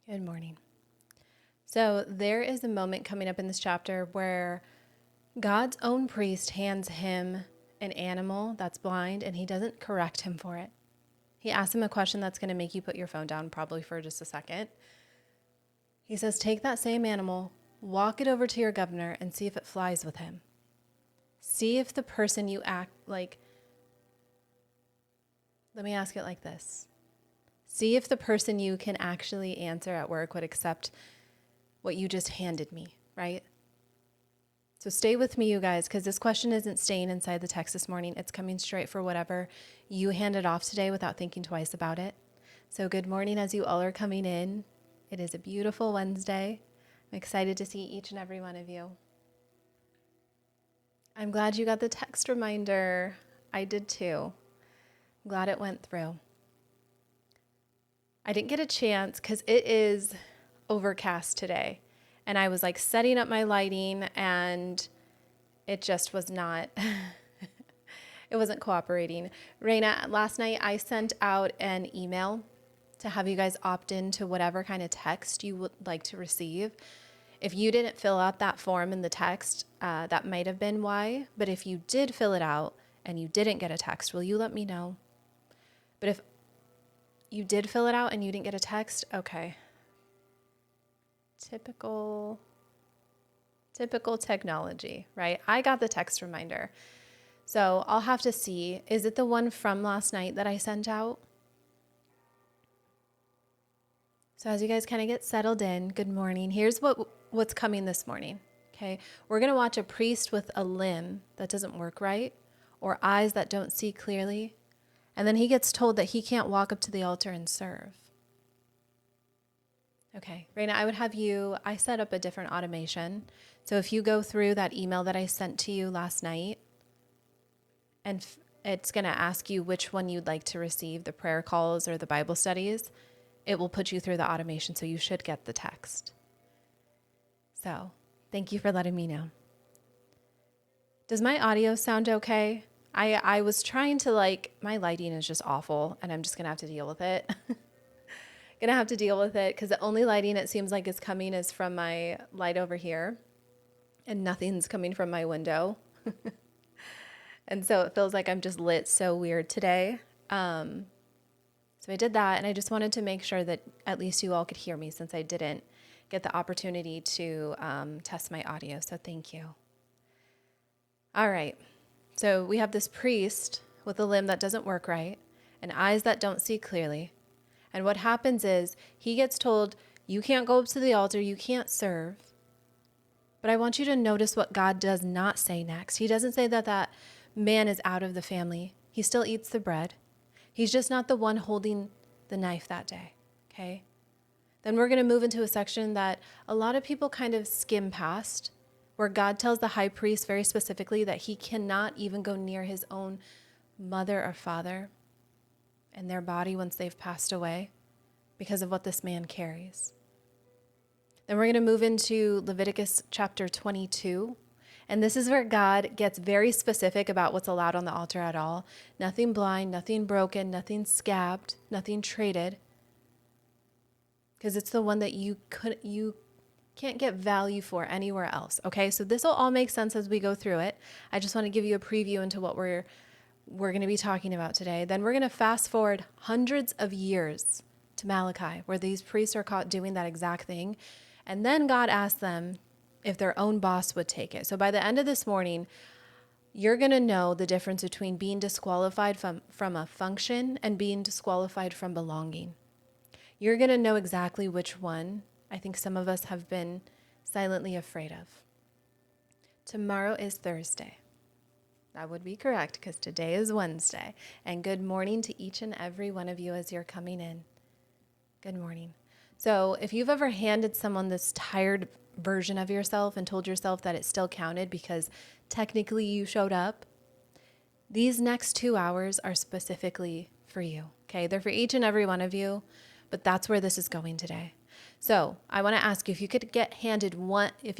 Good morning. So there is a moment coming up in this chapter where God's own priest hands him an animal that's blind, and he doesn't correct him for it. He asks him a question that's going to make you put your phone down probably for just a second. He says, take that same animal, walk it over to your governor, and see if it flies with him. See if the person you act like, let me ask it like this. See if the person you can actually answer at work would accept what you just handed me, right? So stay with me, you guys, because this question isn't staying inside the text this morning. It's coming straight for whatever you handed off today without thinking twice about it. So good morning as you all are coming in. It is a beautiful Wednesday. I'm excited to see each and every one of you. I'm glad you got the text reminder. I did too. I'm glad it went through. I didn't get a chance because it is overcast today. And I was like setting up my lighting and it just was not, it wasn't cooperating. Raina, last night I sent out an email to have you guys opt in to whatever kind of text you would like to receive. If you didn't fill out that form in the text, that might have been why. But if you did fill it out and you didn't get a text, will you let me know? But if you did fill it out and you didn't get a text, okay. Typical technology, right? I got the text reminder. So I'll have to see, is it the one from last night that I sent out? So as you guys kind of get settled in, good morning. Here's what's coming this morning, okay? We're going to watch a priest with a limb that doesn't work right or eyes that don't see clearly. And then he gets told that he can't walk up to the altar and serve. Okay, Raina, I set up a different automation. So if you go through that email that I sent to you last night, and it's going to ask you which one you'd like to receive, the prayer calls or the Bible studies, it will put you through the automation, so you should get the text. So thank you for letting me know. Does my audio sound okay? I was trying to my lighting is just awful, and I'm just going to have to deal with it. Gonna have to deal with it because the only lighting it seems like is coming is from my light over here, and nothing's coming from my window. And so it feels like I'm just lit so weird today. So I did that, and I just wanted to make sure that at least you all could hear me since I didn't get the opportunity to test my audio. So thank you. All right. So we have this priest with a limb that doesn't work right and eyes that don't see clearly. And what happens is he gets told, you can't go up to the altar, you can't serve. But I want you to notice what God does not say next. He doesn't say that that man is out of the family. He still eats the bread. He's just not the one holding the knife that day, okay? Then we're going to move into a section that a lot of people kind of skim past, where God tells the high priest very specifically that he cannot even go near his own mother or father and their body once they've passed away because of what this man carries. Then we're going to move into Leviticus chapter 22. And this is where God gets very specific about what's allowed on the altar at all. Nothing blind, nothing broken, nothing scabbed, nothing traded. Because it's the one that you can't get value for anywhere else. Okay, so this will all make sense as we go through it. I just want to give you a preview into what we're going to be talking about today. Then we're going to fast forward hundreds of years to Malachi, where these priests are caught doing that exact thing. And then God asked them if their own boss would take it. So by the end of this morning, you're going to know the difference between being disqualified from a function and being disqualified from belonging. You're going to know exactly which one I think some of us have been silently afraid of. Tomorrow is Thursday. That would be correct because today is Wednesday. And good morning to each and every one of you as you're coming in. Good morning. So if you've ever handed someone this tired version of yourself and told yourself that it still counted because technically you showed up, these next 2 hours are specifically for you. Okay, they're for each and every one of you, but that's where this is going today. So I want to ask you, if you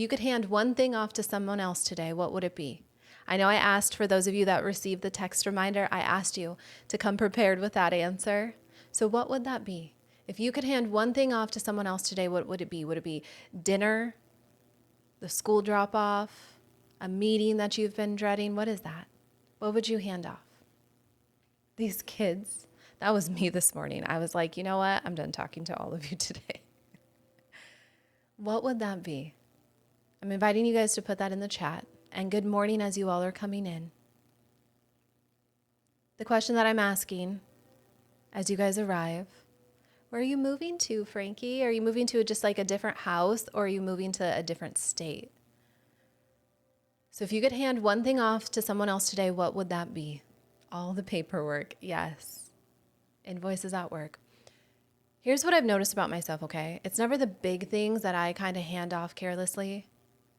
could hand one thing off to someone else today, what would it be? I know I asked, for those of you that received the text reminder, I asked you to come prepared with that answer. So what would that be? If you could hand one thing off to someone else today, what would it be? Would it be dinner, the school drop off, a meeting that you've been dreading? What is that? What would you hand off? These kids, that was me this morning. I was like, you know what? I'm done talking to all of you today. What would that be? I'm inviting you guys to put that in the chat. And good morning as you all are coming in. The question that I'm asking as you guys arrive, where are you moving to, Frankie? Are you moving to just like a different house, or are you moving to a different state? So if you could hand one thing off to someone else today, what would that be? All the paperwork. Yes. Invoices at work. Here's what I've noticed about myself, okay? It's never the big things that I kind of hand off carelessly.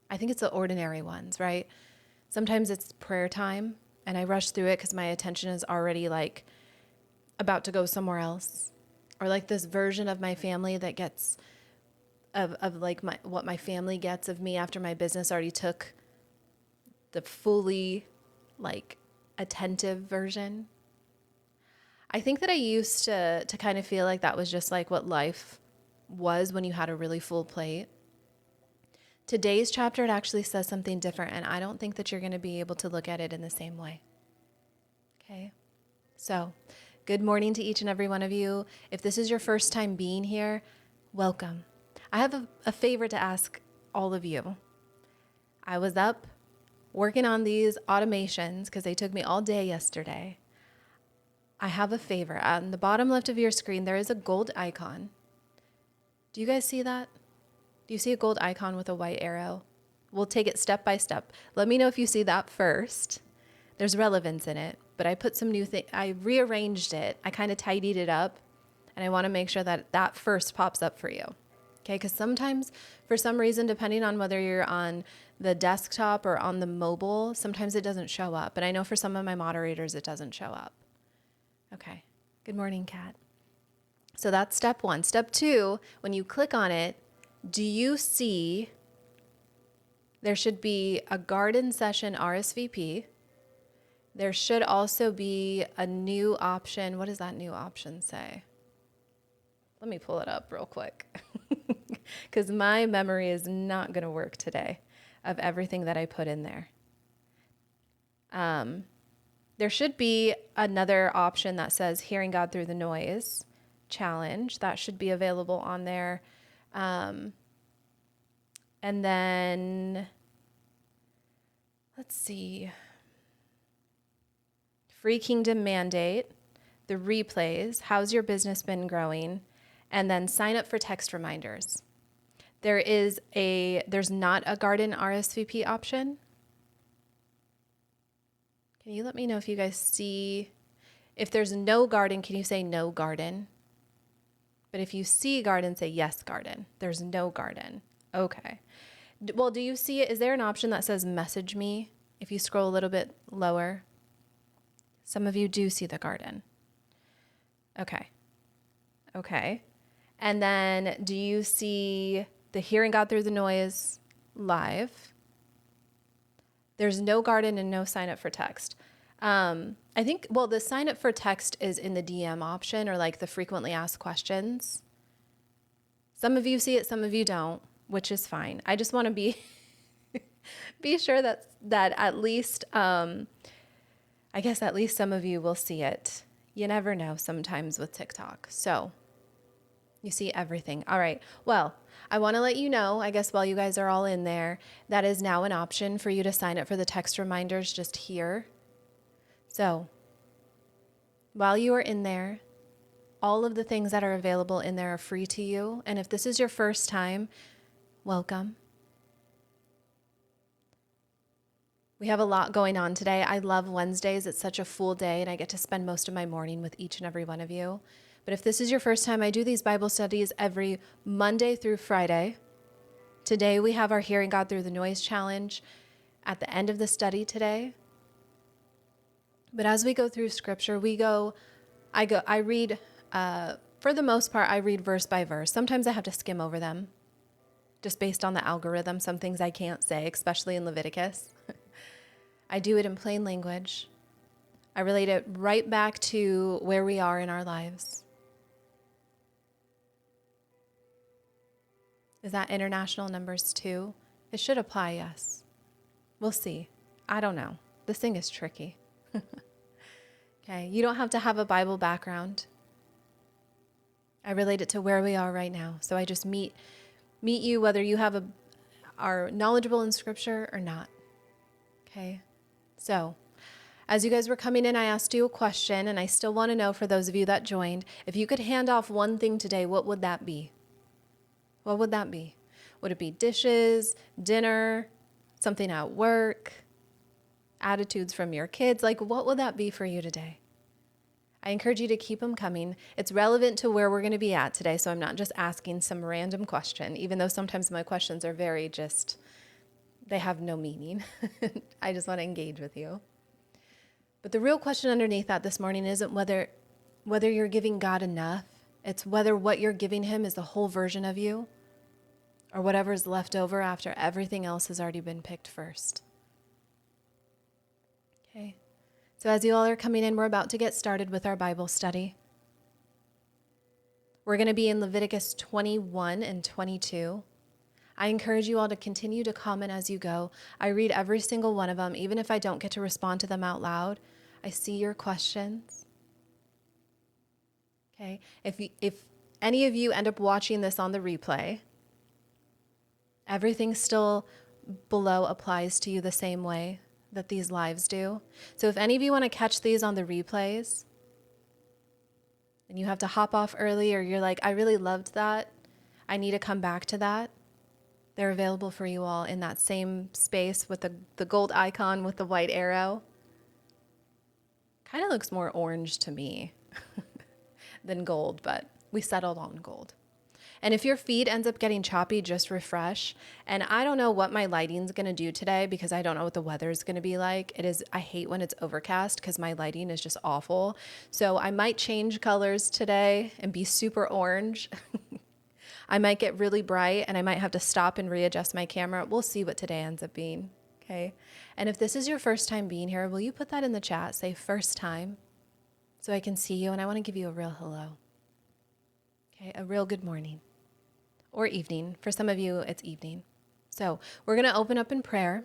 I think it's the ordinary ones, right? Sometimes it's prayer time and I rush through it because my attention is already like about to go somewhere else. Or like this version of my family that gets of like what my family gets of me after my business already took the fully like attentive version. I think that I used to kind of feel like that was just like what life was when you had a really full plate. Today's chapter, it actually says something different, and I don't think that you're going to be able to look at it in the same way. Okay? So, good morning to each and every one of you. If this is your first time being here, welcome. I have a favor to ask all of you. I was up working on these automations because they took me all day yesterday. I have a favor. On the bottom left of your screen, there is a gold icon. Do you guys see that? Do you see a gold icon with a white arrow? We'll take it step by step. Let me know if you see that first. There's relevance in it, but I put some new things. I rearranged it. I kind of tidied it up, and I want to make sure that that first pops up for you. Okay, because sometimes, for some reason, depending on whether you're on the desktop or on the mobile, sometimes it doesn't show up. And I know for some of my moderators, it doesn't show up. Okay. Good morning, Kat. So that's step one. Step two, when you click on it, do you see there should be a garden session RSVP? There should also be a new option. What does that new option say? Let me pull it up real quick because my memory is not going to work today of everything that I put in there. There should be another option that says Hearing God Through the Noise challenge. That should be available on there. And then, let's see. Free Kingdom Mandate, the replays, how's your business been growing? And then sign up for text reminders. There's not a garden RSVP option. Can you let me know if you guys see, if there's no garden, can you say no garden? But if you see garden, say yes garden. There's no garden. Okay. Well, do you see it? Is there an option that says message me? If you scroll a little bit lower, some of you do see the garden. Okay. Okay. And then do you see the Hearing God Through the Noise live? There's no garden and no sign up for text. I think, well, the sign up for text is in the DM option or like the frequently asked questions. Some of you see it, some of you don't, which is fine. I just want to be sure that at least, I guess at least some of you will see it. You never know sometimes with TikTok. So you see everything. All right. Well, I want to let you know, I guess while you guys are all in there, that is now an option for you to sign up for the text reminders just here. So while you are in there, all of the things that are available in there are free to you. And if this is your first time, welcome. We have a lot going on today. I love Wednesdays. It's such a full day, and I get to spend most of my morning with each and every one of you. But if this is your first time, I do these Bible studies every Monday through Friday. Today we have our Hearing God Through the Noise challenge at the end of the study today. But as we go through scripture, I read, for the most part, I read verse by verse. Sometimes I have to skim over them just based on the algorithm. Some things I can't say, especially in Leviticus. I do it in plain language. I relate it right back to where we are in our lives. Is that international numbers too? It should apply, yes. We'll see. I don't know. This thing is tricky. Okay, you don't have to have a Bible background. I relate it to where we are right now. So I just meet you whether you are knowledgeable in Scripture or not. Okay, so as you guys were coming in, I asked you a question, and I still want to know, for those of you that joined, if you could hand off one thing today, what would that be? What would that be? Would it be dishes, dinner, something at work, attitudes from your kids? Like, what would that be for you today? I encourage you to keep them coming. It's relevant to where we're going to be at today, so I'm not just asking some random question, even though sometimes my questions are they have no meaning. I just want to engage with you. But the real question underneath that this morning isn't whether you're giving God enough. It's whether what you're giving him is the whole version of you, or whatever's left over after everything else has already been picked first. Okay. So as you all are coming in, we're about to get started with our Bible study. We're going to be in Leviticus 21 and 22. I encourage you all to continue to comment as you go. I read every single one of them, even if I don't get to respond to them out loud. I see your questions. Okay. If any of you end up watching this on the replay, everything still below applies to you the same way that these lives do. So if any of you want to catch these on the replays and you have to hop off early, or you're like, I really loved that, I need to come back to that, they're available for you all in that same space with the gold icon with the white arrow. Kind of looks more orange to me than gold, but we settled on gold. And if your feed ends up getting choppy, just refresh. And I don't know what my lighting's going to do today, because I don't know what the weather is going to be like. I hate when it's overcast because my lighting is just awful. So I might change colors today and be super orange. I might get really bright, and I might have to stop and readjust my camera. We'll see what today ends up being. Okay. And if this is your first time being here, will you put that in the chat? Say first time, so I can see you, and I want to give you a real hello. Okay. A real good morning. Or evening. For some of you, it's evening. So we're going to open up in prayer.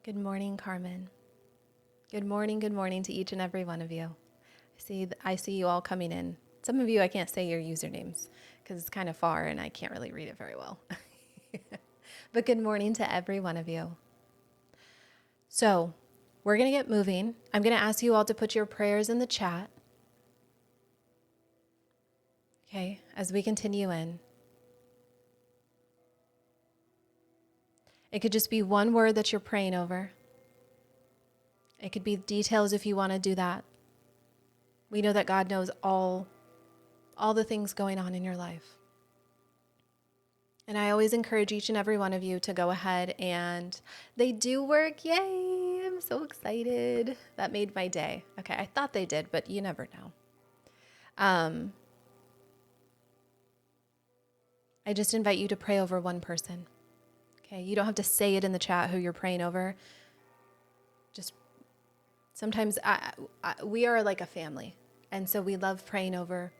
Good morning, Carmen. Good morning to each and every one of you. I see you all coming in. Some of you, I can't say your usernames because it's kind of far and I can't really read it very well. But good morning to every one of you. So we're going to get moving. I'm going to ask you all to put your prayers in the chat. Okay, as we continue in. It could just be one word that you're praying over. It could be details if you want to do that. We know that God knows all the things going on in your life. And I always encourage each and every one of you to go ahead, and they do work. Yay! I'm so excited. That made my day. Okay, I thought they did, but you never know. I just invite you to pray over one person. Okay, you don't have to say it in the chat who you're praying over. Just sometimes we are like a family, and so we love praying over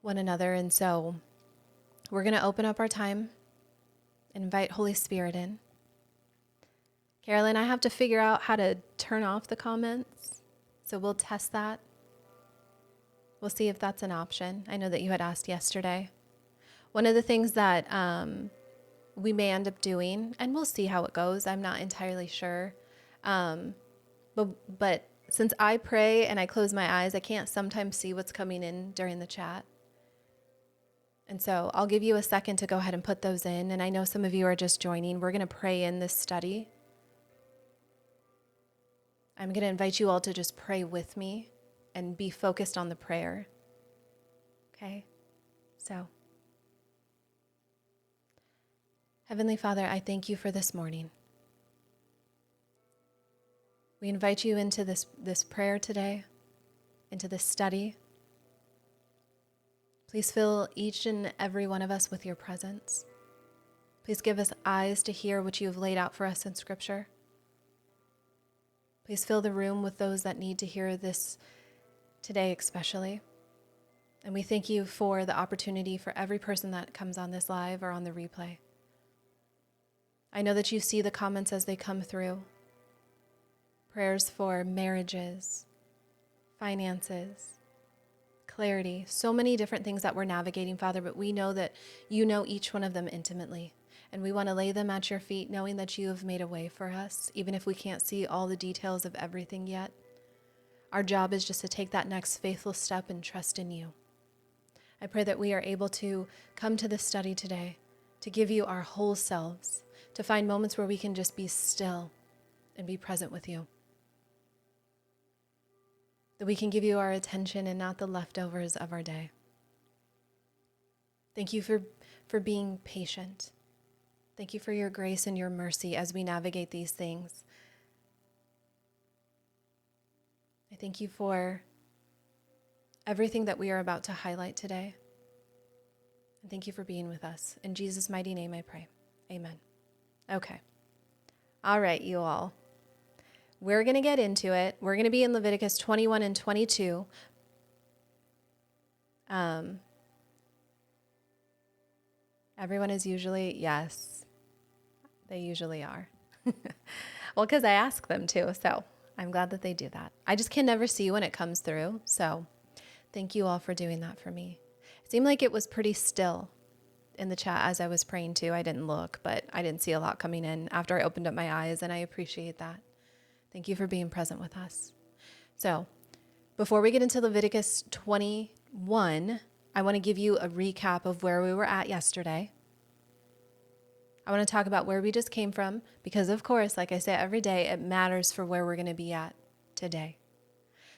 one another. And so we're going to open up our time and invite Holy Spirit in. Carolyn, I have to figure out how to turn off the comments, so we'll test that. We'll see if that's an option. I know that you had asked yesterday. One of the things that we may end up doing, and we'll see how it goes, I'm not entirely sure. But since I pray and I close my eyes, I can't sometimes see what's coming in during the chat. And so I'll give you a second to go ahead and put those in. And I know some of you are just joining. We're going to pray in this study. I'm going to invite you all to just pray with me and be focused on the prayer. Okay? So, Heavenly Father, I thank you for this morning. We invite you into this prayer today, into this study. Please fill each and every one of us with your presence. Please give us eyes to hear what you have laid out for us in Scripture. Please fill the room with those that need to hear this today especially. And we thank you for the opportunity for every person that comes on this live or on the replay. I know that you see the comments as they come through. Prayers for marriages, finances, clarity, so many different things that we're navigating, Father, but we know that you know each one of them intimately. And we want to lay them at your feet, knowing that you have made a way for us, even if we can't see all the details of everything yet. Our job is just to take that next faithful step and trust in you. I pray that we are able to come to this study today, to give you our whole selves, to find moments where we can just be still and be present with you. That we can give you our attention and not the leftovers of our day. Thank you for being patient. Thank you for your grace and your mercy as we navigate these things. I thank you for everything that we are about to highlight today. And thank you for being with us. In Jesus' mighty name I pray. Amen. Okay. All right, you all. We're going to get into it. We're going to be in Leviticus 21 and 22. Everyone is usually, yes, they usually are. Well, because I ask them to, so I'm glad that they do that. I just can never see when it comes through, so thank you all for doing that for me. It seemed like it was pretty still in the chat as I was praying too. I didn't look, but I didn't see a lot coming in after I opened up my eyes, and I appreciate that. Thank you for being present with us. So before we get into Leviticus 21, I want to give you a recap of where we were at yesterday. I want to talk about where we just came from because, of course, like I say every day, it matters for where we're going to be at today.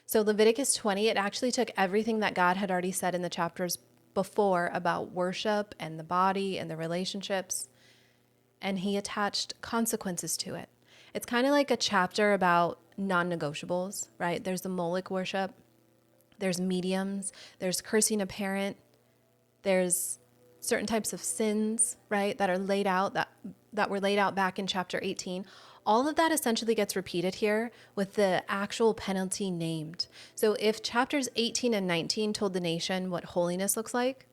So Leviticus 20, it actually took everything that God had already said in the chapters before about worship and the body and the relationships, and he attached consequences to it. It's kind of like a chapter about non-negotiables, right? There's the Moloch worship, there's mediums, there's cursing a parent, there's certain types of sins, right, that are laid out, that were laid out back in chapter 18. All of that essentially gets repeated here with the actual penalty named. So if chapters 18 and 19 told the nation what holiness looks like,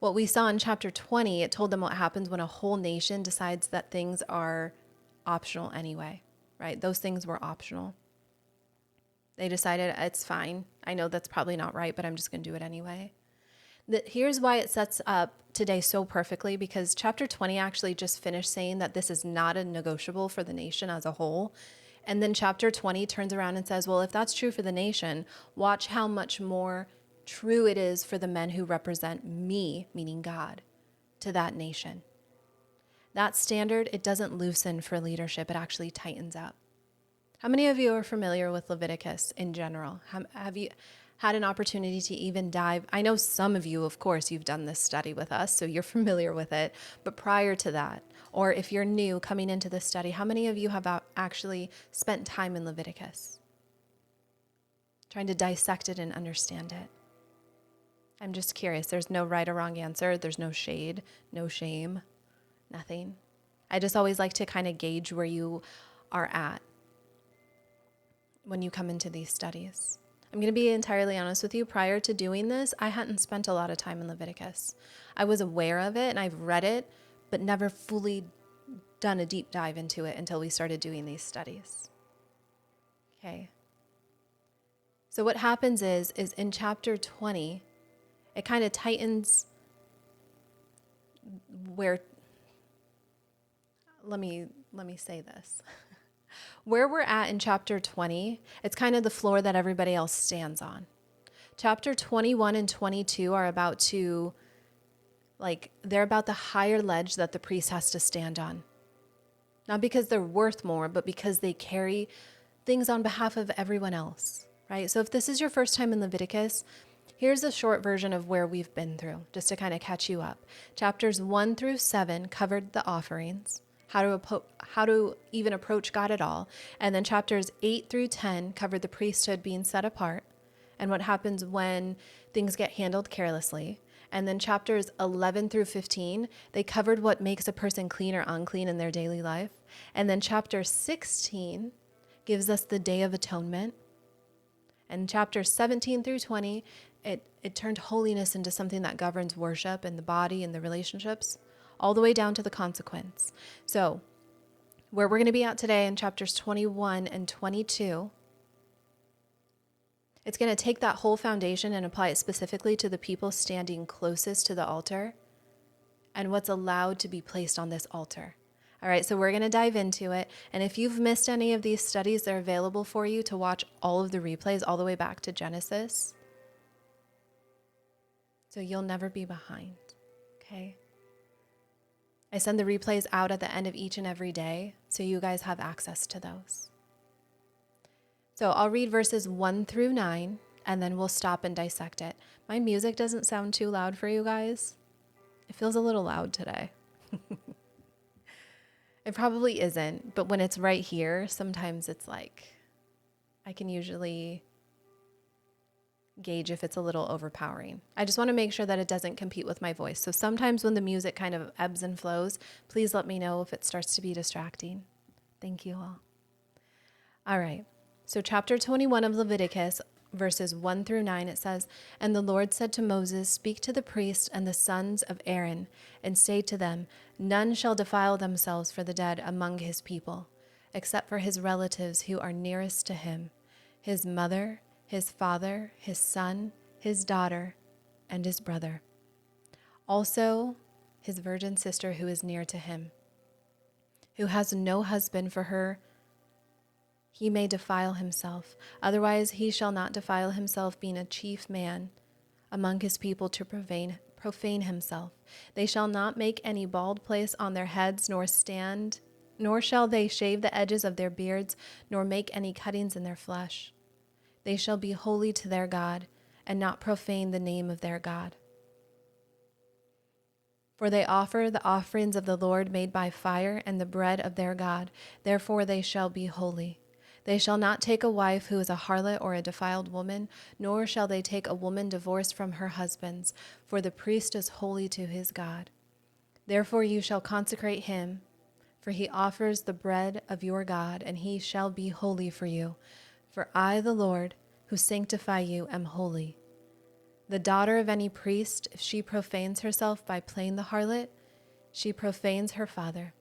what we saw in chapter 20, it told them what happens when a whole nation decides that things are optional anyway, right? Those things were optional. They decided it's fine. I know that's probably not right, but I'm just going to do it anyway. Here's why it sets up today so perfectly, because chapter 20 actually just finished saying that this is not a negotiable for the nation as a whole. And then chapter 20 turns around and says, well, if that's true for the nation, watch how much more true it is for the men who represent me, meaning God, to that nation. That standard, it doesn't loosen for leadership. It actually tightens up. How many of you are familiar with Leviticus in general? Have you had an opportunity to even dive? I know some of you, of course, you've done this study with us, so you're familiar with it. But prior to that, or if you're new coming into this study, how many of you have actually spent time in Leviticus? Trying to dissect it and understand it. I'm just curious. There's no right or wrong answer. There's no shade, no shame. Nothing. I just always like to kind of gauge where you are at when you come into these studies. I'm going to be entirely honest with you. Prior to doing this, I hadn't spent a lot of time in Leviticus. I was aware of it and I've read it, but never fully done a deep dive into it until we started doing these studies. Okay. So what happens is in chapter 20, it kind of tightens where, let me say this. Where we're at in chapter 20, it's kind of the floor that everybody else stands on. Chapter 21 and 22 are about to, they're about the higher ledge that the priest has to stand on. Not because they're worth more, but because they carry things on behalf of everyone else, right? So if this is your first time in Leviticus, here's a short version of where we've been through, just to kind of catch you up. Chapters 1 through 7 covered the offerings, how to even approach God at all. And then chapters 8 through 10 covered the priesthood being set apart and what happens when things get handled carelessly. And then chapters 11 through 15, they covered what makes a person clean or unclean in their daily life. And then chapter 16 gives us the Day of Atonement. And chapters 17 through 20 it turned holiness into something that governs worship and the body and the relationships, all the way down to the consequence. So where we're going to be at today in chapters 21 and 22, it's going to take that whole foundation and apply it specifically to the people standing closest to the altar and what's allowed to be placed on this altar. All right, so we're going to dive into it. And if you've missed any of these studies, they're available for you to watch all of the replays all the way back to Genesis. So you'll never be behind, okay? I send the replays out at the end of each and every day, so you guys have access to those. So I'll read verses 1 through 9, and then we'll stop and dissect it. My music doesn't sound too loud for you guys. It feels a little loud today. It probably isn't, but when it's right here, sometimes it's like, I can usually gauge if it's a little overpowering. I just want to make sure that it doesn't compete with my voice. So sometimes when the music kind of ebbs and flows, please let me know if it starts to be distracting. Thank you all. All right. So chapter 21 of Leviticus, verses 1 through 9, it says, "And the Lord said to Moses, Speak to the priests and the sons of Aaron, and say to them, None shall defile themselves for the dead among his people, except for his relatives who are nearest to him, his mother, his father, his son, his daughter, and his brother. Also his virgin sister who is near to him, who has no husband for her, he may defile himself. Otherwise he shall not defile himself, being a chief man among his people to profane himself. They shall not make any bald place on their heads, nor shall they shave the edges of their beards, nor make any cuttings in their flesh. They shall be holy to their God, and not profane the name of their God. For they offer the offerings of the Lord made by fire, and the bread of their God. Therefore they shall be holy. They shall not take a wife who is a harlot or a defiled woman, nor shall they take a woman divorced from her husbands, for the priest is holy to his God. Therefore you shall consecrate him, for he offers the bread of your God, and he shall be holy for you. For I, the Lord, who sanctify you, am holy. The daughter of any priest, if she profanes herself by playing the harlot, she profanes her father,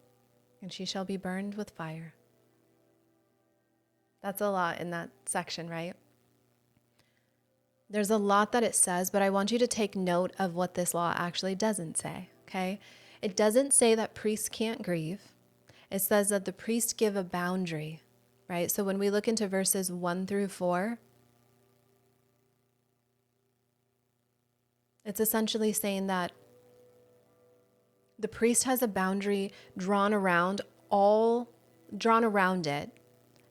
and she shall be burned with fire." That's a lot in that section, right? There's a lot that it says, but I want you to take note of what this law actually doesn't say, okay? It doesn't say that priests can't grieve. It says that the priests give a boundary, right? So when we look into verses 1 through 4, it's essentially saying that the priest has a boundary drawn around it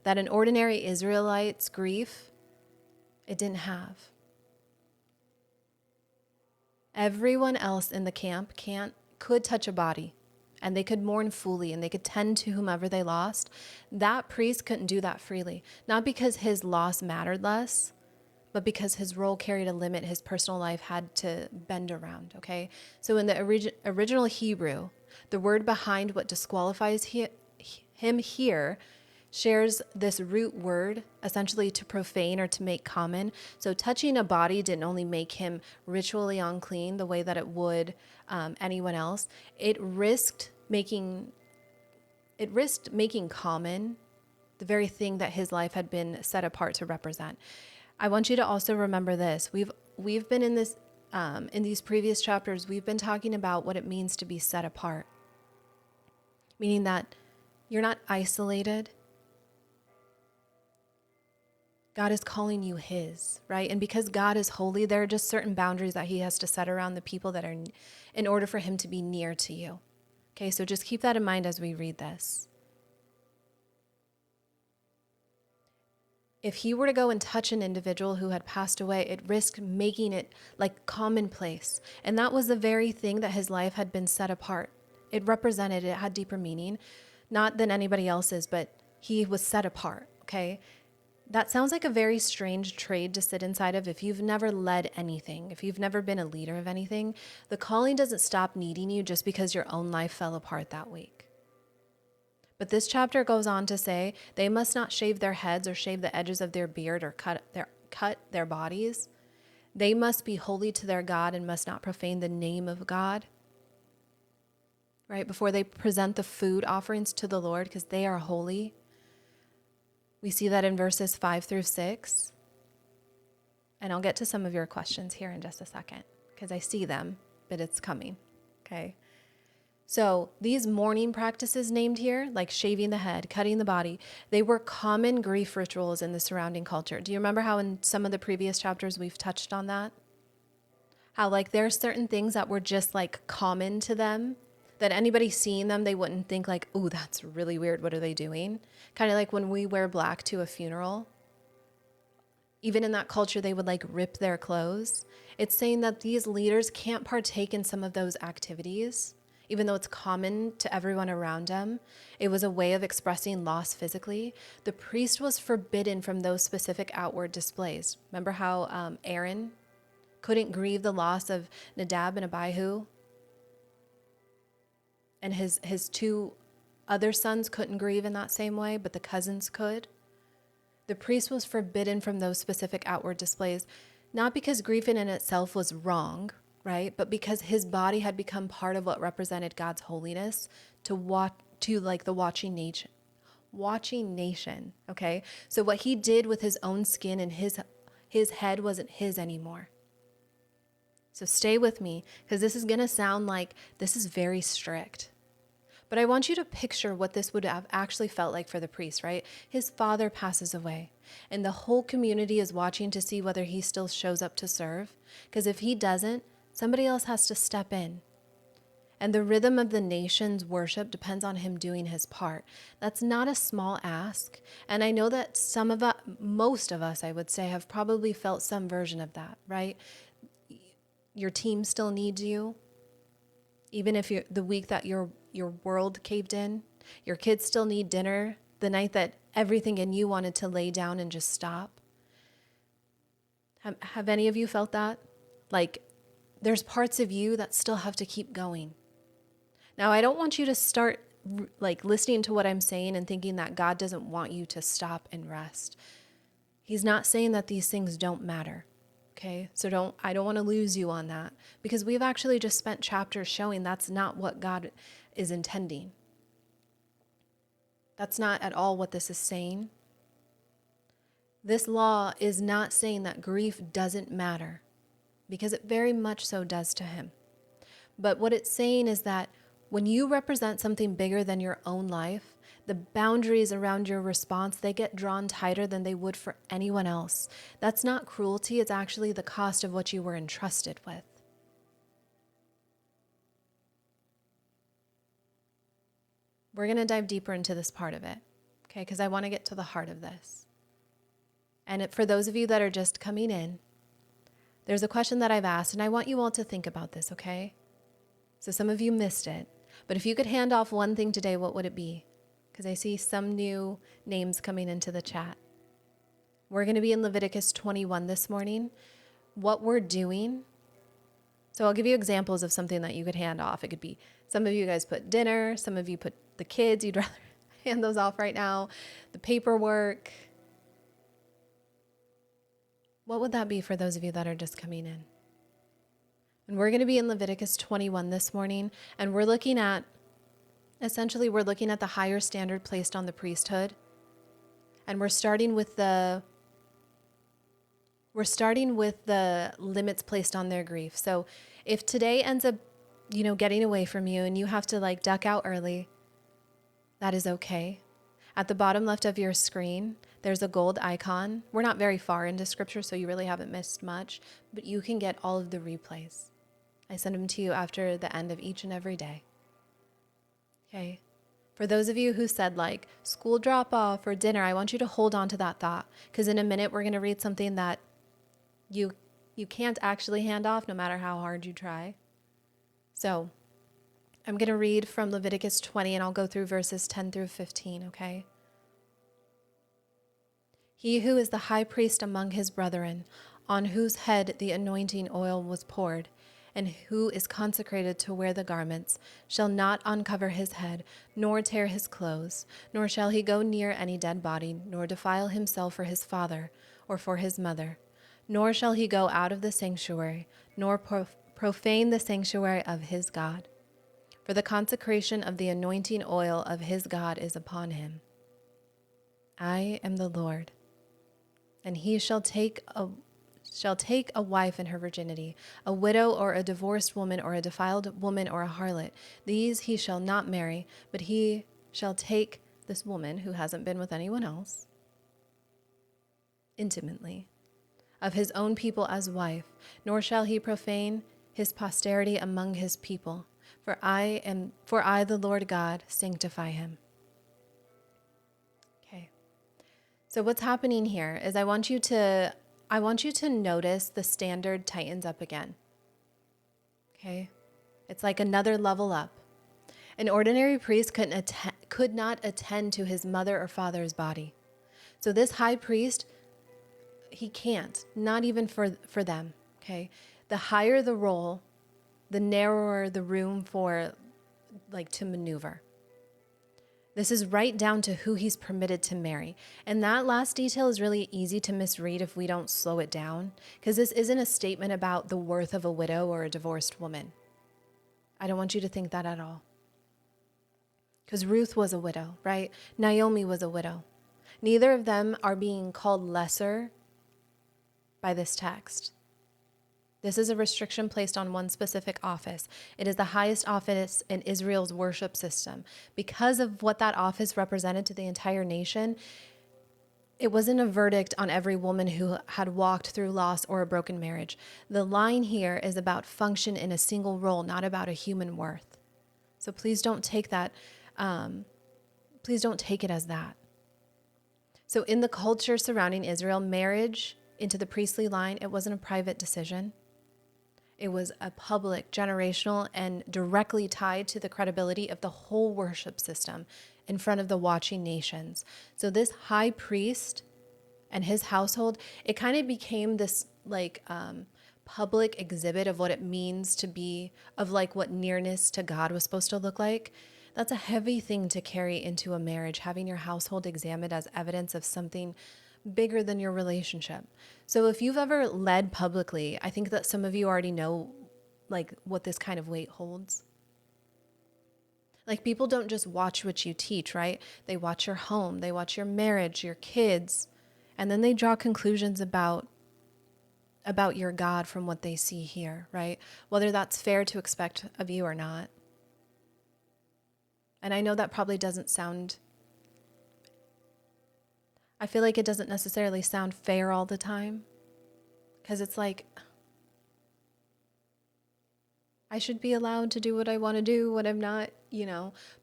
that an ordinary Israelite's grief, it didn't have. Everyone else in the camp could touch a body, and they could mourn fully, and they could tend to whomever they lost. That priest couldn't do that freely, not because his loss mattered less, but because his role carried a limit his personal life had to bend around, okay? So in the original Hebrew, the word behind what disqualifies him here shares this root word, essentially to profane or to make common. So touching a body didn't only make him ritually unclean the way that it would anyone else. It risked making common the very thing that his life had been set apart to represent. I want you to also remember this. We've been in this in these previous chapters, we've been talking about what it means to be set apart, meaning that you're not isolated. God is calling you his, right? And because God is holy, there are just certain boundaries that he has to set around the people that are in order for him to be near to you. Okay, so just keep that in mind as we read this. If he were to go and touch an individual who had passed away, it risked making it like commonplace. And that was the very thing that his life had been set apart. It had deeper meaning, not than anybody else's, but he was set apart, okay? That sounds like a very strange trade to sit inside of if you've never led anything, if you've never been a leader of anything. The calling doesn't stop needing you just because your own life fell apart that week. But this chapter goes on to say they must not shave their heads or shave the edges of their beard or cut their bodies. They must be holy to their God and must not profane the name of God, right? Before they present the food offerings to the Lord, because they are holy. We see that in verses 5-6. And I'll get to some of your questions here in just a second, because I see them, but it's coming, okay? So these mourning practices named here, like shaving the head, cutting the body, they were common grief rituals in the surrounding culture. Do you remember how in some of the previous chapters we've touched on that? How like there's certain things that were just like common to them, that anybody seeing them, they wouldn't think like, ooh, that's really weird. What are they doing? Kind of like when we wear black to a funeral. Even in that culture, they would like rip their clothes. It's saying that these leaders can't partake in some of those activities, even though it's common to everyone around them. It was a way of expressing loss physically. The priest was forbidden from those specific outward displays. Remember how Aaron couldn't grieve the loss of Nadab and Abihu? And his two other sons couldn't grieve in that same way, but the cousins could. The priest was forbidden from those specific outward displays, not because grief in itself was wrong, right? But because his body had become part of what represented God's holiness to like the watching nation, okay? So what he did with his own skin and his head wasn't his anymore. So stay with me, because this is going to sound like this is very strict. But I want you to picture what this would have actually felt like for the priest, right? His father passes away, and the whole community is watching to see whether he still shows up to serve. Because if he doesn't, somebody else has to step in. And the rhythm of the nation's worship depends on him doing his part. That's not a small ask. And I know that most of us, I would say, have probably felt some version of that, right? Your team still needs you. Even if the week that your world caved in, your kids still need dinner the night that everything in you wanted to lay down and just stop. Have any of you felt that? Like there's parts of you that still have to keep going. Now, I don't want you to start like listening to what I'm saying and thinking that God doesn't want you to stop and rest. He's not saying that these things don't matter. Okay, so I don't want to lose you on that, because we've actually just spent chapters showing that's not what God is intending. That's not at all what this is saying. This law is not saying that grief doesn't matter, because it very much so does to him. But what it's saying is that when you represent something bigger than your own life, the boundaries around your response, they get drawn tighter than they would for anyone else. That's not cruelty. It's actually the cost of what you were entrusted with. We're going to dive deeper into this part of it, okay? Because I want to get to the heart of this. And for those of you that are just coming in, there's a question that I've asked, and I want you all to think about this, okay? So some of you missed it. But if you could hand off one thing today, what would it be? Because I see some new names coming into the chat. We're going to be in Leviticus 21 this morning. What we're doing, so I'll give you examples of something that you could hand off. It could be, some of you guys put dinner, some of you put the kids, you'd rather hand those off right now, the paperwork. What would that be for those of you that are just coming in? And we're going to be in Leviticus 21 this morning, and we're looking at the higher standard placed on the priesthood. And we're starting with the limits placed on their grief. So if today ends up, getting away from you and you have to like duck out early, that is okay. At the bottom left of your screen, there's a gold icon. We're not very far into scripture, so you really haven't missed much, but you can get all of the replays. I send them to you after the end of each and every day. Okay. For those of you who said like school drop off or dinner, I want you to hold on to that thought, because in a minute we're going to read something that you can't actually hand off no matter how hard you try. So I'm going to read from Leviticus 20, and I'll go through verses 10-15, okay? He who is the high priest among his brethren, on whose head the anointing oil was poured, and who is consecrated to wear the garments, shall not uncover his head, nor tear his clothes, nor shall he go near any dead body, nor defile himself for his father or for his mother, nor shall he go out of the sanctuary, nor profane the sanctuary of his God. For the consecration of the anointing oil of his God is upon him. I am the Lord. And he shall take a wife in her virginity, a widow or a divorced woman or a defiled woman or a harlot. These he shall not marry, but he shall take this woman who hasn't been with anyone else intimately, of his own people as wife, nor shall he profane his posterity among his people. For I, the Lord God, sanctify him. Okay. So what's happening here is I want you to notice the standard tightens up again. Okay? It's like another level up. An ordinary priest could not attend to his mother or father's body. So this high priest, he can't, not even for them, okay? The higher the role, the narrower the room for, to maneuver. This is right down to who he's permitted to marry. And that last detail is really easy to misread if we don't slow it down, because this isn't a statement about the worth of a widow or a divorced woman. I don't want you to think that at all. Because Ruth was a widow, right? Naomi was a widow. Neither of them are being called lesser by this text. This is a restriction placed on one specific office. It is the highest office in Israel's worship system. Because of what that office represented to the entire nation, it wasn't a verdict on every woman who had walked through loss or a broken marriage. The line here is about function in a single role, not about a human worth. So please don't take that. Please don't take it as that. So in the culture surrounding Israel, marriage into the priestly line, it wasn't a private decision. It was a public, generational, and directly tied to the credibility of the whole worship system in front of the watching nations. So this high priest and his household, it kind of became this public exhibit of what it means to be, of what nearness to God was supposed to look like. That's a heavy thing to carry into a marriage, having your household examined as evidence of something bigger than your relationship. So if you've ever led publicly, I think that some of you already know what this kind of weight holds. People don't just watch what you teach, right? They watch your home, they watch your marriage, your kids, and then they draw conclusions about your God from what they see here, right? Whether that's fair to expect of you or not. And I know that probably doesn't sound, I feel like it doesn't necessarily sound fair all the time, because it's I should be allowed to do what I want to do, what I'm not,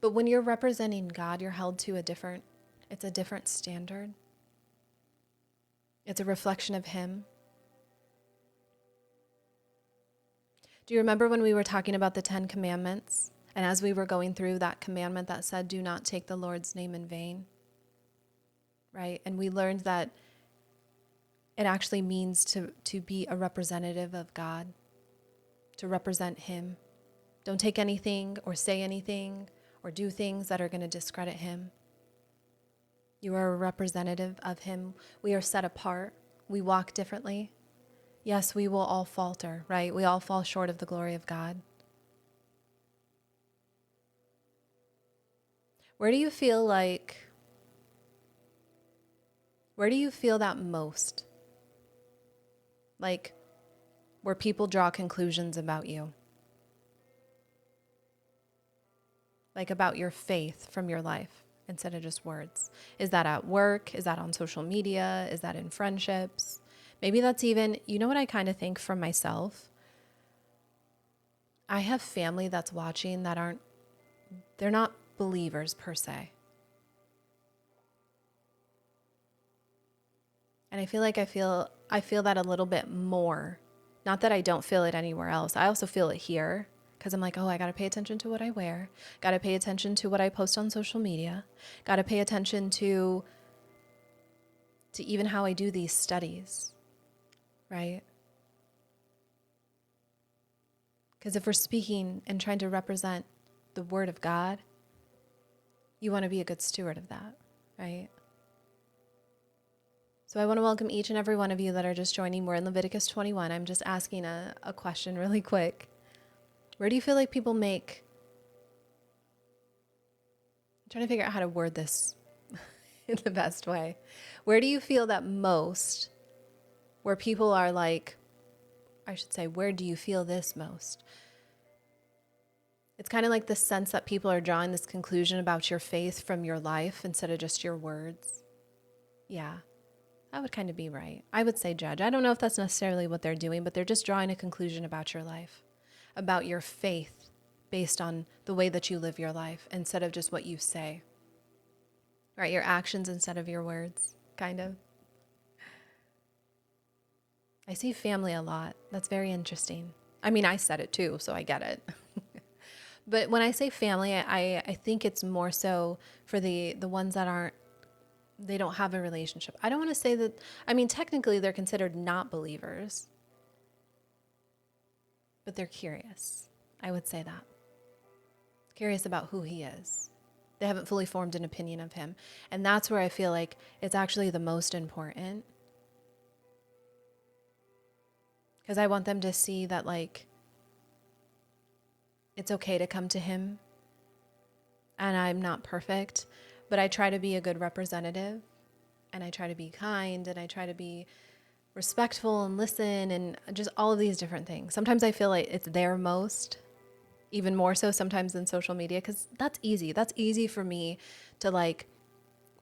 But when you're representing God, you're held to it's a different standard. It's a reflection of Him. Do you remember when we were talking about the 10 Commandments? And as we were going through that commandment that said, do not take the Lord's name in vain, right? And we learned that it actually means to be a representative of God, to represent Him. Don't take anything or say anything or do things that are going to discredit Him. You are a representative of Him. We are set apart. We walk differently. Yes, we will all falter, right? We all fall short of the glory of God. Where do you feel that most? Where people draw conclusions about you? About your faith from your life instead of just words. Is that at work? Is that on social media? Is that in friendships? Maybe that's even, what I kind of think for myself? I have family that's watching that they're not believers per se. And I feel I feel that a little bit more. Not that I don't feel it anywhere else. I also feel it here because I'm I got to pay attention to what I wear. Got to pay attention to what I post on social media. Got to pay attention to even how I do these studies, right? Because if we're speaking and trying to represent the Word of God, you want to be a good steward of that, right? So I want to welcome each and every one of you that are just joining. We're in Leviticus 21. I'm just asking a question really quick. Where do you feel like people make... I'm trying to figure out how to word this in the best way. Where do you feel that most, where people are like, I should say, where do you feel this most? It's kind of like the sense that people are drawing this conclusion about your faith from your life instead of just your words. Yeah, that would kind of be right. I would say judge. I don't know if that's necessarily what they're doing, but they're just drawing a conclusion about your life, about your faith based on the way that you live your life instead of just what you say. Right, your actions instead of your words, kind of. I see family a lot. That's very interesting. I mean, I said it too, so I get it. But when I say family, I think it's more so for the ones that they don't have a relationship. I don't want to say that, I mean, technically they're considered not believers, but they're curious. I would say that. Curious about who he is. They haven't fully formed an opinion of him. And that's where I feel like it's actually the most important. Because I want them to see that, like, it's okay to come to him. And I'm not perfect, but I try to be a good representative. And I try to be kind, and I try to be respectful and listen, and just all of these different things. Sometimes I feel like it's there most, even more so sometimes than social media, because that's easy. That's easy for me to like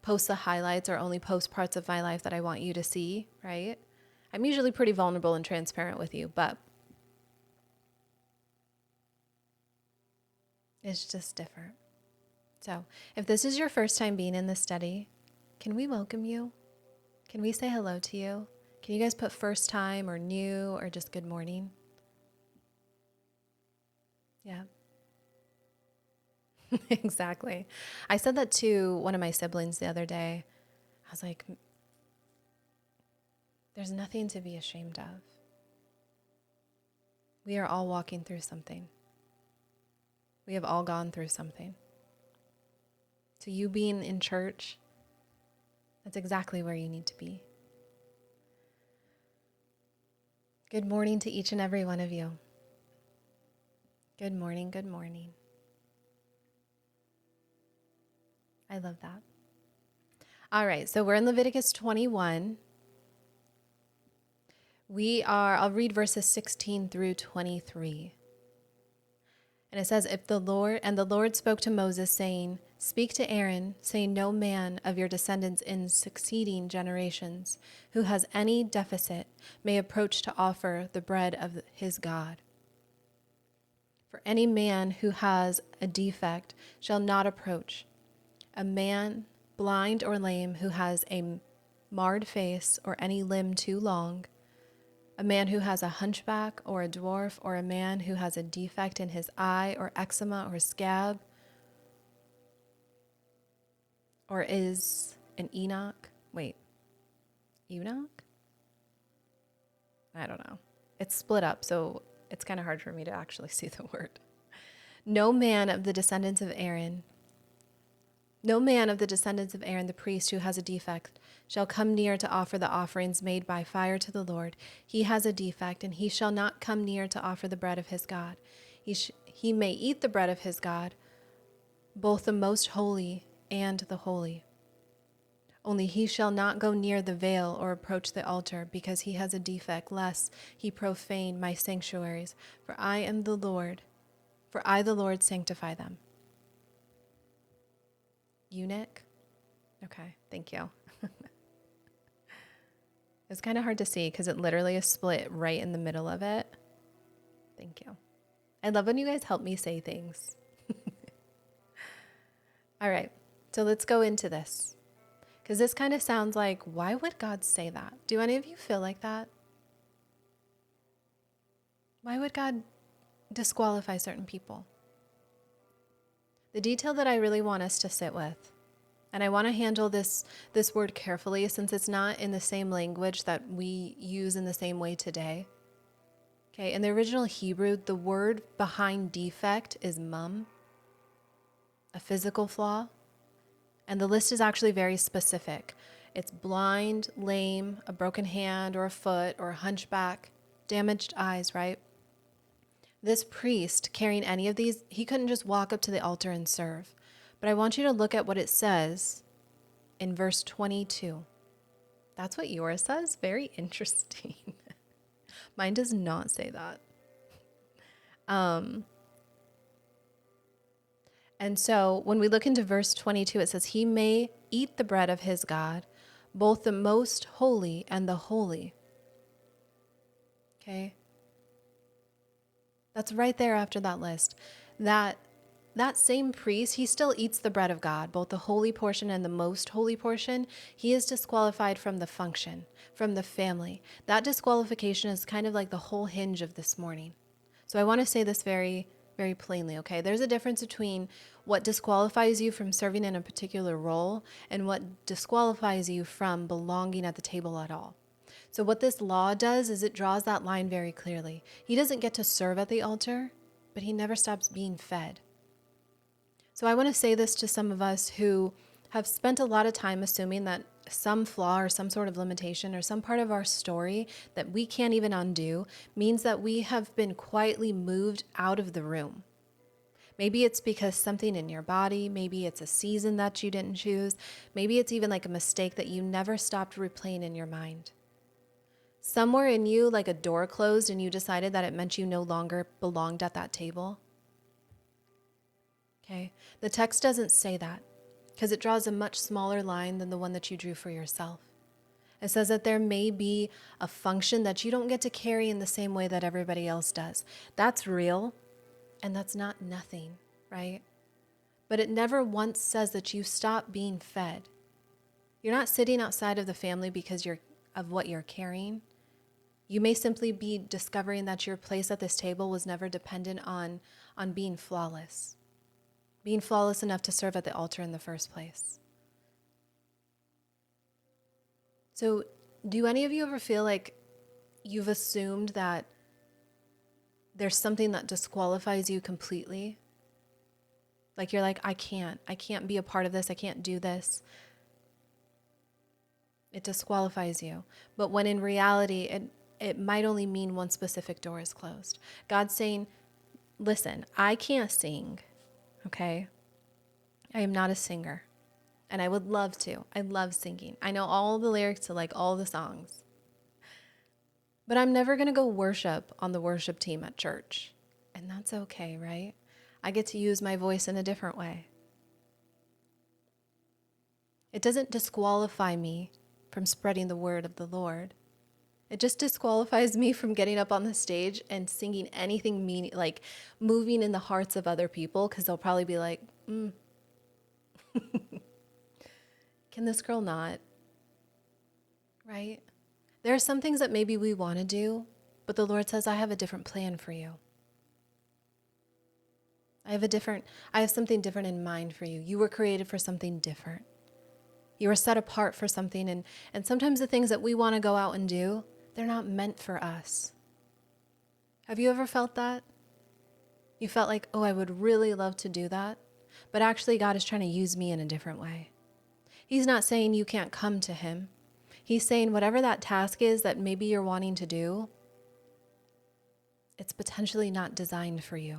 post the highlights or only post parts of my life that I want you to see, right? I'm usually pretty vulnerable and transparent with you, but it's just different. So if this is your first time being in this study, can we welcome you? Can we say hello to you? Can you guys put first time or new or just good morning? Yeah. Exactly. I said that to one of my siblings the other day. I was like, there's nothing to be ashamed of. We are all walking through something. We have all gone through something. So you being in church, that's exactly where you need to be. Good morning to each and every one of you. Good morning, good morning. I love that. All right, so we're in Leviticus 21. I'll read verses 16 through 23. And it says, the Lord spoke to Moses, saying, speak to Aaron, saying, no man of your descendants in succeeding generations who has any deficit may approach to offer the bread of his God. For any man who has a defect shall not approach. A man, blind or lame, who has a marred face or any limb too long, a man who has a hunchback or a dwarf, or a man who has a defect in his eye or eczema or scab, or is an eunuch. Eunuch? I don't know. It's split up, so it's kind of hard for me to actually see the word. No man of the descendants of Aaron the priest who has a defect shall come near to offer the offerings made by fire to the Lord. He has a defect, and he shall not come near to offer the bread of his God. He may eat the bread of his God, both the most holy and the holy. Only he shall not go near the veil or approach the altar, because he has a defect, lest he profane my sanctuaries. For I, the Lord, sanctify them. Eunuch? Okay, thank you. It's kind of hard to see because it literally is split right in the middle of it. Thank you. I love when you guys help me say things. All right, so let's go into this. Because this kind of sounds like, why would God say that? Do any of you feel like that? Why would God disqualify certain people? The detail that I really want us to sit with, and I want to handle this word carefully since it's not in the same language that we use in the same way today. Okay, in the original Hebrew, the word behind defect is mum, a physical flaw, and the list is actually very specific. It's blind, lame, a broken hand or a foot or a hunchback, damaged eyes, right? This priest carrying any of these, he couldn't just walk up to the altar and serve. But I want you to look at what it says in verse 22. That's what yours says? Very interesting. Mine does not say that. And so when we look into verse 22, it says, he may eat the bread of his God, both the most holy and the holy. Okay? That's right there after that list. That same priest, he still eats the bread of God, both the holy portion and the most holy portion. He is disqualified from the function, from the family. That disqualification is kind of like the whole hinge of this morning. So I want to say this very, very plainly, okay? There's a difference between what disqualifies you from serving in a particular role and what disqualifies you from belonging at the table at all. So what this law does is it draws that line very clearly. He doesn't get to serve at the altar, but he never stops being fed. So I want to say this to some of us who have spent a lot of time assuming that some flaw or some sort of limitation or some part of our story that we can't even undo means that we have been quietly moved out of the room. Maybe it's because something in your body, maybe it's a season that you didn't choose, maybe it's even like a mistake that you never stopped replaying in your mind. Somewhere in you, like a door closed and you decided that it meant you no longer belonged at that table. Okay, the text doesn't say that because it draws a much smaller line than the one that you drew for yourself. It says that there may be a function that you don't get to carry in the same way that everybody else does. That's real, and that's not nothing, right? But it never once says that you stop being fed. You're not sitting outside of the family because of what you're carrying. You may simply be discovering that your place at this table was never dependent on being flawless enough to serve at the altar in the first place. So, do any of you ever feel like you've assumed that there's something that disqualifies you completely? Like you're like, I can't be a part of this, I can't do this. It disqualifies you. But when in reality, it might only mean one specific door is closed. God's saying, listen, I can't sing, okay? I am not a singer. And I would love to. I love singing. I know all the lyrics to like all the songs. But I'm never going to go worship on the worship team at church. And that's okay, right? I get to use my voice in a different way. It doesn't disqualify me from spreading the word of the Lord. It just disqualifies me from getting up on the stage and singing anything like moving in the hearts of other people, because they'll probably be like, can this girl not? Right? There are some things that maybe we want to do, but the Lord says, I have a different plan for you. I have something different in mind for you. You were created for something different. You were set apart for something, and sometimes the things that we want to go out and do, they're not meant for us. Have you ever felt that? You felt like, oh, I would really love to do that, but actually God is trying to use me in a different way. He's not saying you can't come to him. He's saying whatever that task is that maybe you're wanting to do, it's potentially not designed for you.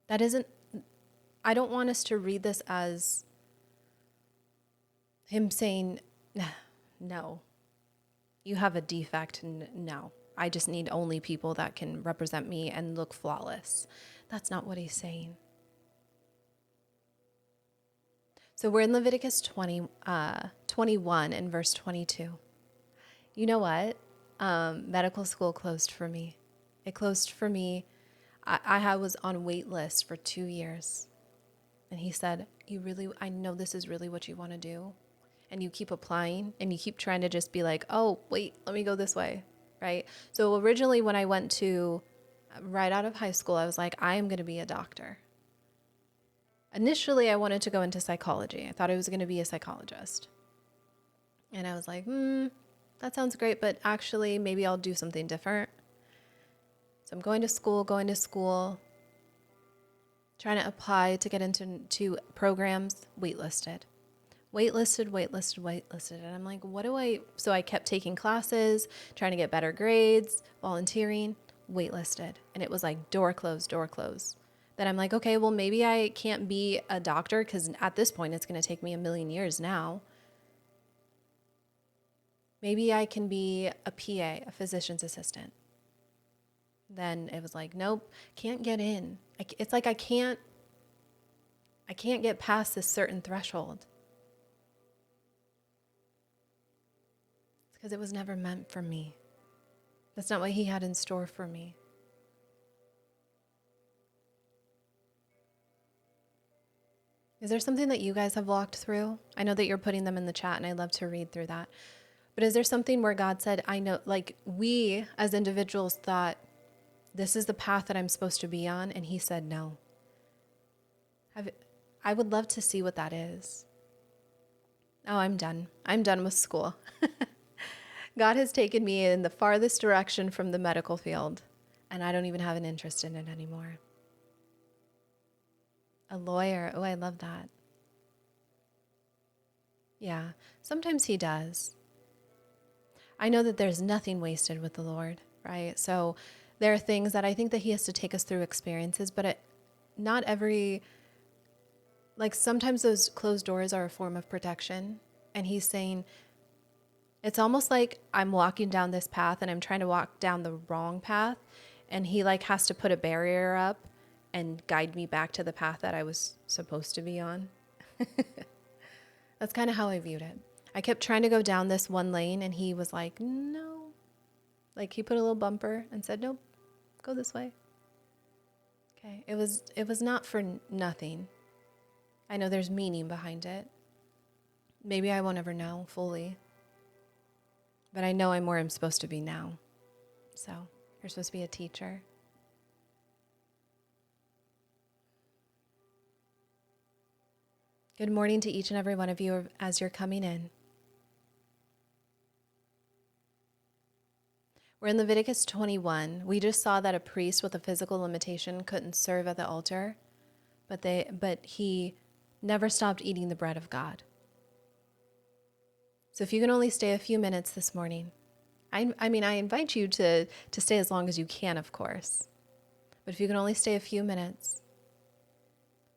I don't want us to read this as him saying, no, you have a defect. No, I just need only people that can represent me and look flawless. That's not what he's saying. So we're in Leviticus 21 and verse 22. You know what? Medical school closed for me. It closed for me. I was on wait list for 2 years. And he said, I know this is really what you want to do. And you keep applying and you keep trying to just be like, oh, wait, let me go this way, right? So originally when I went to right out of high school, I was like, I am going to be a doctor. Initially, I wanted to go into psychology. I thought I was going to be a psychologist. And I was like, that sounds great, but actually maybe I'll do something different. So I'm going to school, trying to apply to get into programs, waitlisted. Waitlisted, waitlisted, waitlisted. And I'm like, so I kept taking classes, trying to get better grades, volunteering, waitlisted. And it was like door closed, door closed. Then I'm like, okay, well, maybe I can't be a doctor because at this point it's going to take me a million years now. Maybe I can be a PA, a physician's assistant. Then it was like, nope, can't get in. It's like I can't get past this certain threshold. It's because it was never meant for me. That's not what he had in store for me. Is there something that you guys have walked through? I know that you're putting them in the chat and I love to read through that. But is there something where God said, I know, like we as individuals thought, this is the path that I'm supposed to be on, and he said no? I would love to see what that is. Oh, I'm done. I'm done with school. God has taken me in the farthest direction from the medical field, and I don't even have an interest in it anymore. A lawyer. Oh, I love that. Yeah, sometimes he does. I know that there's nothing wasted with the Lord, right? So there are things that I think that he has to take us through experiences, but not every, like sometimes those closed doors are a form of protection. And he's saying, it's almost like I'm walking down this path and I'm trying to walk down the wrong path. And he like has to put a barrier up and guide me back to the path that I was supposed to be on. That's kind of how I viewed it. I kept trying to go down this one lane and he was like, no. Like he put a little bumper and said, nope, go this way. Okay. It was not for nothing. I know there's meaning behind it. Maybe I won't ever know fully. But I know I'm where I'm supposed to be now. So you're supposed to be a teacher. Good morning to each and every one of you as you're coming in. We're in Leviticus 21. We just saw that a priest with a physical limitation couldn't serve at the altar, but he never stopped eating the bread of God. So if you can only stay a few minutes this morning, I mean, I invite you to stay as long as you can, of course. But if you can only stay a few minutes,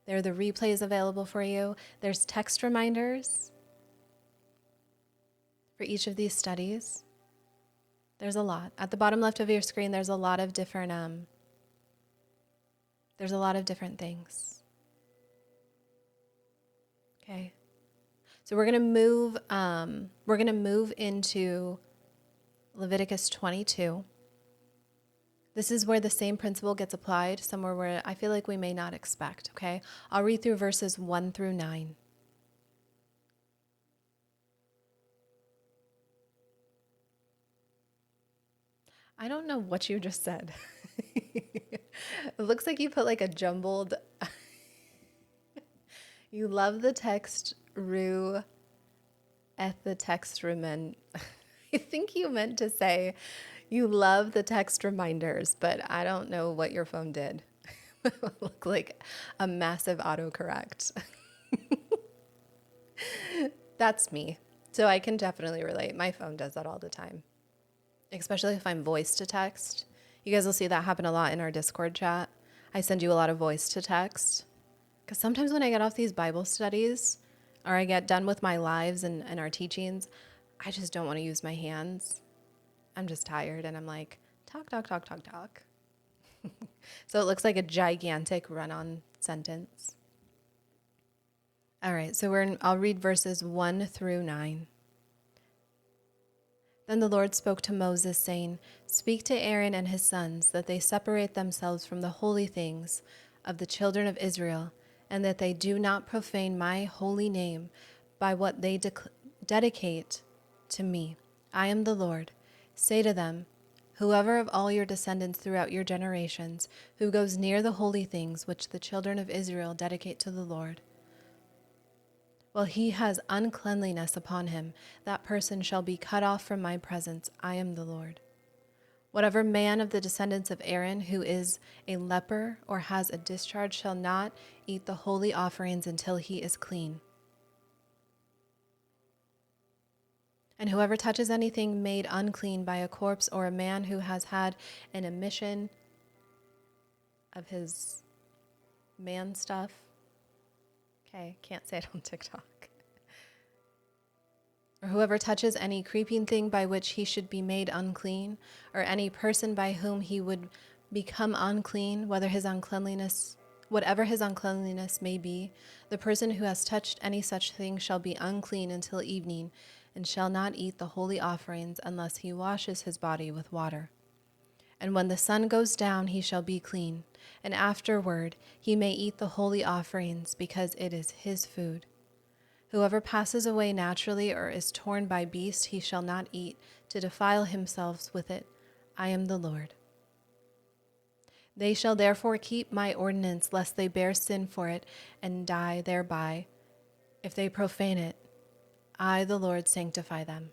there are the replays available for you. There's text reminders for each of these studies. There's a lot. At the bottom left of your screen, there's a lot of different things. Okay. So we're going to move into Leviticus 22. This is where the same principle gets applied, somewhere where I feel like we may not expect, okay? I'll read through verses 1 through 9. I don't know what you just said. It looks like you put like a jumbled... You love the text, Rue, at the text remen. I think you meant to say you love the text reminders, but I don't know what your phone did. It looked like a massive autocorrect. That's me. So I can definitely relate. My phone does that all the time, especially if I'm voice to text. You guys will see that happen a lot in our Discord chat. I send you a lot of voice to text because sometimes when I get off these Bible studies or I get done with my lives and our teachings, I just don't want to use my hands. I'm just tired and I'm like, talk. So it looks like a gigantic run-on sentence. All right, so I'll read verses 1 through 9. Then the Lord spoke to Moses, saying, "Speak to Aaron and his sons, that they separate themselves from the holy things of the children of Israel, and that they do not profane my holy name by what they dedicate to me. I am the Lord. Say to them, whoever of all your descendants throughout your generations who goes near the holy things which the children of Israel dedicate to the Lord, well, he has uncleanliness upon him, that person shall be cut off from my presence. I am the Lord. Whatever man of the descendants of Aaron who is a leper or has a discharge shall not eat the holy offerings until he is clean. And whoever touches anything made unclean by a corpse or a man who has had an emission of his man stuff. Okay, can't say it on TikTok. Or whoever touches any creeping thing by which he should be made unclean, or any person by whom he would become unclean, whatever his uncleanliness may be, the person who has touched any such thing shall be unclean until evening, and shall not eat the holy offerings unless he washes his body with water. And when the sun goes down, he shall be clean, and afterward he may eat the holy offerings, because it is his food. Whoever passes away naturally or is torn by beast, he shall not eat, to defile himself with it. I am the Lord. They shall therefore keep my ordinance, lest they bear sin for it and die thereby. If they profane it, I, the Lord, sanctify them.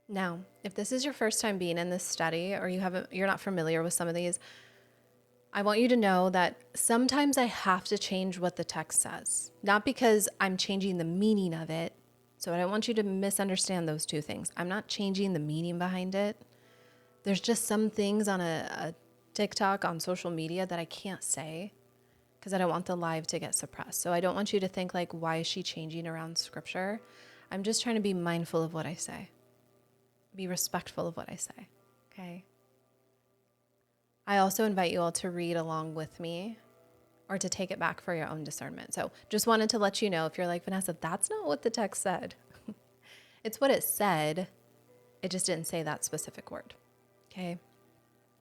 Now, if this is your first time being in this study, or you're not familiar with some of these, I want you to know that sometimes I have to change what the text says, not because I'm changing the meaning of it. So I don't want you to misunderstand those two things. I'm not changing the meaning behind it. There's just some things on a TikTok, on social media, that I can't say because I don't want the live to get suppressed. So I don't want you to think like, why is she changing around scripture? I'm just trying to be mindful of what I say. Be respectful of what I say, okay? I also invite you all to read along with me or to take it back for your own discernment. So just wanted to let you know, if you're like, Vanessa, that's not what the text said. It's what it said. It just didn't say that specific word, okay?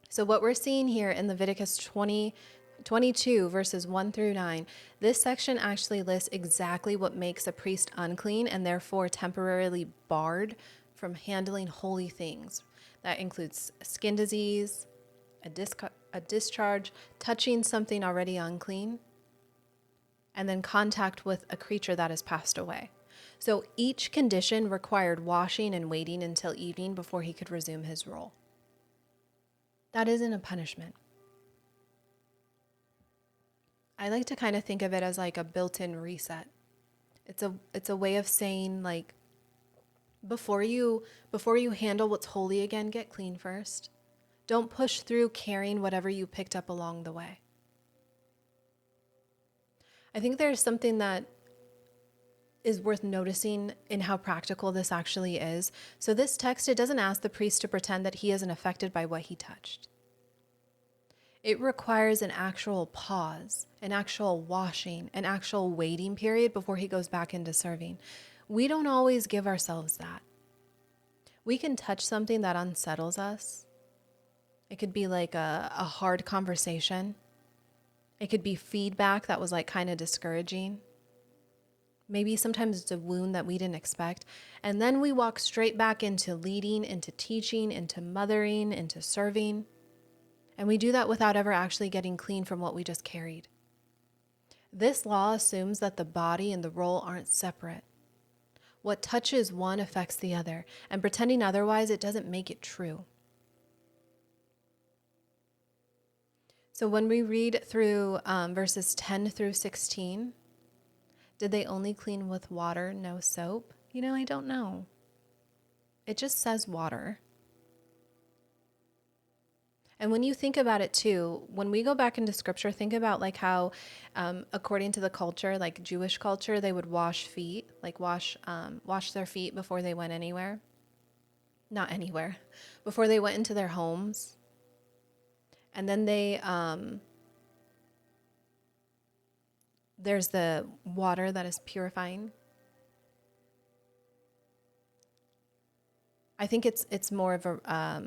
So what we're seeing here in Leviticus 22, verses 1 through 9, this section actually lists exactly what makes a priest unclean and therefore temporarily barred from handling holy things. That includes skin disease, a discharge, touching something already unclean, and then contact with a creature that has passed away. So each condition required washing and waiting until evening before he could resume his role. That isn't a punishment. I like to kind of think of it as like a built-in reset. It's a way of saying, like, before you handle what's holy again, get clean first. Don't push through carrying whatever you picked up along the way. I think there's something that is worth noticing in how practical this actually is. So this text, it doesn't ask the priest to pretend that he isn't affected by what he touched. It requires an actual pause, an actual washing, an actual waiting period before he goes back into serving. We don't always give ourselves that. We can touch something that unsettles us. It could be like a hard conversation. It could be feedback that was like kind of discouraging. Maybe sometimes it's a wound that we didn't expect. And then we walk straight back into leading, into teaching, into mothering, into serving. And we do that without ever actually getting clean from what we just carried. This law assumes that the body and the role aren't separate. What touches one affects the other, and pretending otherwise, it doesn't make it true. So when we read through verses 10 through 16, did they only clean with water, no soap? I don't know. It just says water. And when you think about it too, when we go back into scripture, think about like how, according to the culture, like Jewish culture, they would wash feet, like wash their feet before they went anywhere. Not anywhere, before they went into their homes. And then there's the water that is purifying. I think it's more of a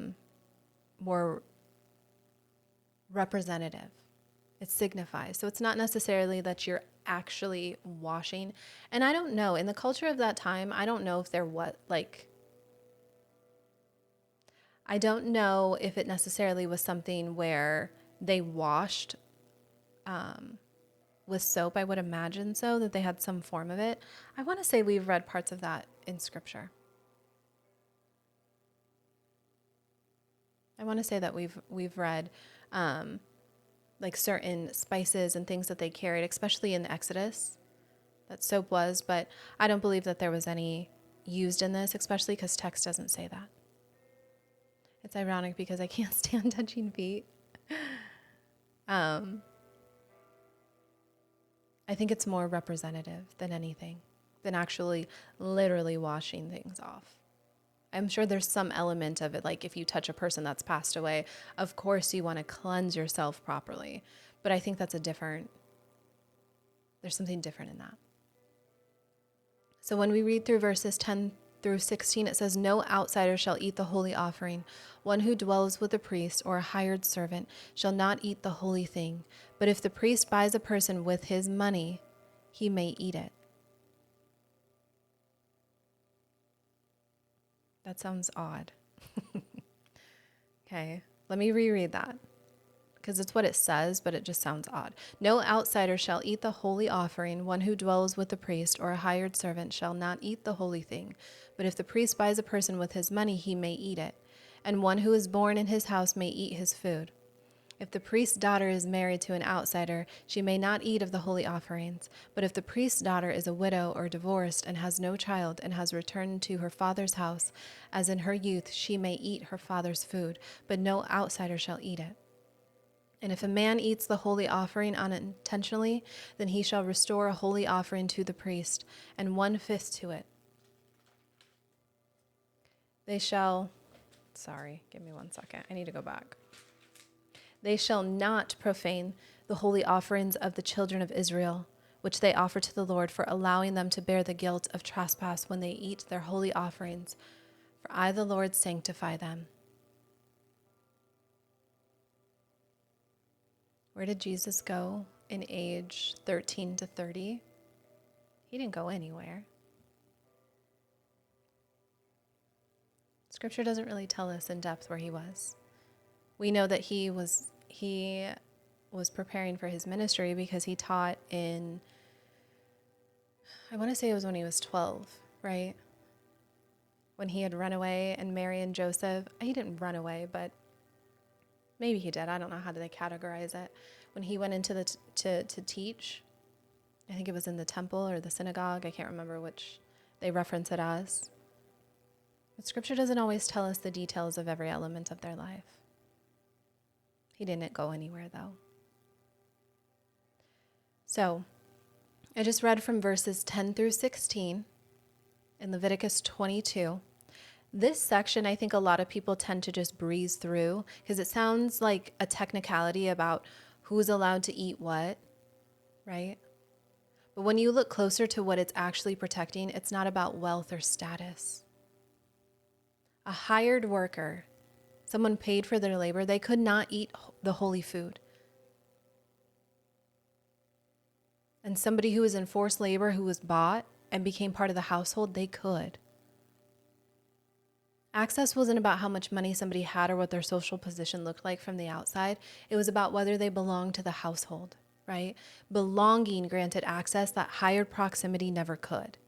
more representative. It signifies. So it's not necessarily that you're actually washing. And I don't know, in the culture of that time, I don't know if I don't know if it necessarily was something where they washed with soap. I would imagine so, that they had some form of it. I want to say we've read parts of that in scripture. I want to say that we've read like certain spices and things that they carried, especially in the Exodus, that soap was, but I don't believe that there was any used in this, especially because text doesn't say that. It's ironic because I can't stand touching feet. I think it's more representative than anything, than actually literally washing things off. I'm sure there's some element of it, like if you touch a person that's passed away, of course you want to cleanse yourself properly. But I think there's something different in that. So when we read through verses 10 through 16, it says, "No outsider shall eat the holy offering. One who dwells with a priest or a hired servant shall not eat the holy thing. But if the priest buys a person with his money, he may eat it." That sounds odd. Okay, let me reread that, because it's what it says, but it just sounds odd. "No outsider shall eat the holy offering. One who dwells with the priest or a hired servant shall not eat the holy thing. But if the priest buys a person with his money, he may eat it. And one who is born in his house may eat his food. If the priest's daughter is married to an outsider, she may not eat of the holy offerings. But if the priest's daughter is a widow or divorced and has no child and has returned to her father's house, as in her youth, she may eat her father's food, but no outsider shall eat it. And if a man eats the holy offering unintentionally, then he shall restore a holy offering to the priest, and 1/5 to it. Give me 1 second. I need to go back. They shall not profane the holy offerings of the children of Israel, which they offer to the Lord, for allowing them to bear the guilt of trespass when they eat their holy offerings. For I, the Lord, sanctify them. Where did Jesus go in age 13 to 30? He didn't go anywhere. Scripture doesn't really tell us in depth where he was. We know that he was preparing for his ministry because he taught in, I want to say it was when he was 12, right? When he had run away, and Mary and Joseph, he didn't run away, but maybe he did. I don't know how they categorize it. When he went into to teach, I think it was in the temple or the synagogue. I can't remember which they reference it as. But Scripture doesn't always tell us the details of every element of their life. He didn't go anywhere, though. So, I just read from verses 10 through 16 in Leviticus 22. This section, I think a lot of people tend to just breeze through because it sounds like a technicality about who's allowed to eat what, right? But when you look closer to what it's actually protecting, it's not about wealth or status. A hired worker, someone paid for their labor, they could not eat the holy food. And somebody who was in forced labor, who was bought and became part of the household, they could. Access wasn't about how much money somebody had or what their social position looked like from the outside. It was about whether they belonged to the household, right? Belonging granted access that hired proximity never could.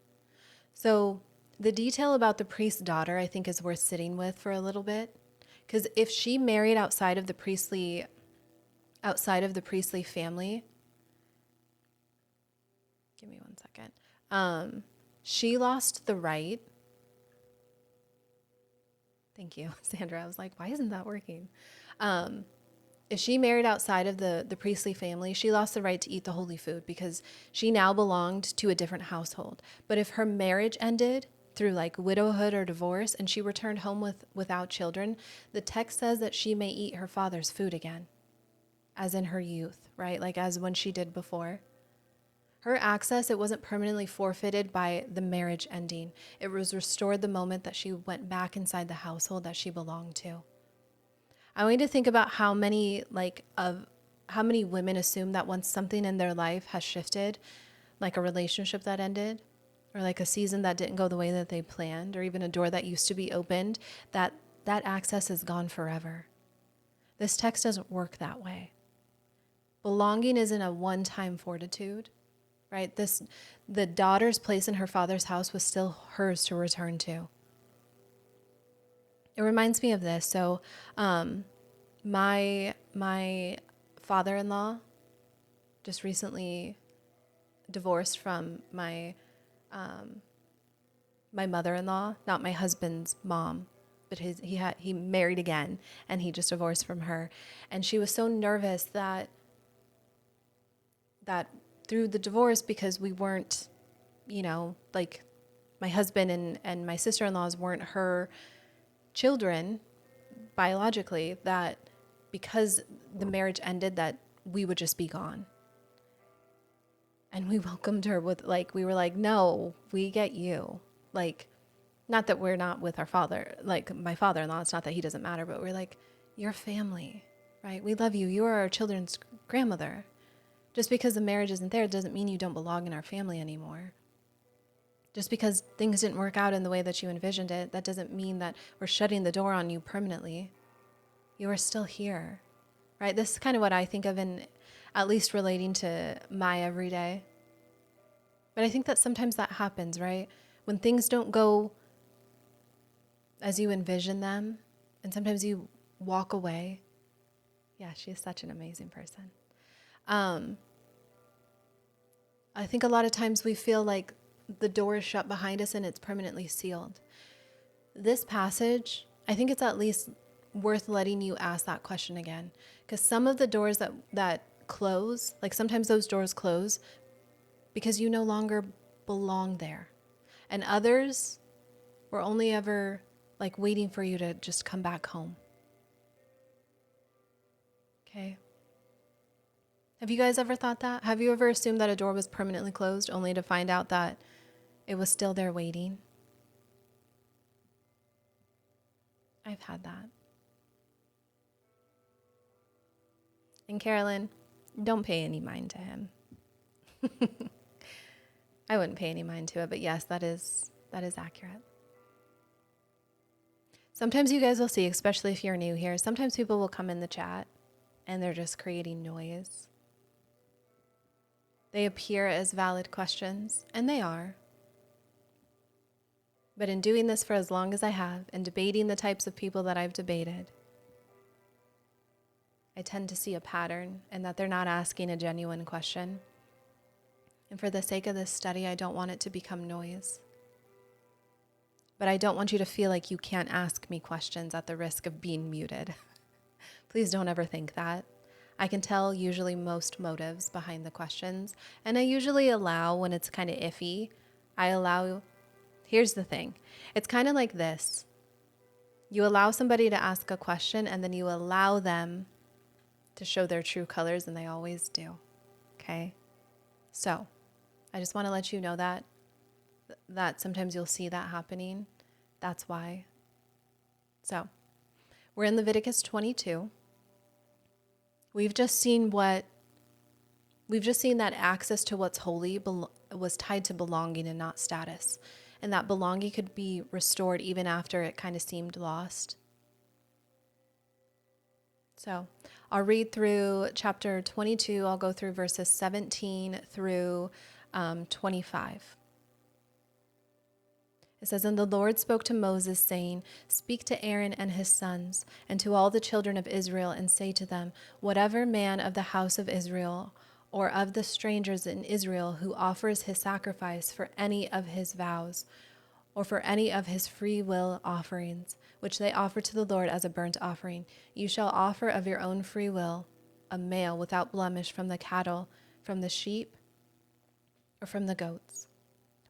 So the detail about the priest's daughter, I think, is worth sitting with for a little bit. Because if she married outside of the priestly family, give me 1 second. She lost the right. Thank you, Sandra. I was like, why isn't that working? If she married outside of the priestly family, she lost the right to eat the holy food because she now belonged to a different household. But if her marriage ended through like widowhood or divorce and she returned home without children, the text says that she may eat her father's food again, as in her youth, right? Like as when she did before. Her access, it wasn't permanently forfeited by the marriage ending. It was restored the moment that she went back inside the household that she belonged to. I want you to think about how many women assume that once something in their life has shifted, like a relationship that ended, or like a season that didn't go the way that they planned, or even a door that used to be opened, that access is gone forever. This text doesn't work that way. Belonging isn't a one-time fortitude. Right? The daughter's place in her father's house was still hers to return to. It reminds me of this. So, my father-in-law just recently divorced from my my mother-in-law, not my husband's mom, but he married again and he just divorced from her. And she was so nervous that through the divorce, because we weren't, like my husband and my sister-in-laws weren't her children biologically, that because the marriage ended, that we would just be gone. And we welcomed her with, like, we were like, no, we get you. Like, not that we're not with our father, like my father-in-law, it's not that he doesn't matter, but we're like, you're family, right? We love you. You are our children's grandmother. Just because the marriage isn't there doesn't mean you don't belong in our family anymore. Just because things didn't work out in the way that you envisioned it, that doesn't mean that we're shutting the door on you permanently. You are still here, right? This is kind of what I think of in, at least relating to my everyday. But I think that sometimes that happens, right? When things don't go as you envision them, and sometimes you walk away. Yeah, she is such an amazing person. I think a lot of times we feel like the door is shut behind us and it's permanently sealed. This passage, I think it's at least worth letting you ask that question again. Because some of the doors that close, like sometimes those doors close because you no longer belong there. And others were only ever like waiting for you to just come back home. Okay. Have you guys ever thought that? Have you ever assumed that a door was permanently closed only to find out that it was still there waiting? I've had that. And Carolyn, don't pay any mind to him. I wouldn't pay any mind to it, but yes, that is accurate. Sometimes you guys will see, especially if you're new here, sometimes people will come in the chat and they're just creating noise. They appear as valid questions, and they are. But in doing this for as long as I have, and debating the types of people that I've debated, I tend to see a pattern and that they're not asking a genuine question. And for the sake of this study, I don't want it to become noise. But I don't want you to feel like you can't ask me questions at the risk of being muted. Please don't ever think that. I can tell usually most motives behind the questions, and I usually allow when it's kind of iffy. Here's the thing. It's kind of like this. You allow somebody to ask a question, and then you allow them to show their true colors, and they always do. Okay? So, I just want to let you know that sometimes you'll see that happening. That's why. So, we're in Leviticus 22. We've just seen that access to what's holy was tied to belonging and not status. And that belonging could be restored even after it kind of seemed lost. So I'll read through chapter 22. I'll go through verses 17 through 25. It says, "And the Lord spoke to Moses, saying, Speak to Aaron and his sons, and to all the children of Israel, and say to them, Whatever man of the house of Israel, or of the strangers in Israel, who offers his sacrifice for any of his vows, or for any of his free will offerings, which they offer to the Lord as a burnt offering, you shall offer of your own free will a male without blemish from the cattle, from the sheep, or from the goats.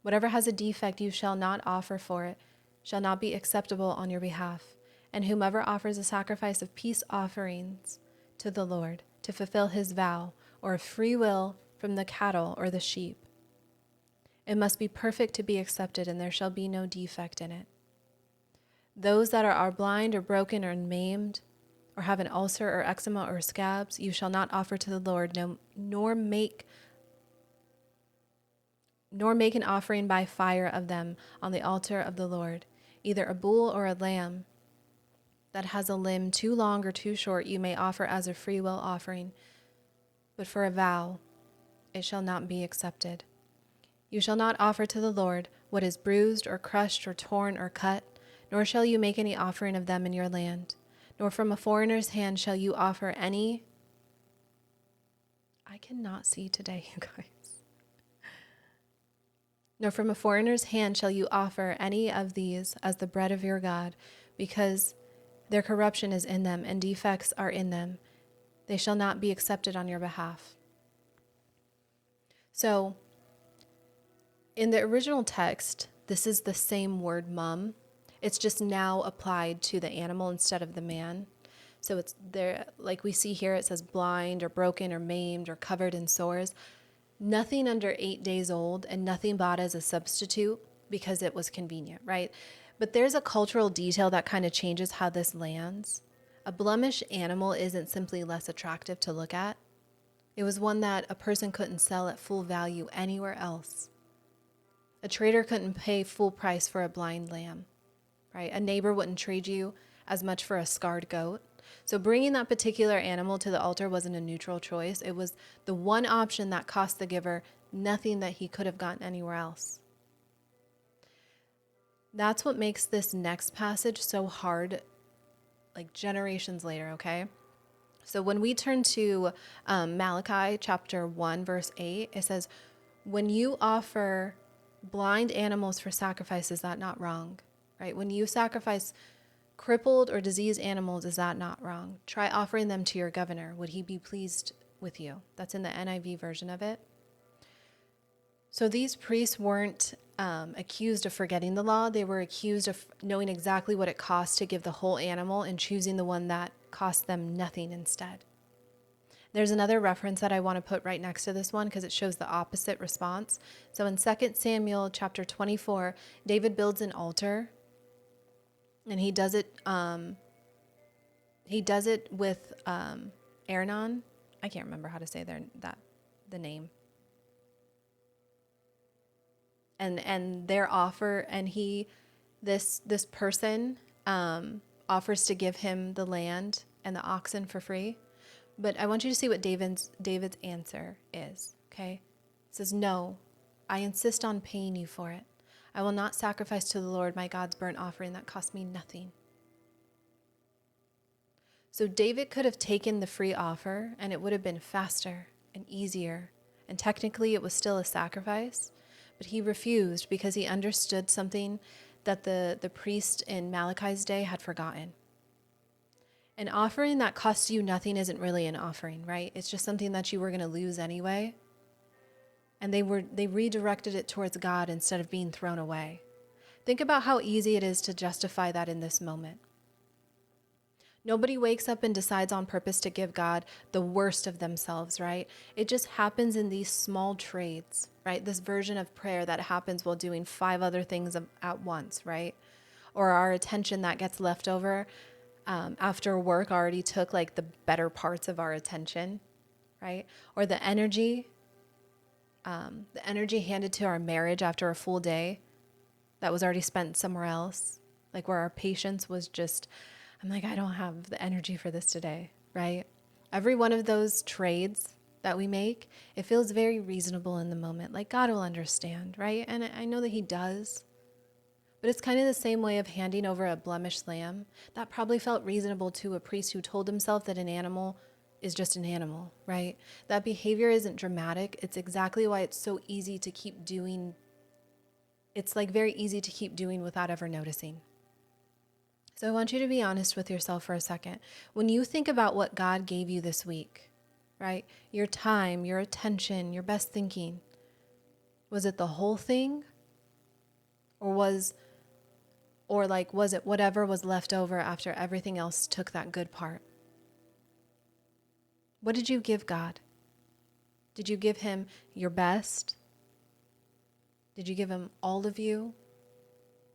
Whatever has a defect you shall not offer for it, shall not be acceptable on your behalf. And whomever offers a sacrifice of peace offerings to the Lord, to fulfill his vow, or a free will from the cattle or the sheep, it must be perfect to be accepted, and there shall be no defect in it. Those that are blind or broken or maimed, or have an ulcer or eczema or scabs, you shall not offer to the Lord, nor make an offering by fire of them on the altar of the Lord. Either a bull or a lamb that has a limb too long or too short you may offer as a free will offering, but for a vow it shall not be accepted. You shall not offer to the Lord what is bruised or crushed or torn or cut, nor shall you make any offering of them in your land, nor from a foreigner's hand shall you offer any. I cannot see today, you guys. Nor from a foreigner's hand shall you offer any of these as the bread of your God, because their corruption is in them and defects are in them. They shall not be accepted on your behalf. So, in the original text, this is the same word mum. It's just now applied to the animal instead of the man. So it's there, like we see here, it says blind or broken or maimed or covered in sores. Nothing under 8 days old and nothing bought as a substitute because it was convenient, right? But there's a cultural detail that kind of changes how this lands. A blemished animal isn't simply less attractive to look at. It was one that a person couldn't sell at full value anywhere else. A trader couldn't pay full price for a blind lamb, right? A neighbor wouldn't trade you as much for a scarred goat. So bringing that particular animal to the altar wasn't a neutral choice. It was the one option that cost the giver nothing that he could have gotten anywhere else. That's what makes this next passage so hard, like generations later, okay? So when we turn to Malachi chapter 1, verse 8, it says, when you offer blind animals for sacrifice, is that not wrong? Right? When you sacrifice crippled or diseased animals, is that not wrong? Try offering them to your governor. Would he be pleased with you? That's in the NIV version of it. So these priests weren't accused of forgetting the law. They were accused of knowing exactly what it cost to give the whole animal and choosing the one that cost them nothing instead. There's another reference that I want to put right next to this one because it shows the opposite response. So in 2 Samuel chapter 24, David builds an altar, and he does it with Aranon. I can't remember how to say the name. And their offer, and this person offers to give him the land and the oxen for free. But I want you to see what David's answer is, okay? It says, no, I insist on paying you for it. I will not sacrifice to the Lord my God's burnt offering that cost me nothing. So David could have taken the free offer and it would have been faster and easier. And technically it was still a sacrifice, but he refused because he understood something that the priest in Malachi's day had forgotten. An offering that costs you nothing isn't really an offering, right? It's just something that you were going to lose anyway. And they redirected it towards God instead of being thrown away. Think about how easy it is to justify that in this moment. Nobody wakes up and decides on purpose to give God the worst of themselves, right? It just happens in these small trades, right? This version of prayer that happens while doing 5 other things at once, right? Or our attention that gets left over after work already took like the better parts of our attention, right? Or the energy handed to our marriage after a full day that was already spent somewhere else, like where our patience was just, I'm like, I don't have the energy for this today, right? Every one of those trades that we make, it feels very reasonable in the moment, like God will understand, right? And I know that he does. But it's kind of the same way of handing over a blemished lamb. That probably felt reasonable to a priest who told himself that an animal is just an animal, right? That behavior isn't dramatic. It's exactly why it's so easy to keep doing. It's like very easy to keep doing without ever noticing. So I want you to be honest with yourself for a second. When you think about what God gave you this week, right? Your time, your attention, your best thinking. Was it the whole thing? Or was it whatever was left over after everything else took that good part? What did you give God? Did you give him your best? Did you give him all of you?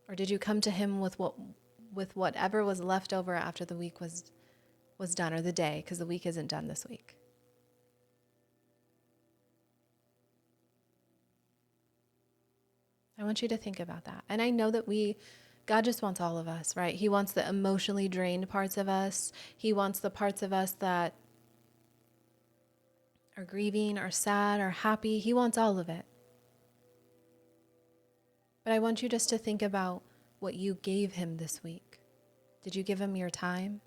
Or did you come to him with whatever was left over after the week was done, or the day, because the week isn't done this week? I want you to think about that. And I know that God just wants all of us, right? He wants the emotionally drained parts of us. He wants the parts of us that are grieving or sad or happy. He wants all of it. But I want you just to think about what you gave him this week. Did you give him your time?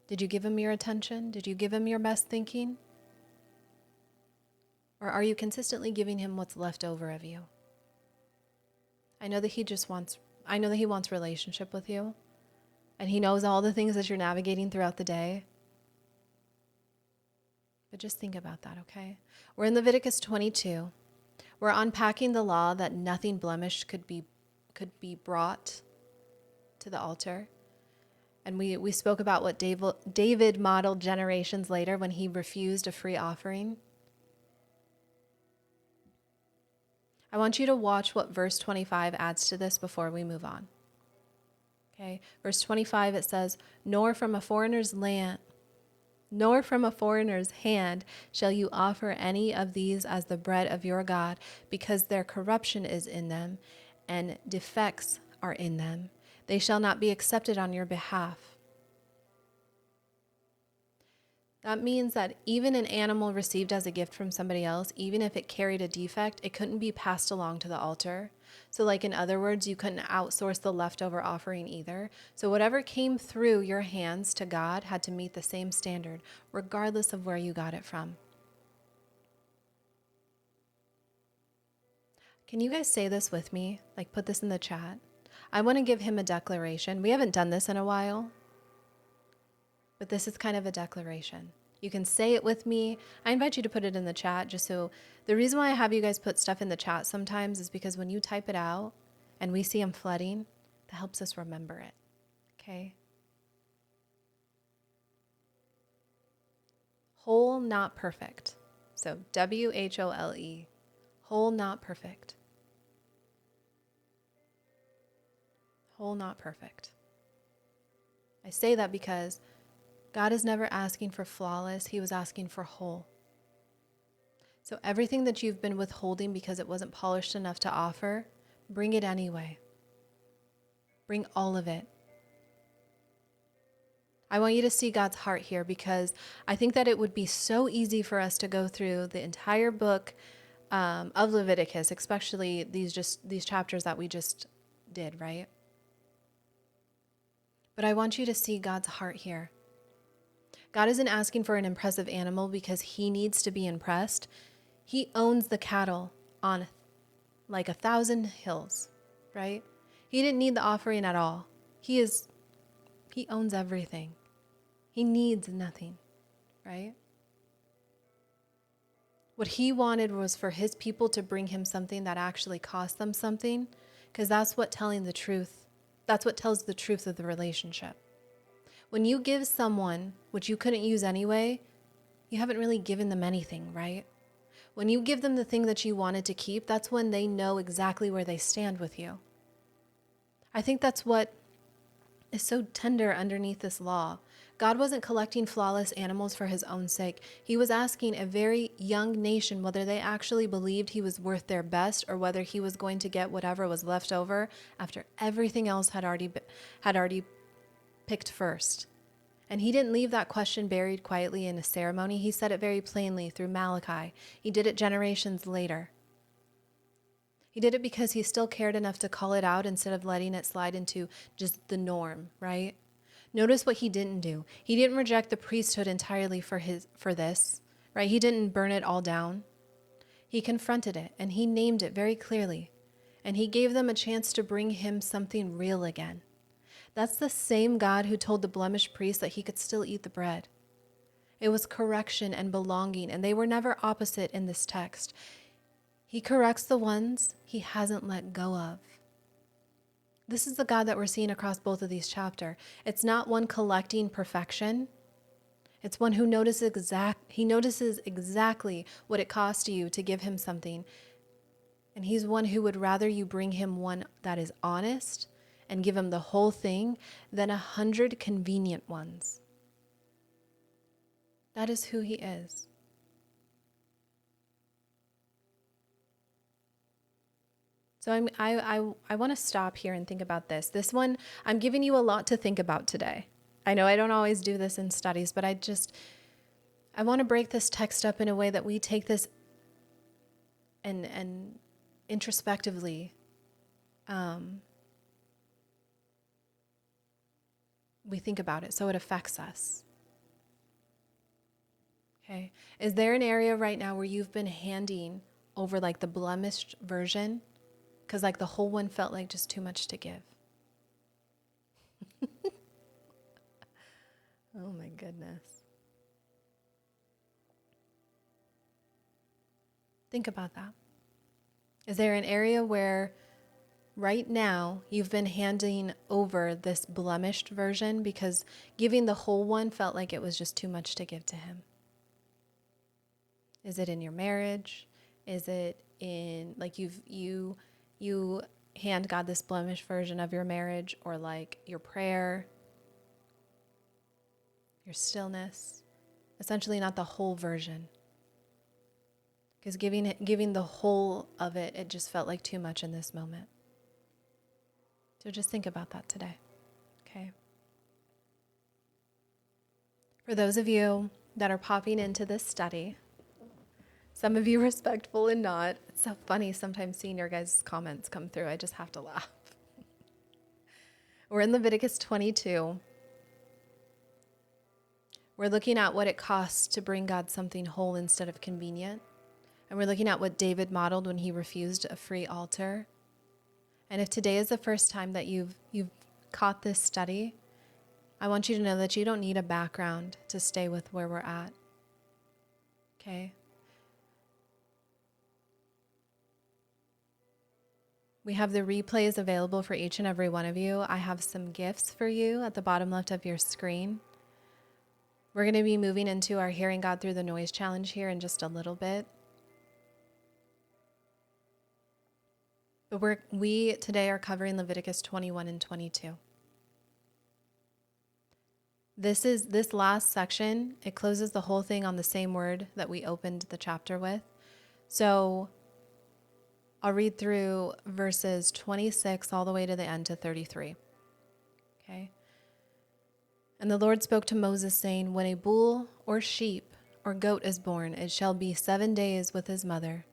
Did you give him your attention? Did you give him your best thinking? Or are you consistently giving him what's left over of you? I know that he wants relationship with you. And he knows all the things that you're navigating throughout the day. But just think about that, okay? We're in Leviticus 22. We're unpacking the law that nothing blemished could be brought to the altar. And we spoke about what David modeled generations later when he refused a free offering. I want you to watch what verse 25 adds to this before we move on. Okay, verse 25, it says, nor from a foreigner's hand shall you offer any of these as the bread of your God, because their corruption is in them, and defects are in them. They shall not be accepted on your behalf. That means that even an animal received as a gift from somebody else, even if it carried a defect, it couldn't be passed along to the altar. So like in other words, you couldn't outsource the leftover offering either. So whatever came through your hands to God had to meet the same standard, regardless of where you got it from. Can you guys say this with me? Like put this in the chat. I want to give him a declaration. We haven't done this in a while, but this is kind of a declaration. You can say it with me. I invite you to put it in the chat just so the reason why I have you guys put stuff in the chat sometimes is because when you type it out and we see them flooding, that helps us remember it. Okay? Whole, not perfect. So WHOLE. Whole, not perfect. Whole, not perfect. I say that because God is never asking for flawless. He was asking for whole. So everything that you've been withholding because it wasn't polished enough to offer, bring it anyway. Bring all of it. I want you to see God's heart here because I think that it would be so easy for us to go through the entire book of Leviticus, especially these chapters that we just did, right? But I want you to see God's heart here. God isn't asking for an impressive animal because he needs to be impressed. He owns the cattle on like 1,000 hills, right? He didn't need the offering at all. He owns everything. He needs nothing, right? What he wanted was for his people to bring him something that actually cost them something, because that's what tells the truth of the relationship. When you give someone what you couldn't use anyway, you haven't really given them anything, right? When you give them the thing that you wanted to keep, that's when they know exactly where they stand with you. I think that's what is so tender underneath this law. God wasn't collecting flawless animals for his own sake. He was asking a very young nation whether they actually believed he was worth their best or whether he was going to get whatever was left over after everything else had already picked first. And he didn't leave that question buried quietly in a ceremony. He said it very plainly through Malachi. He did it generations later. He did it because he still cared enough to call it out instead of letting it slide into just the norm, right? Notice what he didn't do. He didn't reject the priesthood entirely for this, right? He didn't burn it all down. He confronted it and he named it very clearly. And he gave them a chance to bring him something real again. That's the same God who told the blemished priest that he could still eat the bread. It was correction and belonging, and they were never opposite in this text. He corrects the ones he hasn't let go of. This is the God that we're seeing across both of these chapters. It's not one collecting perfection. It's one who notices exactly what it costs you to give him something. And he's one who would rather you bring him one that is honest and give him the whole thing than 100 convenient ones. That is who he is. So I want to stop here and think about this. This one, I'm giving you a lot to think about today. I know I don't always do this in studies, but I want to break this text up in a way that we take this and introspectively we think about it so it affects us. Okay. Is there an area right now where you've been handing over like the blemished version because like the whole one felt like just too much to give. Oh my goodness. Think about that. Is there an area where right now you've been handing over this blemished version because giving the whole one felt like it was just too much to give to him? Is it in your marriage? Is it in like you hand God this blemished version of your marriage, or like your prayer, your stillness? Essentially not the whole version. Because giving the whole of it, it just felt like too much in this moment. So just think about that today, okay? For those of you that are popping into this study, some of you respectful and not, it's so funny sometimes seeing your guys' comments come through. I just have to laugh. We're in Leviticus 22. We're looking at what it costs to bring God something whole instead of convenient. And we're looking at what David modeled when he refused a free altar. And if today is the first time that you've caught this study, I want you to know that you don't need a background to stay with where we're at. Okay? We have the replays available for each and every one of you. I have some gifts for you at the bottom left of your screen. We're going to be moving into our Hearing God Through the Noise challenge here in just a little bit. But we today are covering Leviticus 21 and 22. This last section, it closes the whole thing on the same word that we opened the chapter with. So I'll read through verses 26 all the way to the end to 33. Okay? And the Lord spoke to Moses, saying, when a bull or sheep or goat is born, it shall be 7 days with his mother.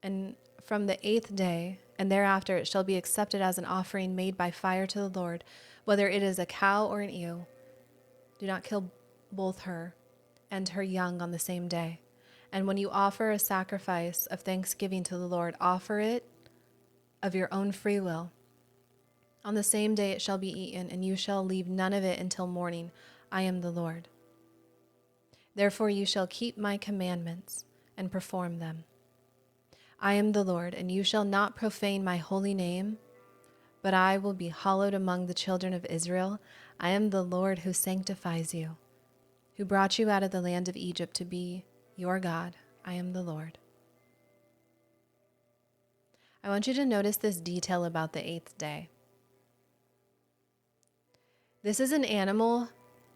And from the 8th day, and thereafter it shall be accepted as an offering made by fire to the Lord, whether it is a cow or an ewe. Do not kill both her and her young on the same day. And when you offer a sacrifice of thanksgiving to the Lord, offer it of your own free will. On the same day it shall be eaten, and you shall leave none of it until morning. I am the Lord. Therefore you shall keep my commandments and perform them. I am the Lord, and you shall not profane my holy name, but I will be hallowed among the children of Israel. I am the Lord who sanctifies you, who brought you out of the land of Egypt to be your God. I am the Lord. I want you to notice this detail about the 8th day. This is an animal,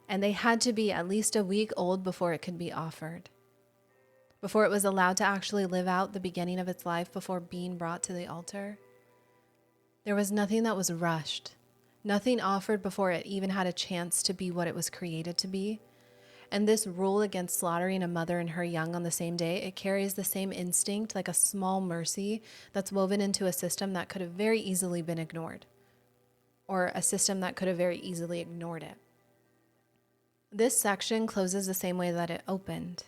and they had to be at least a week old before it could be offered, before it was allowed to actually live out the beginning of its life before being brought to the altar. There was nothing that was rushed, nothing offered before it even had a chance to be what it was created to be. And this rule against slaughtering a mother and her young on the same day, it carries the same instinct, like a small mercy that's woven into a system that could have very easily been ignored, or a system that could have very easily ignored it. This section closes the same way that it opened.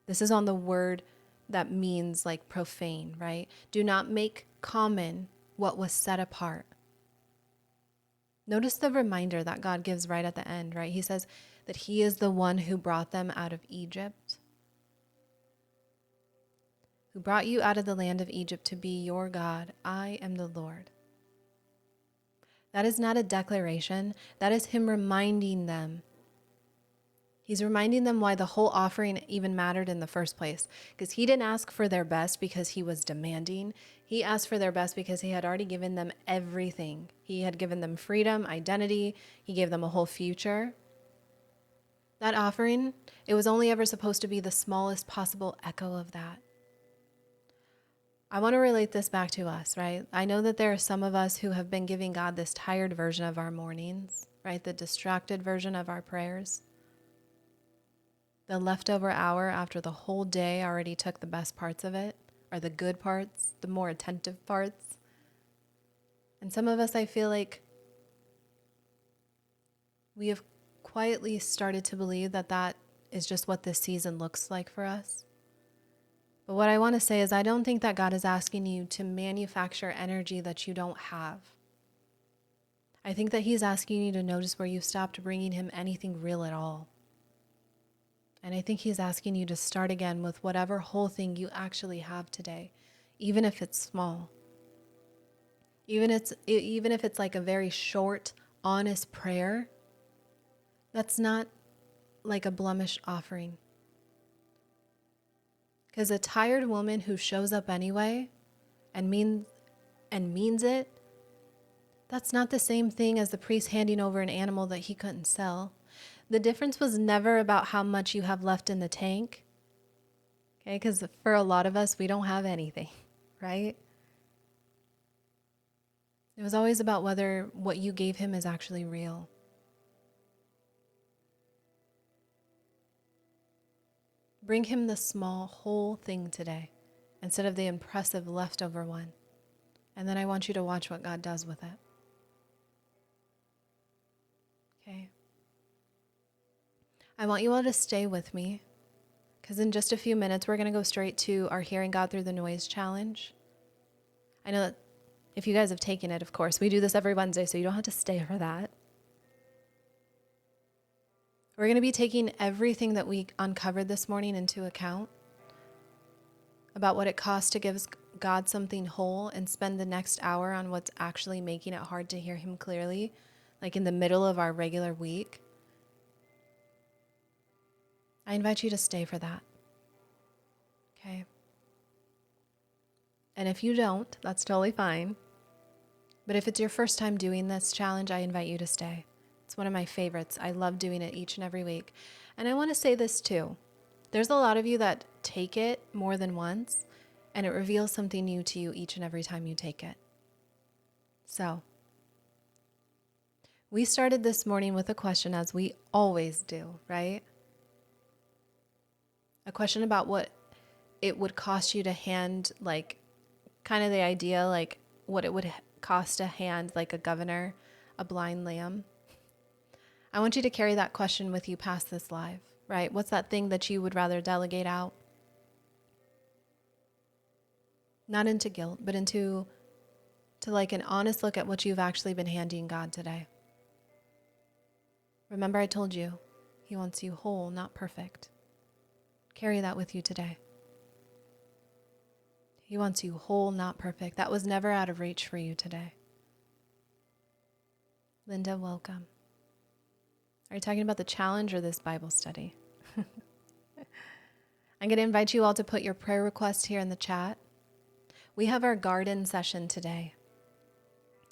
This is on the word that means like profane, right? Do not make common what was set apart. Notice the reminder that God gives right at the end, right? He says that he is the one who brought them out of Egypt, who brought you out of the land of Egypt to be your God. I am the Lord. That is not a declaration. That is him reminding them. He's reminding them why the whole offering even mattered in the first place. Because he didn't ask for their best because he was demanding. He asked for their best because he had already given them everything. He had given them freedom, identity. He gave them a whole future. That offering, it was only ever supposed to be the smallest possible echo of that. I want to relate this back to us, right? I know that there are some of us who have been giving God this tired version of our mornings, right? The distracted version of our prayers. The leftover hour after the whole day already took the best parts of it, or the good parts, the more attentive parts. And some of us, I feel like we have quietly started to believe that that is just what this season looks like for us. But what I want to say is I don't think that God is asking you to manufacture energy that you don't have. I think that he's asking you to notice where you've stopped bringing him anything real at all. And I think he's asking you to start again with whatever whole thing you actually have today, even if it's small. Even if it's like a very short, honest prayer, that's not like a blemished offering. Because a tired woman who shows up anyway and means it, that's not the same thing as the priest handing over an animal that he couldn't sell. The difference was never about how much you have left in the tank. Okay, because for a lot of us, we don't have anything, right? It was always about whether what you gave him is actually real. Bring him the small, whole thing today instead of the impressive leftover one. And then I want you to watch what God does with it. Okay? I want you all to stay with me because in just a few minutes, we're going to go straight to our Hearing God Through the Noise challenge. I know that if you guys have taken it, of course, we do this every Wednesday, so you don't have to stay for that. We're going to be taking everything that we uncovered this morning into account about what it costs to give God something whole and spend the next hour on what's actually making it hard to hear him clearly, like in the middle of our regular week. I invite you to stay for that. Okay? And if you don't, that's totally fine. But if it's your first time doing this challenge, I invite you to stay. It's one of my favorites. I love doing it each and every week. And I want to say this too. There's a lot of you that take it more than once, and it reveals something new to you each and every time you take it. So, we started this morning with a question, as we always do, right? A question about what it would cost you to hand, like, kind of the idea, like, what it would cost to hand, like, a governor, a blind lamb. I want you to carry that question with you past this live, right? What's that thing that you would rather delegate out? Not into guilt, but into like an honest look at what you've actually been handing God today. Remember, I told you, he wants you whole, not perfect. Carry that with you today. He wants you whole, not perfect. That was never out of reach for you today. Linda, welcome. Are you talking about the challenge or this Bible study? I'm going to invite you all to put your prayer requests here in the chat. We have our garden session today.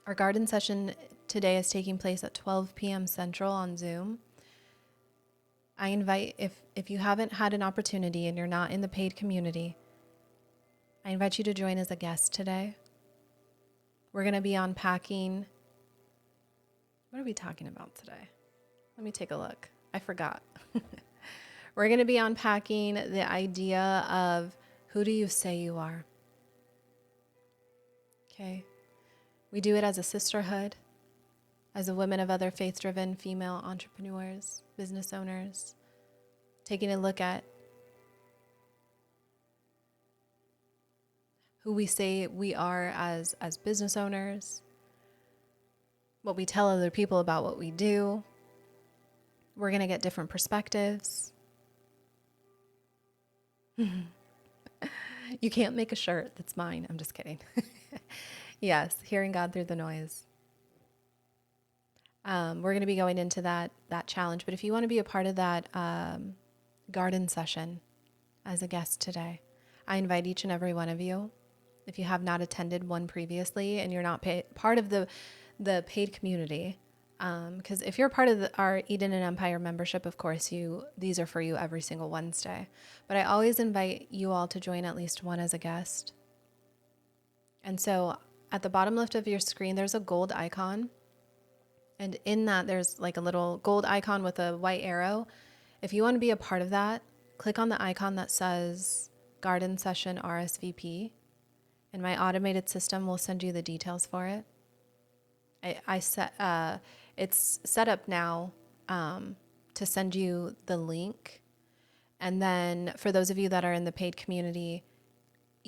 Our garden session today is taking place at 12 p.m. Central on Zoom. I invite, if you haven't had an opportunity and you're not in the paid community, I invite you to join as a guest today. We're going to be unpacking. What are we talking about today? Let me take a look. I forgot. We're going to be unpacking the idea of who do you say you are? Okay. We do it as a sisterhood, as a women of other faith-driven female entrepreneurs, business owners, taking a look at who we say we are as business owners, what we tell other people about what we do. We're going to get different perspectives. You can't make a shirt that's mine. I'm just kidding. Yes, hearing God through the noise. We're going to be going into that challenge. But if you want to be a part of that garden session as a guest today, I invite each and every one of you. If you have not attended one previously and you're not part of the paid community, because if you're part of our Eden and Empire membership, of course, these are for you every single Wednesday. But I always invite you all to join at least one as a guest. And so at the bottom left of your screen, there's a gold icon. And in that, there's like a little gold icon with a white arrow. If you want to be a part of that, click on the icon that says Garden Session RSVP. And my automated system will send you the details for it. It's set up now to send you the link. And then for those of you that are in the paid community,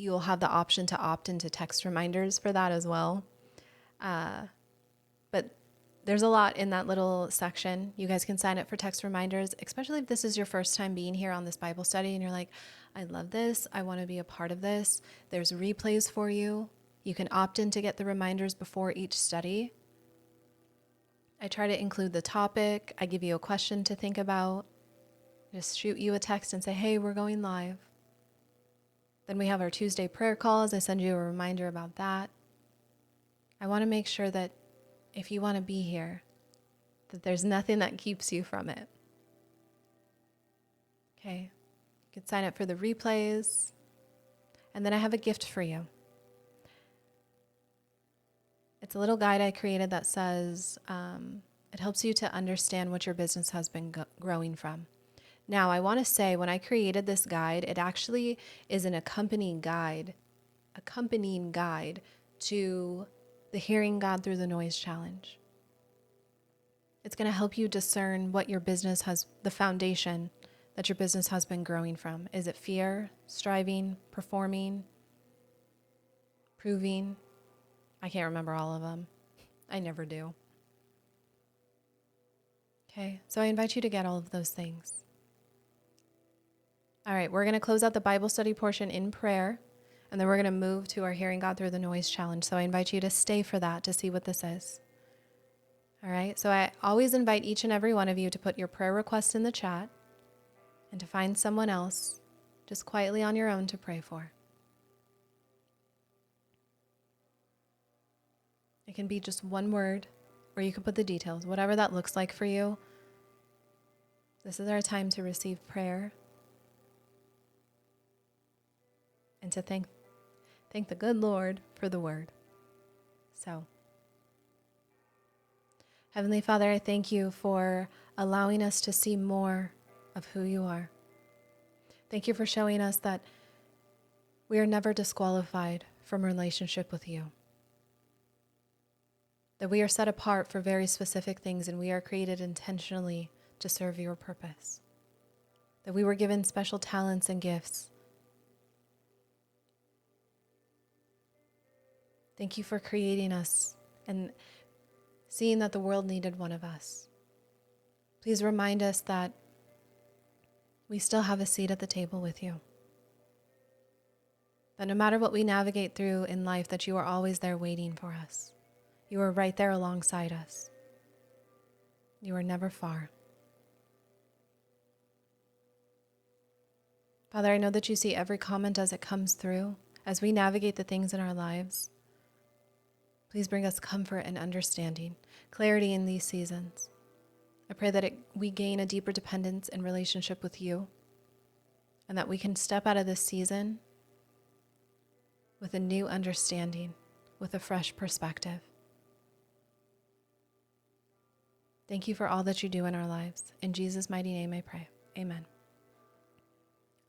you'll have the option to opt into text reminders for that as well. But there's a lot in that little section. You guys can sign up for text reminders, especially if this is your first time being here on this Bible study and you're like, I love this. I want to be a part of this. There's replays for you. You can opt in to get the reminders before each study. I try to include the topic. I give you a question to think about. Just shoot you a text and say, hey, we're going live. Then we have our Tuesday prayer calls. I send you a reminder about that. I want to make sure that if you want to be here, that there's nothing that keeps you from it. Okay. You can sign up for the replays. And then I have a gift for you. It's a little guide I created that says, it helps you to understand what your business has been growing from. Now, I want to say when I created this guide, it actually is an accompanying guide to the Hearing God Through the Noise Challenge. It's going to help you discern what your business has, the foundation that your business has been growing from. Is it fear, striving, performing, proving? I can't remember all of them. I never do. Okay, so I invite you to get all of those things. All right, we're going to close out the Bible study portion in prayer, and then we're going to move to our Hearing God Through the Noise Challenge. So I invite you to stay for that to see what this is. All right, so I always invite each and every one of you to put your prayer request in the chat and to find someone else just quietly on your own to pray for. It can be just one word, or you can put the details, whatever that looks like for you. This is our time to receive prayer and to thank the good Lord for the word. So, Heavenly Father, I thank you for allowing us to see more of who you are. Thank you for showing us that we are never disqualified from relationship with you. That we are set apart for very specific things and we are created intentionally to serve your purpose. That we were given special talents and gifts. Thank you for creating us and seeing that the world needed one of us. Please remind us that we still have a seat at the table with you. That no matter what we navigate through in life, that you are always there waiting for us. You are right there alongside us. You are never far. Father, I know that you see every comment as it comes through, as we navigate the things in our lives. Please bring us comfort and understanding, clarity in these seasons. I pray that we gain a deeper dependence and relationship with you, and that we can step out of this season with a new understanding, with a fresh perspective. Thank you for all that you do in our lives. In Jesus' mighty name I pray. Amen.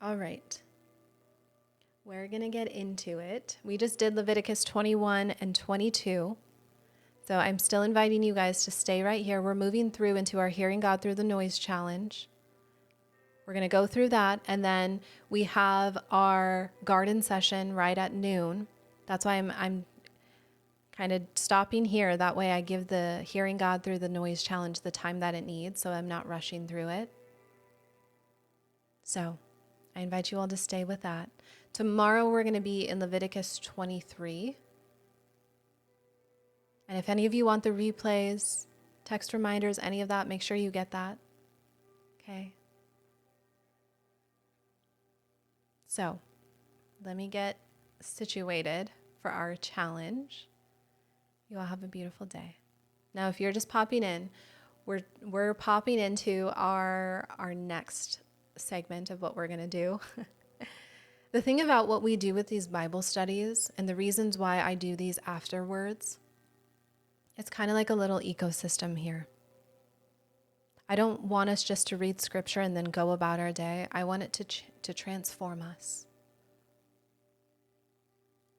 All right. We're going to get into it. We just did Leviticus 21 and 22. So I'm still inviting you guys to stay right here. We're moving through into our Hearing God Through the Noise Challenge. We're going to go through that, and then we have our garden session right at noon. That's why I'm kind of stopping here. That way I give the Hearing God Through the Noise Challenge the time that it needs, so I'm not rushing through it. So I invite you all to stay with that. Tomorrow we're going to be in Leviticus 23. And if any of you want the replays, text reminders, any of that, make sure you get that. Okay. So let me get situated for our challenge. You all have a beautiful day. Now, if you're just popping in, we're popping into our next segment of what we're going to do. The thing about what we do with these Bible studies and the reasons why I do these afterwards, it's kind of like a little ecosystem here. I don't want us just to read scripture and then go about our day. I want it to transform us.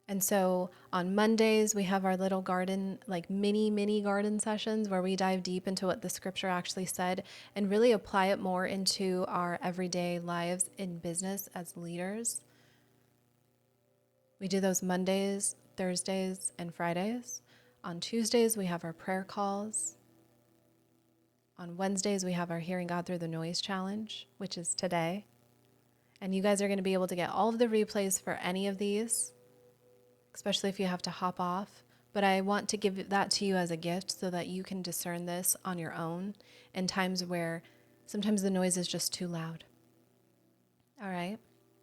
And so on Mondays, we have our little garden, like mini garden sessions where we dive deep into what the scripture actually said and really apply it more into our everyday lives in business as leaders. We do those Mondays, Thursdays, and Fridays. On Tuesdays, we have our prayer calls. On Wednesdays, we have our Hearing God Through the Noise Challenge, which is today. And you guys are going to be able to get all of the replays for any of these, especially if you have to hop off. But I want to give that to you as a gift so that you can discern this on your own in times where sometimes the noise is just too loud. All right.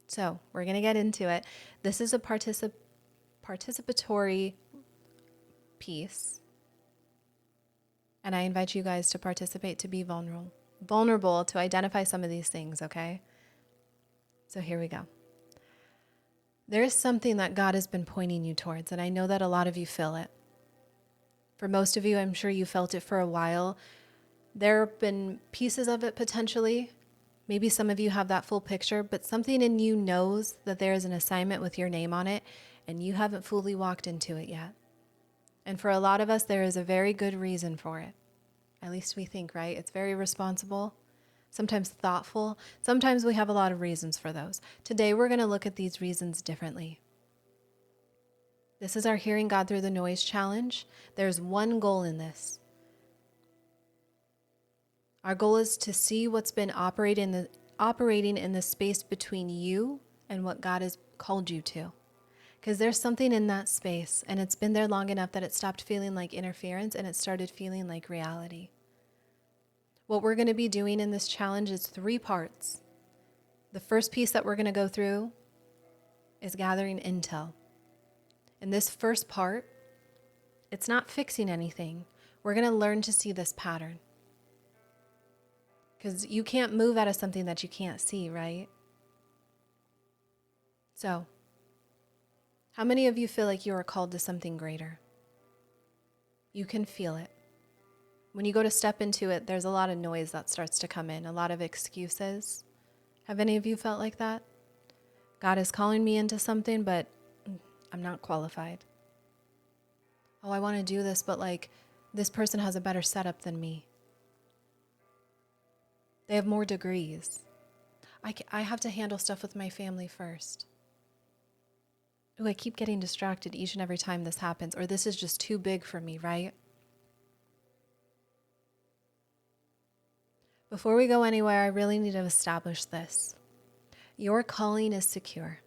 So we're going to get into it. This is a participatory piece. And I invite you guys to participate, to be vulnerable, to identify some of these things, okay? So here we go. There is something that God has been pointing you towards, and I know that a lot of you feel it. For most of you, I'm sure you felt it for a while. There have been pieces of it potentially. Maybe some of you have that full picture, but something in you knows that there is an assignment with your name on it, and you haven't fully walked into it yet. And for a lot of us, there is a very good reason for it. At least we think, right? It's very responsible, sometimes thoughtful. Sometimes we have a lot of reasons for those. Today, we're going to look at these reasons differently. This is our Hearing God Through the Noise Challenge. There's one goal in this. Our goal is to see what's been operating in the space between you and what God has called you to. Because there's something in that space, and it's been there long enough that it stopped feeling like interference and it started feeling like reality. What we're going to be doing in this challenge is 3 parts. The first piece that we're going to go through is gathering intel. In this first part, it's not fixing anything. We're going to learn to see this pattern. Because you can't move out of something that you can't see, right? So, how many of you feel like you are called to something greater? You can feel it. When you go to step into it, there's a lot of noise that starts to come in, a lot of excuses. Have any of you felt like that? God is calling me into something, but I'm not qualified. Oh, I want to do this, but this person has a better setup than me. They have more degrees. I have to handle stuff with my family first. Ooh, I keep getting distracted each and every time this happens, or this is just too big for me, right? Before we go anywhere, I really need to establish this. Your calling is secure,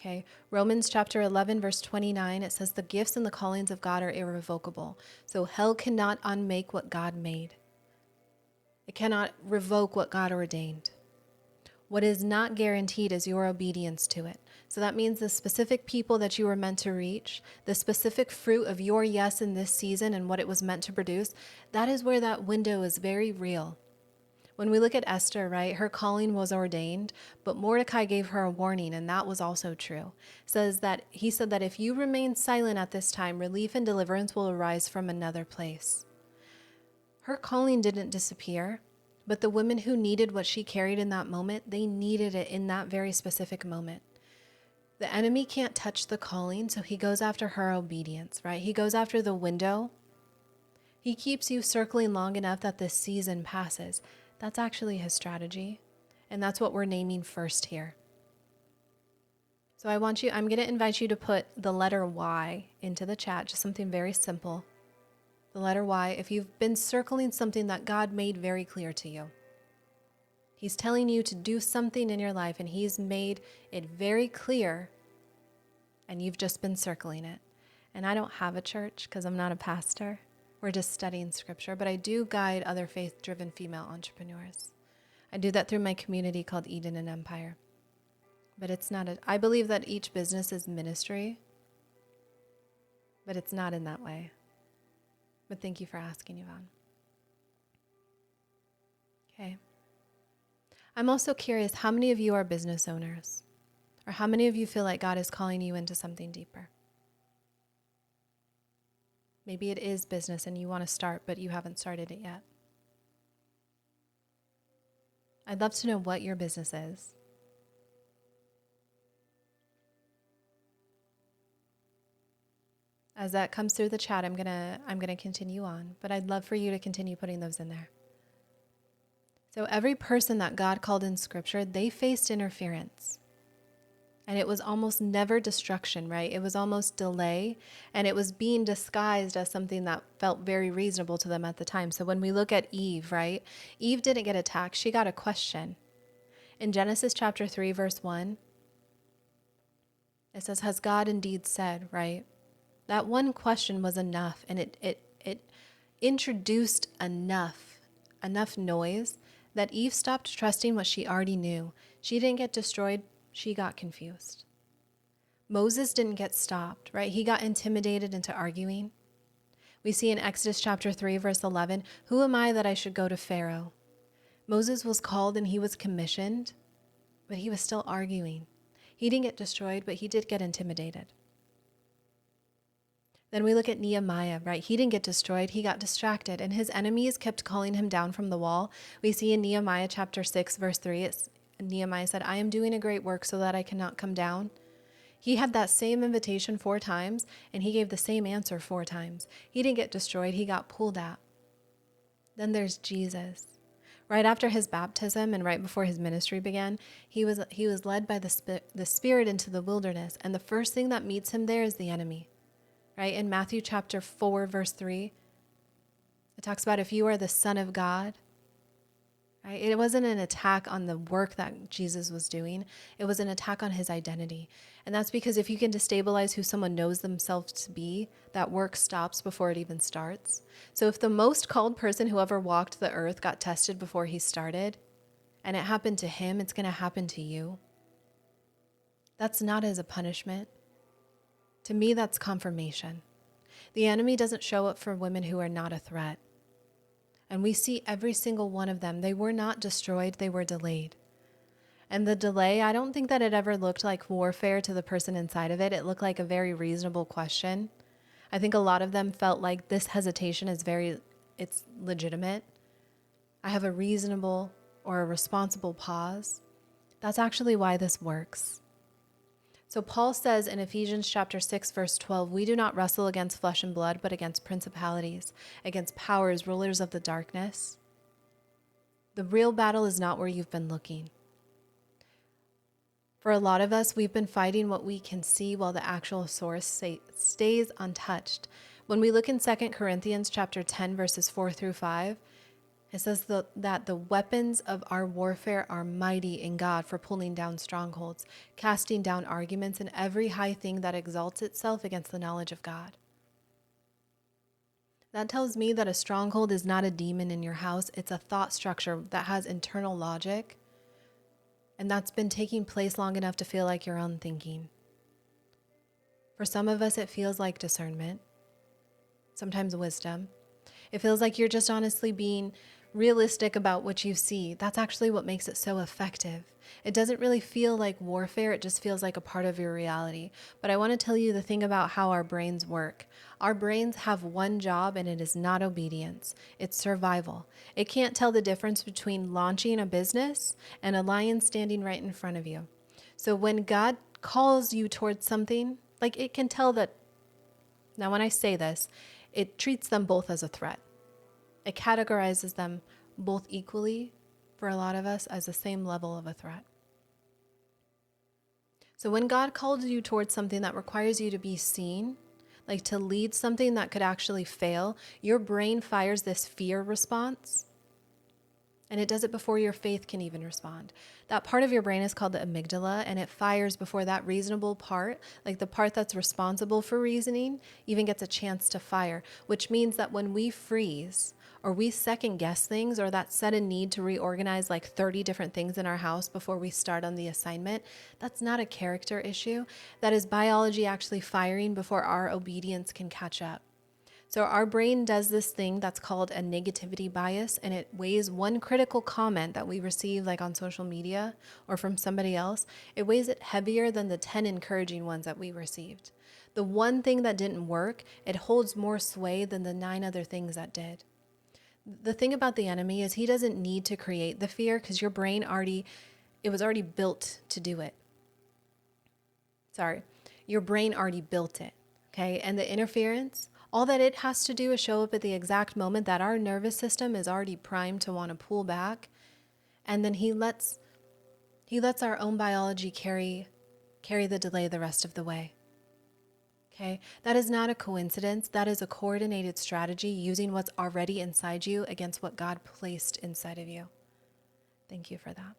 okay? Romans chapter 11, verse 29, it says, the gifts and the callings of God are irrevocable. So hell cannot unmake what God made. It cannot revoke what God ordained. What is not guaranteed is your obedience to it. So that means the specific people that you were meant to reach, the specific fruit of your yes in this season and what it was meant to produce, that is where that window is very real. When we look at Esther, right, her calling was ordained, but Mordecai gave her a warning, and that was also true. He said that if you remain silent at this time, relief and deliverance will arise from another place. Her calling didn't disappear, but the women who needed what she carried in that moment, they needed it in that very specific moment. The enemy can't touch the calling, so he goes after her obedience, right? He goes after the window. He keeps you circling long enough that this season passes. That's actually his strategy, and that's what we're naming first here. So I'm going to invite you to put the letter Y into the chat, just something very simple. The letter Y, if you've been circling something that God made very clear to you. He's telling you to do something in your life, and he's made it very clear, and you've just been circling it. And I don't have a church because I'm not a pastor. We're just studying scripture, but I do guide other faith-driven female entrepreneurs. I do that through my community called Eden and Empire. But I believe that each business is ministry, but it's not in that way. But thank you for asking, Yvonne. Okay. I'm also curious, how many of you are business owners? Or how many of you feel like God is calling you into something deeper? Maybe it is business and you want to start, but you haven't started it yet. I'd love to know what your business is. As that comes through the chat, I'm gonna continue on, but I'd love for you to continue putting those in there. So every person that God called in Scripture, they faced interference. And it was almost never destruction, right? It was almost delay, and it was being disguised as something that felt very reasonable to them at the time. So when we look at Eve, right? Eve didn't get attacked. She got a question. In Genesis chapter 3, verse 1, it says, has God indeed said, right? That one question was enough, and it introduced enough noise that Eve stopped trusting what she already knew. She didn't get destroyed. She got confused. Moses didn't get stopped, right? He got intimidated into arguing. We see in Exodus chapter 3, verse 11, who am I that I should go to Pharaoh? Moses was called and he was commissioned, but he was still arguing. He didn't get destroyed, but he did get intimidated. Then we look at Nehemiah, right? He didn't get destroyed. He got distracted, and his enemies kept calling him down from the wall. We see in Nehemiah chapter 6, verse 3, Nehemiah said, I am doing a great work so that I cannot come down. He had that same invitation 4 times, and he gave the same answer 4 times. He didn't get destroyed. He got pulled at. Then there's Jesus. Right after his baptism and right before his ministry began, he was led by the Spirit into the wilderness, and the first thing that meets him there is the enemy. Right? In Matthew chapter 4, verse 3, it talks about if you are the Son of God. Right? It wasn't an attack on the work that Jesus was doing. It was an attack on his identity. And that's because if you can destabilize who someone knows themselves to be, that work stops before it even starts. So if the most called person who ever walked the earth got tested before he started, and it happened to him, it's going to happen to you. That's not as a punishment. To me, that's confirmation. The enemy doesn't show up for women who are not a threat. And we see every single one of them. They were not destroyed, they were delayed. And the delay, I don't think that it ever looked like warfare to the person inside of it. It looked like a very reasonable question. I think a lot of them felt like this hesitation is it's legitimate. I have a reasonable or a responsible pause. That's actually why this works. So Paul says in Ephesians chapter 6, verse 12, we do not wrestle against flesh and blood, but against principalities, against powers, rulers of the darkness. The real battle is not where you've been looking. For a lot of us, we've been fighting what we can see while the actual source stays untouched. When we look in 2 Corinthians chapter 10, verses 4 through 5, it says that the weapons of our warfare are mighty in God for pulling down strongholds, casting down arguments, and every high thing that exalts itself against the knowledge of God. That tells me that a stronghold is not a demon in your house. It's a thought structure that has internal logic, and that's been taking place long enough to feel like your own thinking. For some of us, it feels like discernment, sometimes wisdom. It feels like you're just honestly being realistic about what you see. That's actually what makes it so effective. It doesn't really feel like warfare. It just feels like a part of your reality. But I want to tell you the thing about how our brains work. Our brains have one job, and it is not obedience. It's survival. It can't tell the difference between launching a business and a lion standing right in front of you. So when God calls you towards something, like it can tell that. Now, when I say this, it treats them both as a threat. It categorizes them both equally for a lot of us as the same level of a threat. So when God calls you towards something that requires you to be seen, like to lead something that could actually fail, your brain fires this fear response. And it does it before your faith can even respond. That part of your brain is called the amygdala, and it fires before that reasonable part, like the part that's responsible for reasoning, even gets a chance to fire, which means that when we freeze or we second guess things, or that sudden need to reorganize like 30 different things in our house before we start on the assignment, that's not a character issue. That is biology actually firing before our obedience can catch up. So our brain does this thing that's called a negativity bias, and it weighs one critical comment that we receive like on social media or from somebody else. It weighs it heavier than the 10 encouraging ones that we received. The one thing that didn't work, it holds more sway than the 9 other things that did. The thing about the enemy is he doesn't need to create the fear because your brain it was already built to do it. Your brain already built it, okay? And the interference, all that it has to do is show up at the exact moment that our nervous system is already primed to want to pull back. And then he lets our own biology carry carry the delay the rest of the way. Okay? That is not a coincidence. That is a coordinated strategy using what's already inside you against what God placed inside of you. Thank you for that.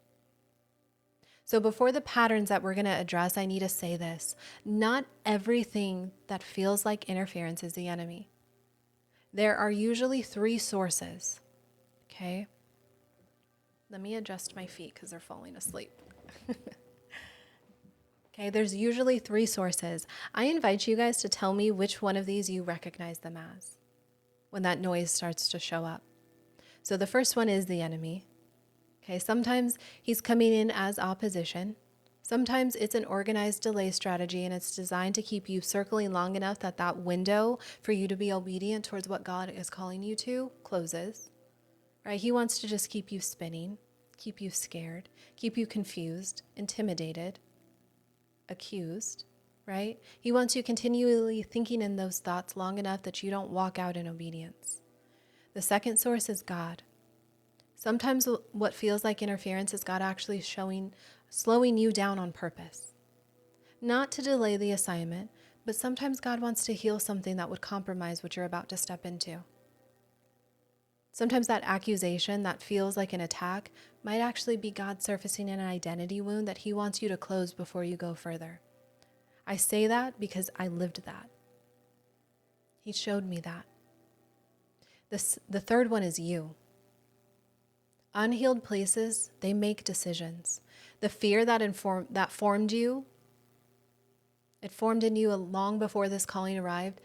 So before the patterns that we're going to address, I need to say this. Not everything that feels like interference is the enemy. There are usually 3 sources. Okay? Let me adjust my feet because they're falling asleep. Okay, there's usually 3 sources. I invite you guys to tell me which one of these you recognize them as when that noise starts to show up. So the first one is the enemy. Okay, sometimes he's coming in as opposition. Sometimes it's an organized delay strategy, and it's designed to keep you circling long enough that that window for you to be obedient towards what God is calling you to closes. Right? He wants to just keep you spinning, keep you scared, keep you confused, intimidated, accused, right? He wants you continually thinking in those thoughts long enough that you don't walk out in obedience. The second source is God. Sometimes what feels like interference is God actually slowing you down on purpose. Not to delay the assignment, but sometimes God wants to heal something that would compromise what you're about to step into. Sometimes that accusation that feels like an attack might actually be God surfacing an identity wound that he wants you to close before you go further. I say that because I lived that. He showed me that. The third one is you. Unhealed places, they make decisions. The fear that formed you, it formed in you long before this calling arrived.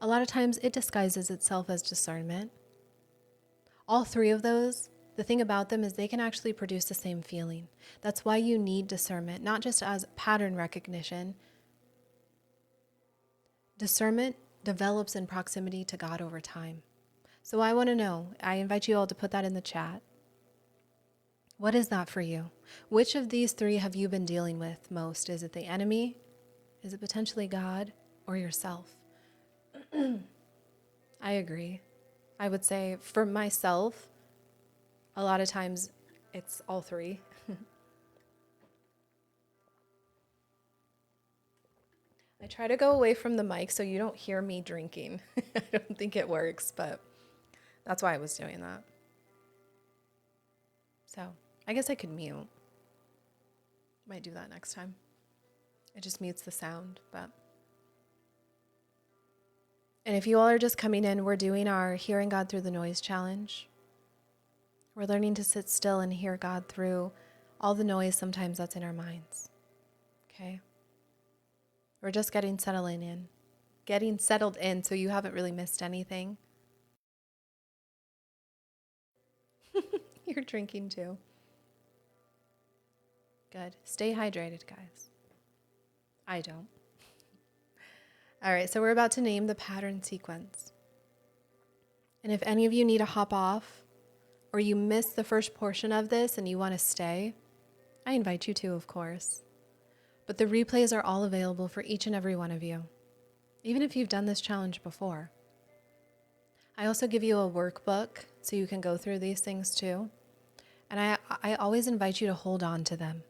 A lot of times it disguises itself as discernment. All 3 of those, the thing about them is they can actually produce the same feeling. That's why you need discernment, not just as pattern recognition. Discernment develops in proximity to God over time. So I want to know, I invite you all to put that in the chat. What is that for you? Which of these 3 have you been dealing with most? Is it the enemy? Is it potentially God or yourself? I agree. I would say for myself, a lot of times it's all 3. I try to go away from the mic so you don't hear me drinking. I don't think it works, but that's why I was doing that. So I guess I could mute. Might do that next time. It just mutes the sound, but. And if you all are just coming in, we're doing our Hearing God Through the Noise challenge. We're learning to sit still and hear God through all the noise sometimes that's in our minds. Okay? We're just getting settled in so you haven't really missed anything. You're drinking too. Good. Stay hydrated, guys. I don't. All right, so we're about to name the pattern sequence. And if any of you need to hop off or you missed the first portion of this and you want to stay, I invite you to, of course. But the replays are all available for each and every one of you, even if you've done this challenge before. I also give you a workbook so you can go through these things too. And I always invite you to hold on to them.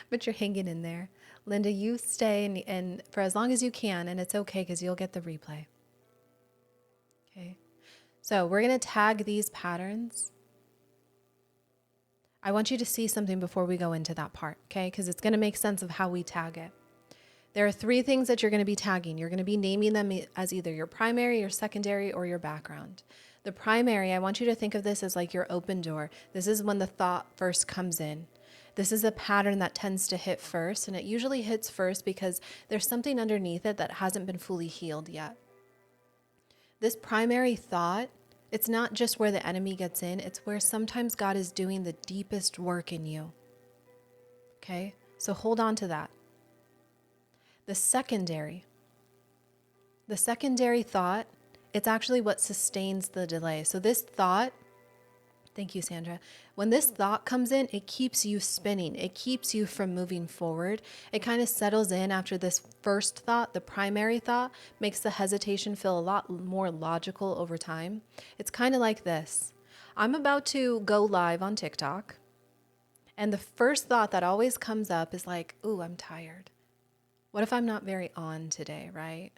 But you're hanging in there. Linda, you stay and for as long as you can, and it's okay because you'll get the replay. Okay. So we're going to tag these patterns. I want you to see something before we go into that part, okay? Because it's going to make sense of how we tag it. There are 3 things that you're going to be tagging. You're going to be naming them as either your primary, your secondary, or your background. The primary, I want you to think of this as like your open door. This is when the thought first comes in. This is a pattern that tends to hit first, and it usually hits first because there's something underneath it that hasn't been fully healed yet. This primary thought, it's not just where the enemy gets in, it's where sometimes God is doing the deepest work in you. Okay? So hold on to that. The secondary thought, it's actually what sustains the delay. So this thought, thank you, Sandra. When this thought comes in, it keeps you spinning. It keeps you from moving forward. It kind of settles in after this first thought. The primary thought makes the hesitation feel a lot more logical over time. It's kind of like this. I'm about to go live on TikTok, And the first thought that always comes up is like, ooh, I'm tired. What if I'm not very on today, right?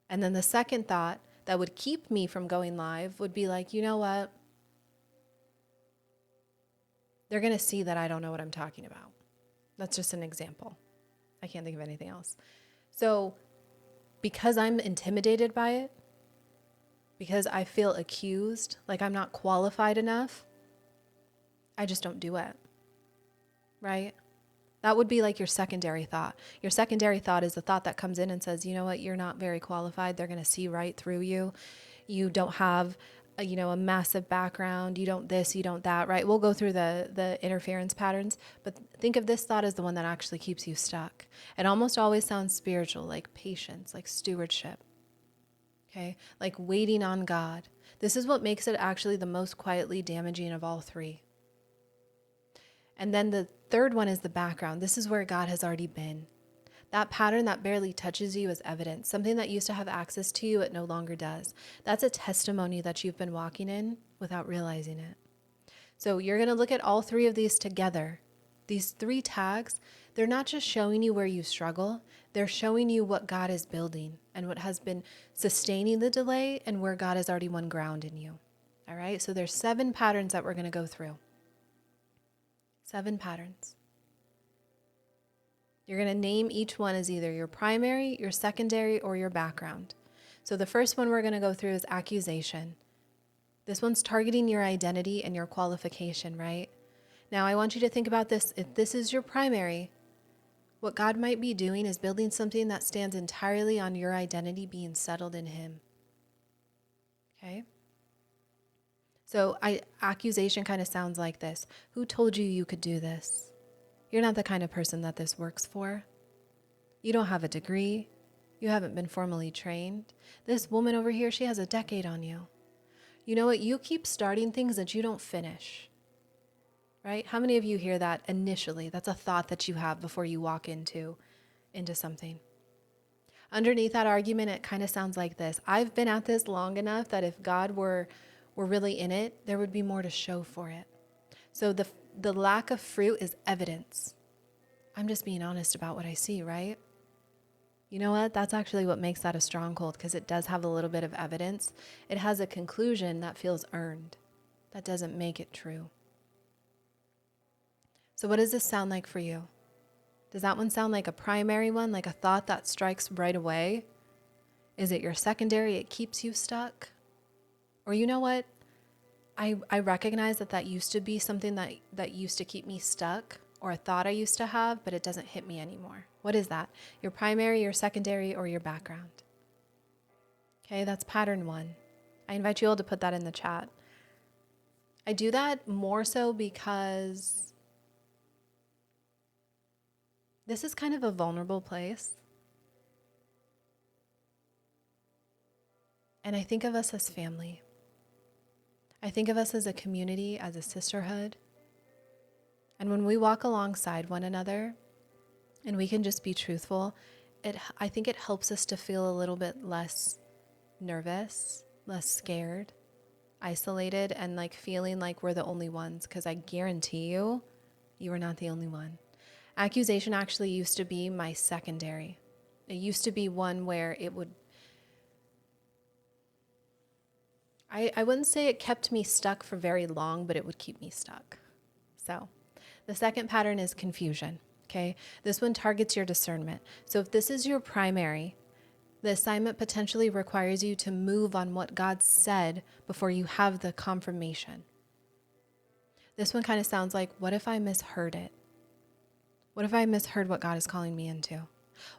And then the second thought that would keep me from going live would be like, you know what? They're going to see that I don't know what I'm talking about. That's just an example. I can't think of anything else. So because I'm intimidated by it, because I feel accused, like I'm not qualified enough, I just don't do it, right? That would be like your secondary thought. Your secondary thought is the thought that comes in and says, you know what, you're not very qualified. They're going to see right through you. You don't have a massive background. You don't this, you don't that, right? We'll go through the interference patterns, but think of this thought as the one that actually keeps you stuck. It almost always sounds spiritual, like patience, like stewardship. Okay? Like waiting on God. This is what makes it actually the most quietly damaging of all three. And then the third one is the background. This is where God has already been. That pattern that barely touches you is evidence. Something that used to have access to you, it no longer does. That's a testimony that you've been walking in without realizing it. So you're going to look at all three of these together. These three tags, they're not just showing you where you struggle, they're showing you what God is building and what has been sustaining the delay and where God has already won ground in you. All right, so there's 7 patterns that we're going to go through. 7 patterns. You're going to name each one as either your primary, your secondary, or your background. So the first one we're going to go through is accusation. This one's targeting your identity and your qualification, right? Now I want you to think about this. If this is your primary, what God might be doing is building something that stands entirely on your identity being settled in Him. Okay? So accusation kind of sounds like this. Who told you you could do this? You're not the kind of person that this works for. You don't have a degree. You haven't been formally trained. This woman over here, she has a decade on you. You know what? You keep starting things that you don't finish. Right? How many of you hear that initially? That's a thought that you have before you walk into something. Underneath that argument, it kind of sounds like this. I've been at this long enough that if God were really in it, there would be more to show for it. So the lack of fruit is evidence. I'm just being honest about what I see, right? You know what? That's actually what makes that a stronghold, because it does have a little bit of evidence. It has a conclusion that feels earned. That doesn't make it true. So what does this sound like for you? Does that one sound like a primary one, like a thought that strikes right away? Is it your secondary? It keeps you stuck? Or you know what? I recognize that used to be something that used to keep me stuck, or a thought I used to have, but it doesn't hit me anymore. What is that? Your primary, your secondary, or your background? Okay, that's pattern 1. I invite you all to put that in the chat. I do that more so because this is kind of a vulnerable place. And I think of us as family. I think of us as a community, as a sisterhood. And when we walk alongside one another and we can just be truthful, I think it helps us to feel a little bit less nervous, less scared, isolated, and like feeling like we're the only ones, because I guarantee you are not the only one. Accusation actually used to be my secondary. It used to be one where it would, I wouldn't say it kept me stuck for very long, but it would keep me stuck. So the second pattern is confusion, okay? This one targets your discernment. So if this is your primary, the assignment potentially requires you to move on what God said before you have the confirmation. This one kind of sounds like, what if I misheard it? What if I misheard what God is calling me into?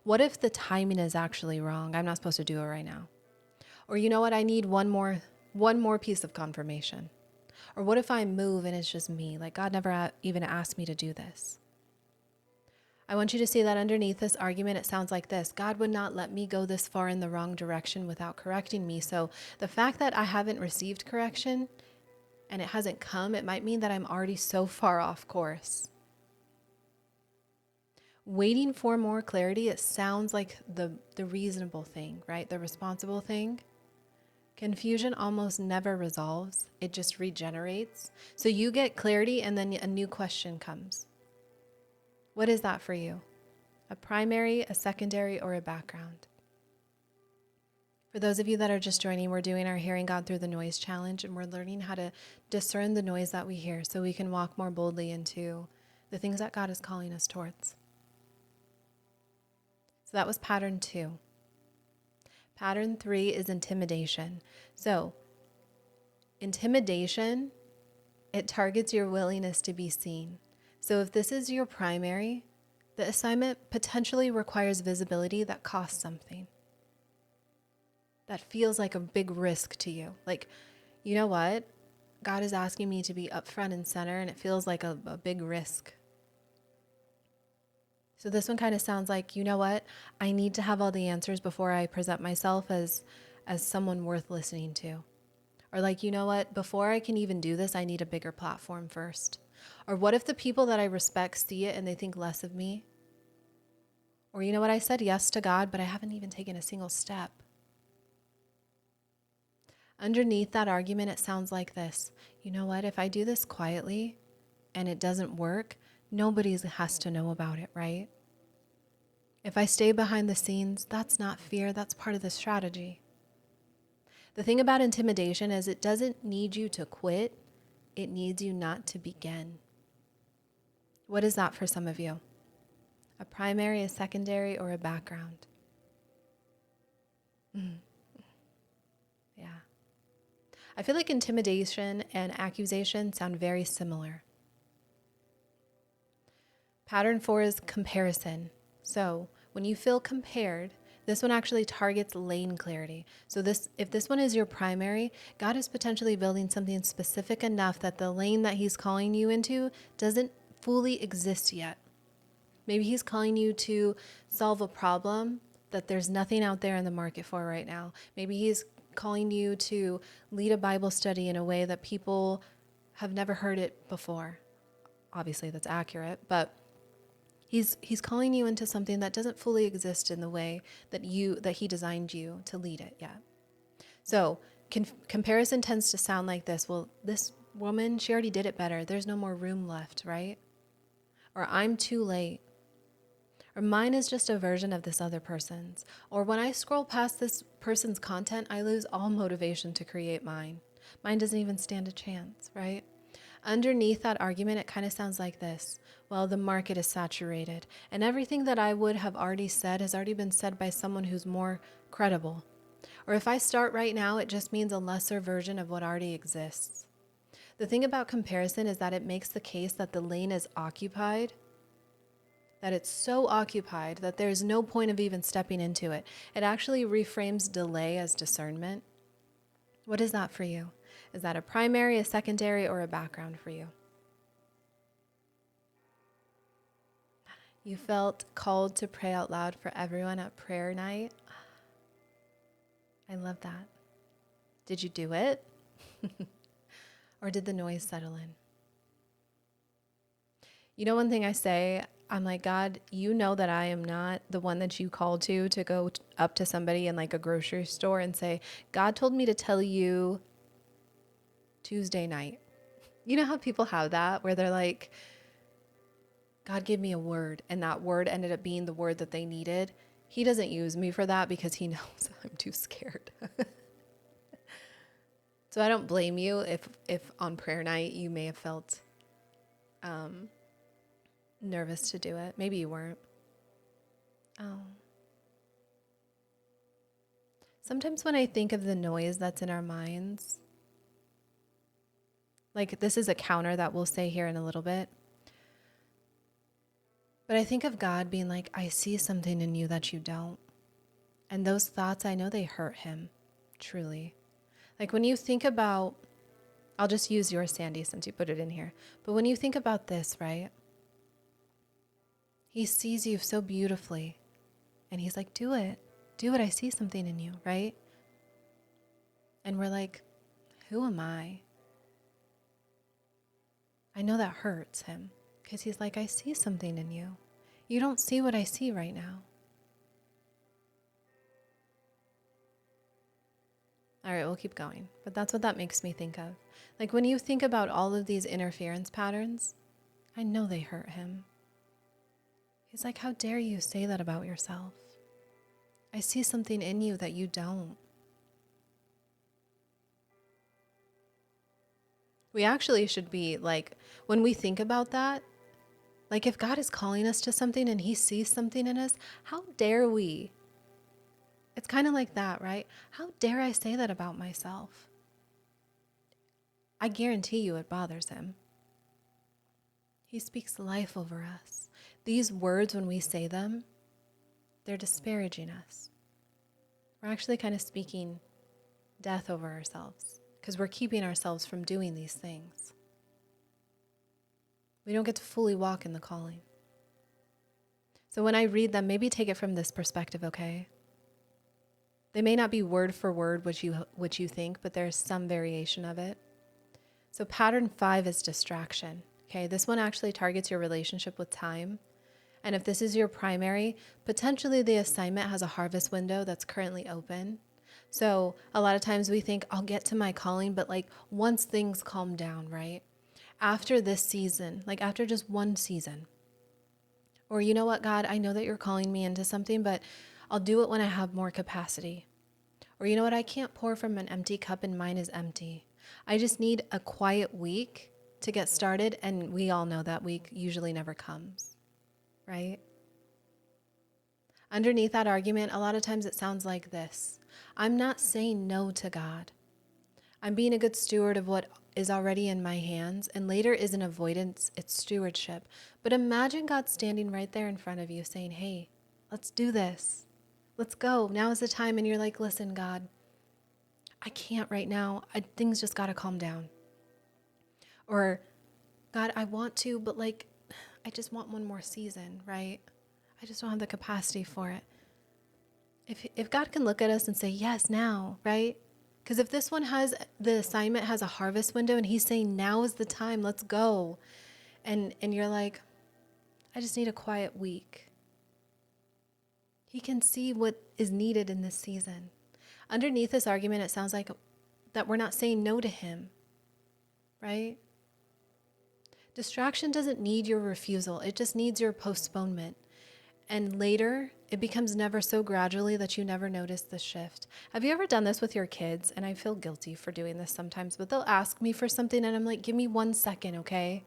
What if the timing is actually wrong? I'm not supposed to do it right now. Or you know what? I need one more piece of confirmation. Or what if I move and it's just me? Like God never even asked me to do this. I want you to see that underneath this argument, it sounds like this. God would not let me go this far in the wrong direction without correcting me. So the fact that I haven't received correction and it hasn't come, it might mean that I'm already so far off course. Waiting for more clarity, it sounds like the reasonable thing, right? The responsible thing. Confusion almost never resolves, it just regenerates. So you get clarity and then a new question comes. What is that for you? A primary, a secondary, or a background? For those of you that are just joining, we're doing our Hearing God Through the Noise challenge, and we're learning how to discern the noise that we hear so we can walk more boldly into the things that God is calling us towards. So that was pattern 2. Pattern 3 is intimidation. So intimidation, it targets your willingness to be seen. So if this is your primary, the assignment potentially requires visibility that costs something. That feels like a big risk to you. Like, you know what? God is asking me to be up front and center, and it feels like a big risk. So this one kind of sounds like, you know what? I need to have all the answers before I present myself as someone worth listening to. Or like, you know what? Before I can even do this, I need a bigger platform first. Or what if the people that I respect see it and they think less of me? Or you know what? I said yes to God, but I haven't even taken a single step. Underneath that argument, it sounds like this. You know what? If I do this quietly and it doesn't work, nobody has to know about it, right? If I stay behind the scenes, that's not fear. That's part of the strategy. The thing about intimidation is it doesn't need you to quit. It needs you not to begin. What is that for some of you? A primary, a secondary, or a background? Yeah. I feel like intimidation and accusation sound very similar. Pattern 4 is comparison. So when you feel compared, this one actually targets lane clarity. So if this one is your primary, God is potentially building something specific enough that the lane that he's calling you into doesn't fully exist yet. Maybe he's calling you to solve a problem that there's nothing out there in the market for right now. Maybe he's calling you to lead a Bible study in a way that people have never heard it before. Obviously, that's accurate, but he's calling you into something that doesn't fully exist in the way that he designed you to lead it yet. So comparison tends to sound like this. Well, this woman, she already did it better. There's no more room left, right? Or I'm too late. Or mine is just a version of this other person's. Or when I scroll past this person's content, I lose all motivation to create mine. Mine doesn't even stand a chance, right? Underneath that argument, it kind of sounds like this. Well, the market is saturated, and everything that I would have already said has already been said by someone who's more credible. Or if I start right now, it just means a lesser version of what already exists. The thing about comparison is that it makes the case that the lane is occupied, that it's so occupied that there's no point of even stepping into it. It actually reframes delay as discernment. What is that for you? Is that a primary, a secondary, or a background for you? You felt called to pray out loud for everyone at prayer night. I love that. Did you do it? Or did the noise settle in? You know, one thing I say, I'm like, God, you know that I am not the one that you called to go up to somebody in like a grocery store and say, God told me to tell you Tuesday night. You know how people have that where they're like, God gave me a word, and that word ended up being the word that they needed. He doesn't use me for that because he knows I'm too scared. So I don't blame you if on prayer night you may have felt nervous to do it. Maybe you weren't. Oh. Sometimes when I think of the noise that's in our minds, like this is a counter that we'll say here in a little bit. But I think of God being like, I see something in you that you don't. And those thoughts, I know they hurt him, truly. Like when you think about, I'll just use yours, Sandy, since you put it in here. But when you think about this, right? He sees you so beautifully. And he's like, do it. Do it. I see something in you, right? And we're like, who am I? I know that hurts him because he's like, I see something in you. You don't see what I see right now. All right, we'll keep going. But that's what that makes me think of. Like when you think about all of these interference patterns, I know they hurt him. He's like, how dare you say that about yourself? I see something in you that you don't. We actually should be like, when we think about that, like if God is calling us to something and he sees something in us, how dare we? It's kind of like that, right? How dare I say that about myself? I guarantee you it bothers him. He speaks life over us. These words, when we say them, they're disparaging us. We're actually kind of speaking death over ourselves because we're keeping ourselves from doing these things. We don't get to fully walk in the calling. So when I read them, maybe take it from this perspective, okay? They may not be word for word what you think, but there's some variation of it. So pattern 5 is distraction. Okay, this one actually targets your relationship with time. And if this is your primary, potentially the assignment has a harvest window that's currently open. So a lot of times we think, I'll get to my calling, but like once things calm down, right? After this season, like after just one season. Or you know what, God, I know that you're calling me into something, but I'll do it when I have more capacity. Or you know what, I can't pour from an empty cup and mine is empty. I just need a quiet week to get started, and we all know that week usually never comes, right? Underneath that argument, a lot of times it sounds like this. I'm not saying no to God. I'm being a good steward of what is already in my hands, and later isn't avoidance, it's stewardship. But imagine God standing right there in front of you saying, hey, let's do this. Let's go. Now is the time. And you're like, listen, God, I can't right now. Things just got to calm down. Or, God, I want to, but like, I just want one more season, right? I just don't have the capacity for it. If God can look at us and say, yes, now, right? Because if this one the assignment has a harvest window and he's saying, now is the time, let's go. And you're like, I just need a quiet week. He can see what is needed in this season. Underneath this argument, it sounds like that we're not saying no to him, right? Distraction doesn't need your refusal. It just needs your postponement. And later, it becomes never so gradually that you never notice the shift. Have you ever done this with your kids? And I feel guilty for doing this sometimes, but they'll ask me for something and I'm like, give me 1 second, okay?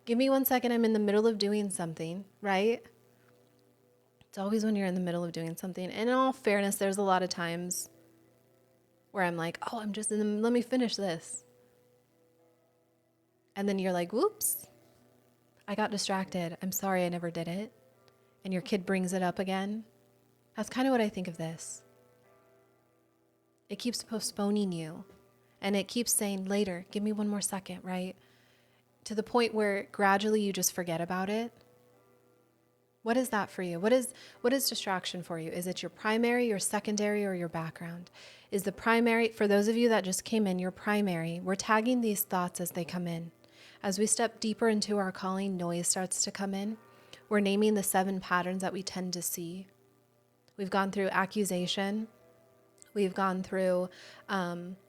Give me 1 second. I'm in the middle of doing something, right? It's always when you're in the middle of doing something. And in all fairness, there's a lot of times where I'm like, oh, let me finish this. And then you're like, whoops, I got distracted. I'm sorry I never did it. And your kid brings it up again. That's kind of what I think of this. It keeps postponing you. And it keeps saying later, give me 1 more second, right? To the point where gradually you just forget about it. What is that for you? What is distraction for you? Is it your primary, your secondary, or your background? Is the primary, for those of you that just came in, your primary, we're tagging these thoughts as they come in. As we step deeper into our calling, noise starts to come in. We're naming the 7 patterns that we tend to see. We've gone through accusation. We've gone through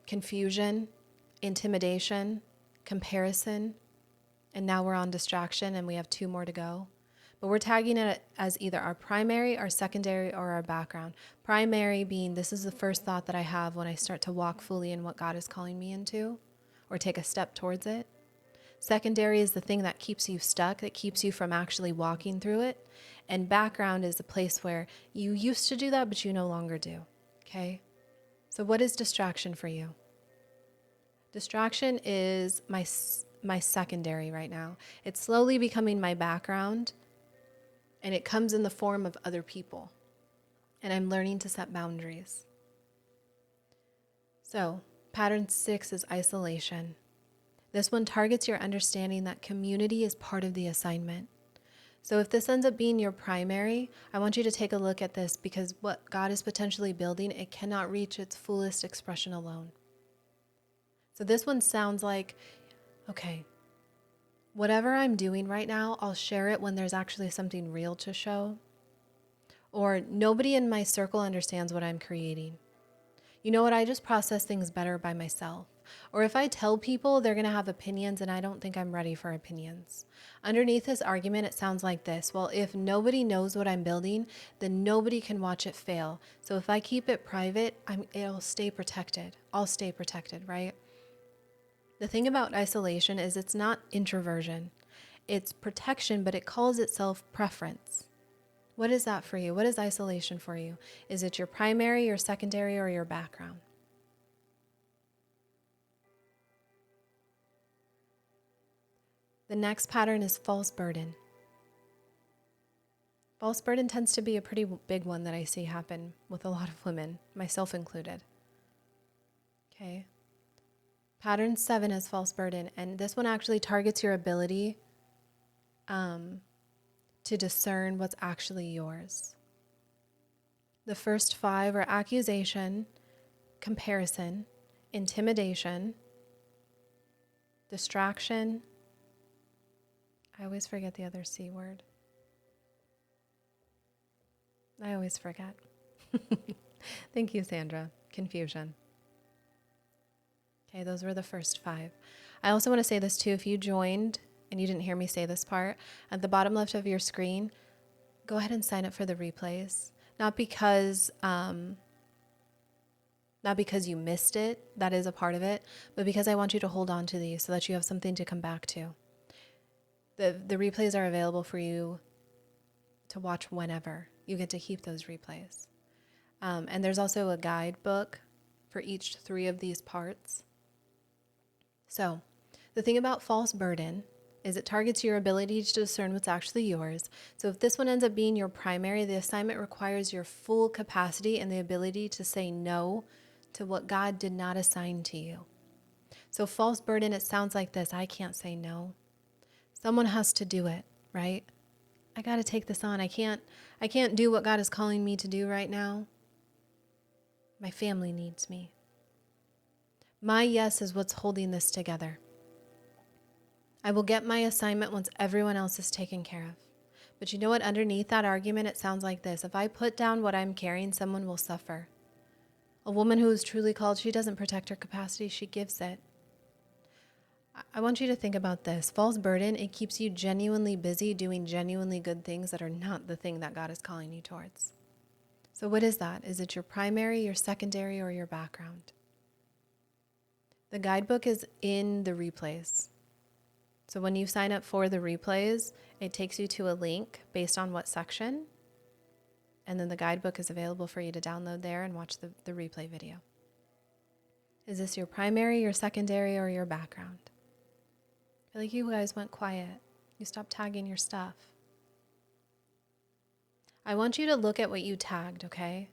confusion, intimidation, comparison, and now we're on distraction, and we have 2 more to go. But we're tagging it as either our primary, our secondary, or our background. Primary being, this is the first thought that I have when I start to walk fully in what God is calling me into, or take a step towards it. Secondary is the thing that keeps you stuck, that keeps you from actually walking through it. And background is a place where you used to do that, but you no longer do. Okay? So what is distraction for you? Distraction is my secondary right now. It's slowly becoming my background, and it comes in the form of other people. And I'm learning to set boundaries. So, pattern 6 is isolation. This one targets your understanding that community is part of the assignment. So if this ends up being your primary, I want you to take a look at this, because what God is potentially building, it cannot reach its fullest expression alone. So this one sounds like, okay, whatever I'm doing right now, I'll share it when there's actually something real to show. Or nobody in my circle understands what I'm creating. You know what? I just process things better by myself. Or if I tell people, they're going to have opinions, and I don't think I'm ready for opinions. Underneath this argument, it sounds like this. Well, if nobody knows what I'm building, then nobody can watch it fail. So if I keep it private, it'll stay protected. I'll stay protected, right? The thing about isolation is it's not introversion. It's protection, but it calls itself preference. What is that for you? What is isolation for you? Is it your primary, your secondary, or your background? The next pattern is false burden. False burden tends to be a pretty big one that I see happen with a lot of women, myself included. Okay. Pattern 7 is false burden, and this one actually targets your ability to discern what's actually yours. The first 5 are accusation, comparison, intimidation, distraction. I always forget the other C word. I always forget. Thank you, Sandra. Confusion. Okay, those were the first 5. I also want to say this too. If you joined and you didn't hear me say this part, at the bottom left of your screen, go ahead and sign up for the replays. Not because you missed it, that is a part of it, but because I want you to hold on to these so that you have something to come back to. The replays are available for you to watch whenever. You get to keep those replays. And there's also a guidebook for each 3 of these parts. So the thing about false burden is it targets your ability to discern what's actually yours. So if this one ends up being your primary, the assignment requires your full capacity and the ability to say no to what God did not assign to you. So false burden, it sounds like this. I can't say no. Someone has to do it, right? I got to take this on. I can't do what God is calling me to do right now. My family needs me. My yes is what's holding this together. I will get my assignment once everyone else is taken care of. But you know what? Underneath that argument, it sounds like this. If I put down what I'm carrying, someone will suffer. A woman who is truly called, she doesn't protect her capacity, she gives it. I want you to think about this. False burden, it keeps you genuinely busy doing genuinely good things that are not the thing that God is calling you towards. So what is that? Is it your primary, your secondary, or your background? The guidebook is in the replays. So when you sign up for the replays, it takes you to a link based on what section. And then the guidebook is available for you to download there and watch the replay video. Is this your primary, your secondary, or your background? I feel like you guys went quiet. You stopped tagging your stuff. I want you to look at what you tagged, okay?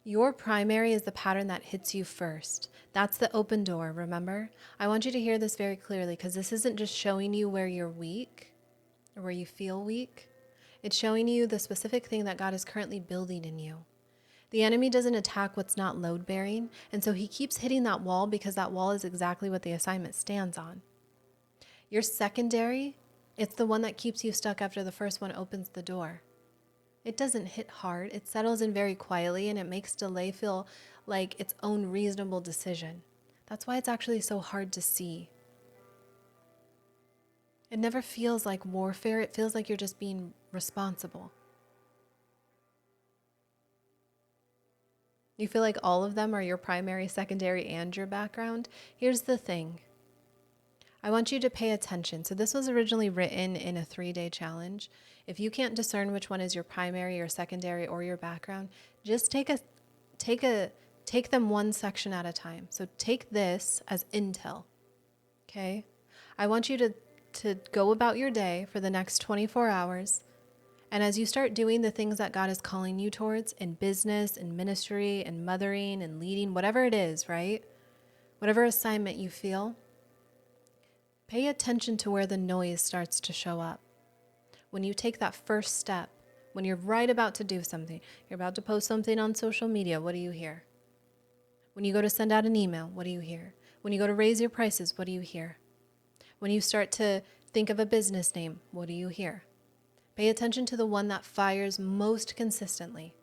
Your primary is the pattern that hits you first. That's the open door, remember? I want you to hear this very clearly because this isn't just showing you where you're weak or where you feel weak. It's showing you the specific thing that God is currently building in you. The enemy doesn't attack what's not load-bearing, and so he keeps hitting that wall because that wall is exactly what the assignment stands on. Your secondary, it's the one that keeps you stuck after the first one opens the door. It doesn't hit hard. It settles in very quietly, and it makes delay feel like its own reasonable decision. That's why it's actually so hard to see. It never feels like warfare. It feels like you're just being responsible. You feel like all of them are your primary, secondary, and your background? Here's the thing. I want you to pay attention. So this was originally written in a 3-day challenge. If you can't discern which one is your primary, your secondary, or your background, just take them one section at a time. So take this as intel. Okay? I want you to go about your day for the next 24 hours. And as you start doing the things that God is calling you towards in business, in ministry, in mothering, and leading, whatever it is, right? Whatever assignment you feel, pay attention to where the noise starts to show up. When you take that first step, when you're right about to do something, you're about to post something on social media, what do you hear? When you go to send out an email, what do you hear? When you go to raise your prices, what do you hear? When you start to think of a business name, what do you hear? Pay attention to the one that fires most consistently,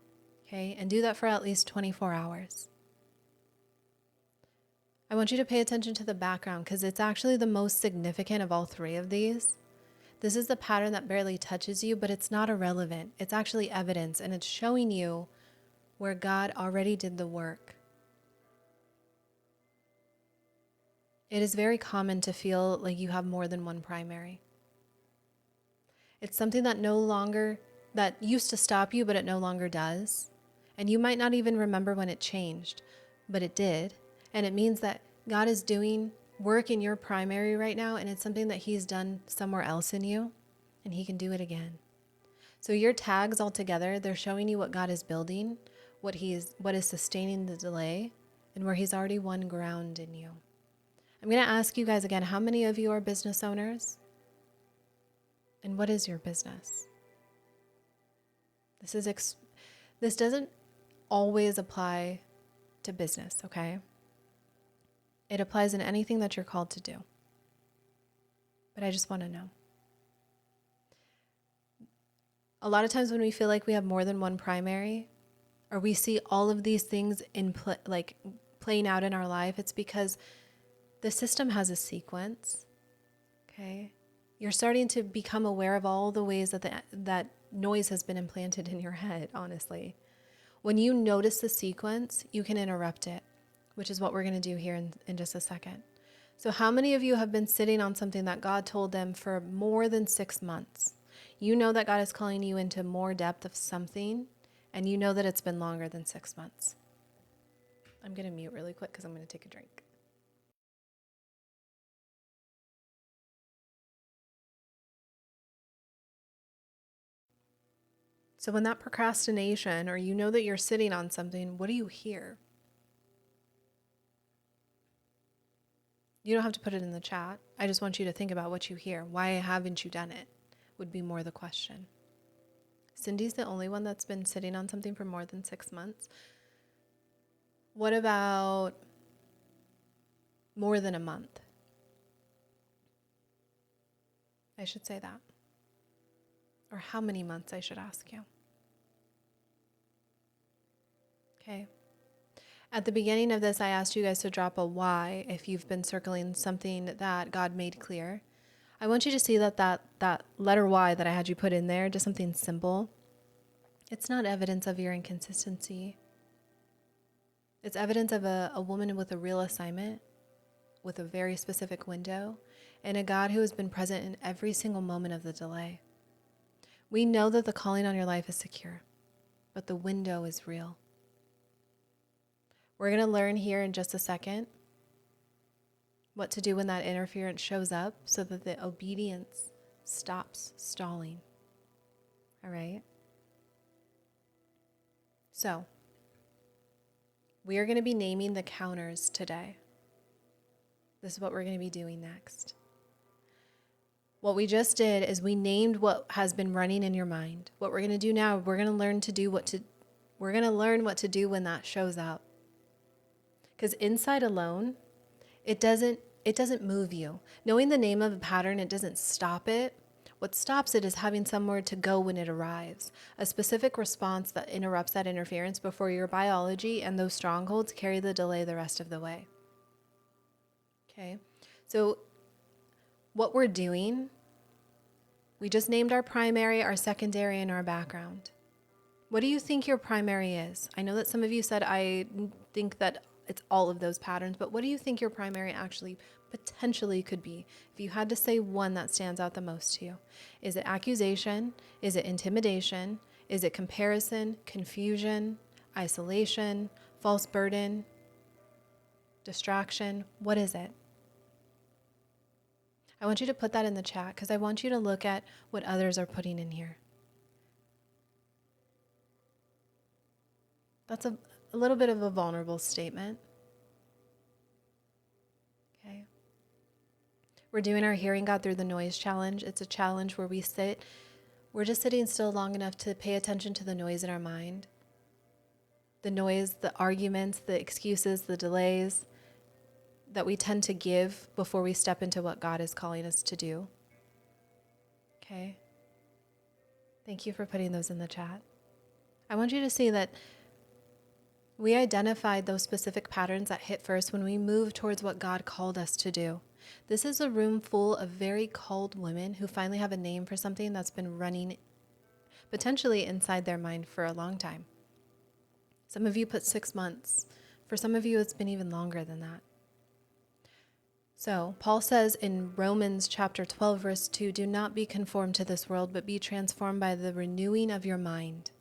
okay? And do that for at least 24 hours. I want you to pay attention to the background because it's actually the most significant of all three of these. This is the pattern that barely touches you, but it's not irrelevant. It's actually evidence, and it's showing you where God already did the work. It is very common to feel like you have more than one primary. It's something that used to stop you, but it no longer does. And you might not even remember when it changed, but it did. And it means that God is doing work in your primary right now, and it's something that He's done somewhere else in you, and He can do it again. So your tags all together, they're showing you what God is building, what is sustaining the delay, and where He's already won ground in you. I'm going to ask you guys again, how many of you are business owners? And what is your business? This doesn't always apply to business, okay? It applies in anything that you're called to do. But I just want to know. A lot of times when we feel like we have more than one primary, or we see all of these things playing out in our life, it's because the system has a sequence, okay? You're starting to become aware of all the ways that noise has been implanted in your head, honestly. When you notice the sequence, you can interrupt it, which is what we're going to do here in just a second. So how many of you have been sitting on something that God told them for more than 6 months? You know that God is calling you into more depth of something, and you know that it's been longer than 6 months. I'm going to mute really quick because I'm going to take a drink. So when that procrastination, or you know that you're sitting on something, what do you hear? You don't have to put it in the chat. I just want you to think about what you hear. Why haven't you done it? Would be more the question. Cindy's the only one that's been sitting on something for more than 6 months. What about more than a month? I should say that. Or how many months, I should ask you. Okay. At the beginning of this, I asked you guys to drop a why if you've been circling something that God made clear. I want you to see that letter Y that I had you put in there, just something simple. It's not evidence of your inconsistency. It's evidence of a woman with a real assignment, with a very specific window, and a God who has been present in every single moment of the delay. We know that the calling on your life is secure, but the window is real. We're going to learn here in just a second what to do when that interference shows up so that the obedience stops stalling. All right? So, we are going to be naming the counters today. This is what we're going to be doing next. What we just did is we named what has been running in your mind. What we're going to do now, we're going to learn what to do when that shows up. Because insight alone, it doesn't move you. Knowing the name of a pattern, it doesn't stop it. What stops it is having somewhere to go when it arrives. A specific response that interrupts that interference before your biology and those strongholds carry the delay the rest of the way. Okay? So what we're doing, we just named our primary, our secondary, and our background. What do you think your primary is? I know that some of you said, I think that it's all of those patterns, but what do you think your primary actually potentially could be? If you had to say one that stands out the most to you, is it accusation? Is it intimidation? Is it comparison, confusion, isolation, false burden, distraction? What is it? I want you to put that in the chat because I want you to look at what others are putting in here. That's a little bit of a vulnerable statement. Okay. We're doing our Hearing God Through the Noise challenge. It's a challenge where we're just sitting still long enough to pay attention to the noise in our mind. The noise, the arguments, the excuses, the delays that we tend to give before we step into what God is calling us to do. Okay. Thank you for putting those in the chat. I want you to see that We identified those specific patterns that hit first when we moved towards what God called us to do. This is a room full of very called women who finally have a name for something that's been running potentially inside their mind for a long time. Some of you put 6 months. For some of you, it's been even longer than that. So Paul says in Romans chapter 12, verse 2, do not be conformed to this world, but be transformed by the renewing of your mind.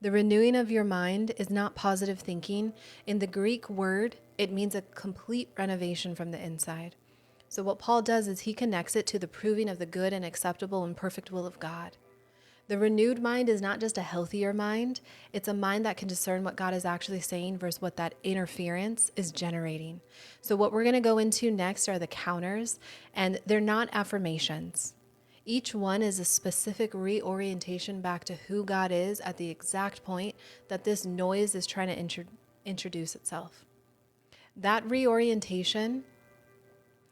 The renewing of your mind is not positive thinking. In the Greek word, it means a complete renovation from the inside. So what Paul does is he connects it to the proving of the good and acceptable and perfect will of God. The renewed mind is not just a healthier mind. It's a mind that can discern what God is actually saying versus what that interference is generating. So what we're going to go into next are the counters, and they're not affirmations. Each one is a specific reorientation back to who God is at the exact point that this noise is trying to introduce itself. That reorientation,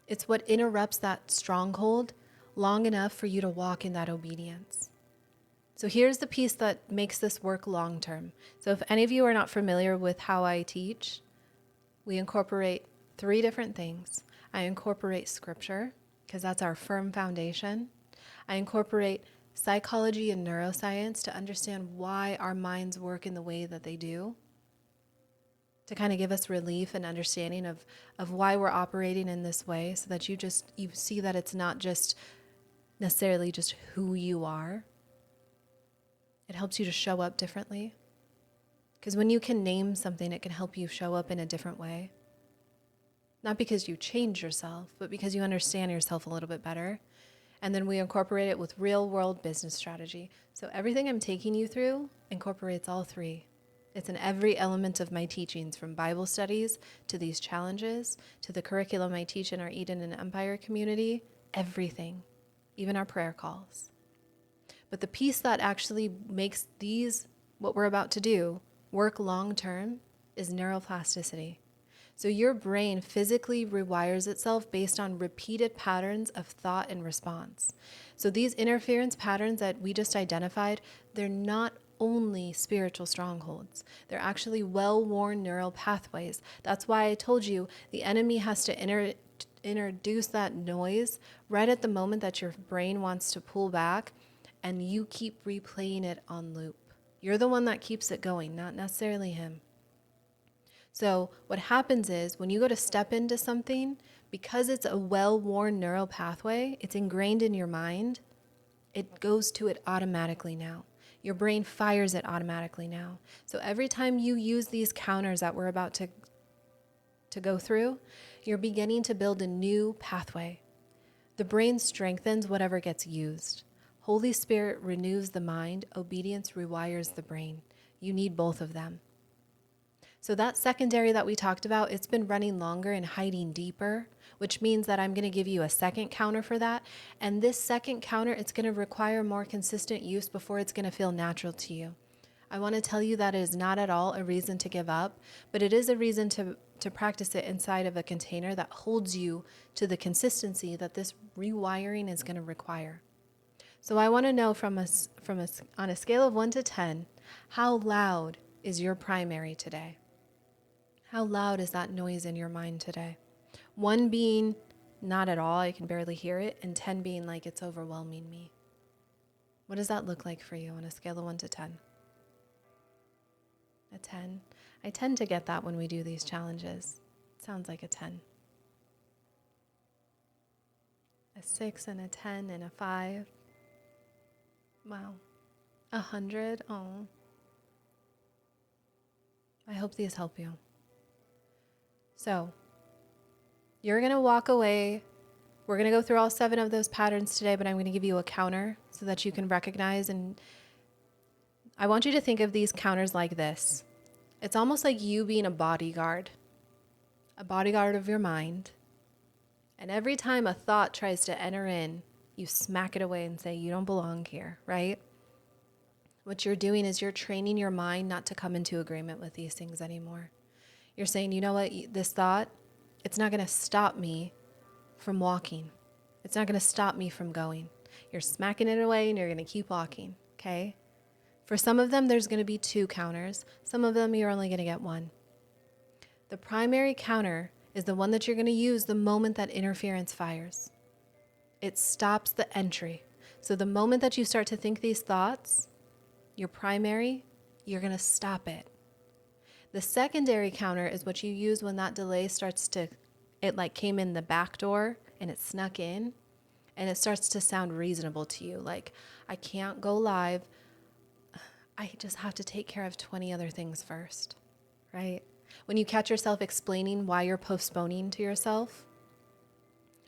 it's what interrupts that stronghold long enough for you to walk in that obedience. So here's the piece that makes this work long term. So if any of you are not familiar with how I teach, we incorporate 3 different things. I incorporate scripture, because that's our firm foundation. I incorporate psychology and neuroscience to understand why our minds work in the way that they do, to kind of give us relief and understanding of why we're operating in this way, so that you see that it's not just necessarily just who you are. It helps you to show up differently. Because when you can name something, it can help you show up in a different way. Not because you change yourself, but because you understand yourself a little bit better. And then we incorporate it with real world business strategy. So everything I'm taking you through incorporates all 3. It's in every element of my teachings, from Bible studies to these challenges, to the curriculum I teach in our Eden and Empire community, everything, even our prayer calls. But the piece that actually makes what we're about to do, work long term is neuroplasticity. So your brain physically rewires itself based on repeated patterns of thought and response. So these interference patterns that we just identified, they're not only spiritual strongholds. They're actually well-worn neural pathways. That's why I told you the enemy has to introduce that noise right at the moment that your brain wants to pull back, and you keep replaying it on loop. You're the one that keeps it going, not necessarily him. So what happens is when you go to step into something, because it's a well-worn neural pathway, it's ingrained in your mind, it goes to it automatically now. Your brain fires it automatically now. So every time you use these counters that we're about to go through, you're beginning to build a new pathway. The brain strengthens whatever gets used. Holy Spirit renews the mind. Obedience rewires the brain. You need both of them. So that secondary that we talked about, it's been running longer and hiding deeper, which means that I'm going to give you a second counter for that. And this second counter, it's going to require more consistent use before it's going to feel natural to you. I want to tell you that it is not at all a reason to give up, but it is a reason to practice it inside of a container that holds you to the consistency that this rewiring is going to require. So I want to know on a scale of 1 to 10, how loud is your primary today? How loud is that noise in your mind today? 1 being not at all, I can barely hear it, and 10 being like it's overwhelming me. What does that look like for you on a scale of 1 to 10? A 10. I tend to get that when we do these challenges. It sounds like a 10. A 6 and a 10 and a 5. Wow. 100. Oh. I hope these help you. So, you're going to walk away. We're going to go through all 7 of those patterns today, but I'm going to give you a counter so that you can recognize. And I want you to think of these counters like this. It's almost like you being a bodyguard of your mind. And every time a thought tries to enter in, you smack it away and say, you don't belong here, right? What you're doing is you're training your mind not to come into agreement with these things anymore. You're saying, you know what, this thought, it's not going to stop me from walking. It's not going to stop me from going. You're smacking it away and you're going to keep walking, okay? For some of them, there's going to be 2 counters. Some of them, you're only going to get 1. The primary counter is the one that you're going to use the moment that interference fires. It stops the entry. So the moment that you start to think these thoughts, your primary, you're going to stop it. The secondary counter is what you use when that delay starts to, it like came in the back door and it snuck in and it starts to sound reasonable to you. Like, I can't go live. I just have to take care of 20 other things first, right? When you catch yourself explaining why you're postponing to yourself,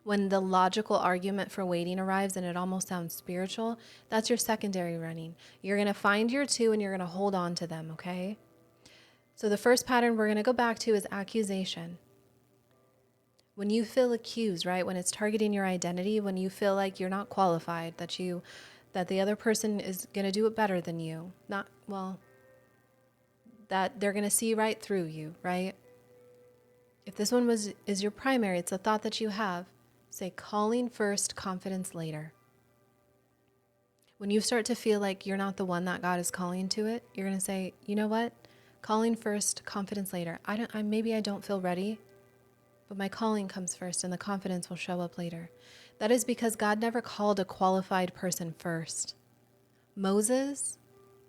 when the logical argument for waiting arrives and it almost sounds spiritual, that's your secondary running. You're going to find your 2 and you're going to hold on to them, okay? So the first pattern we're going to go back to is accusation. When you feel accused, right? When it's targeting your identity, when you feel like you're not qualified, that the other person is going to do it better than you, that they're going to see right through you, right? If this one is your primary, it's a thought that you have. Say, calling first, confidence later. When you start to feel like you're not the one that God is calling to it, you're going to say, you know what? Calling first, confidence later. Maybe I don't feel ready, but my calling comes first and the confidence will show up later. That is because God never called a qualified person first. Moses,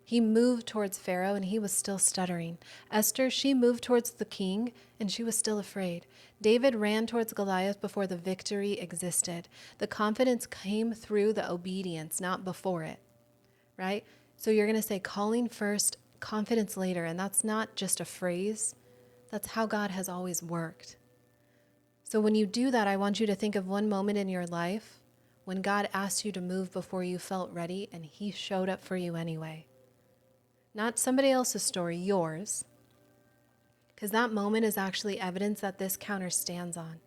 he moved towards Pharaoh and he was still stuttering. Esther, she moved towards the king and she was still afraid. David ran towards Goliath before the victory existed. The confidence came through the obedience, not before it, right? So you're going to say calling first, confidence later. And that's not just a phrase. That's how God has always worked. So when you do that, I want you to think of one moment in your life when God asked you to move before you felt ready and he showed up for you anyway. Not somebody else's story, yours. Because that moment is actually evidence that this counter stands on.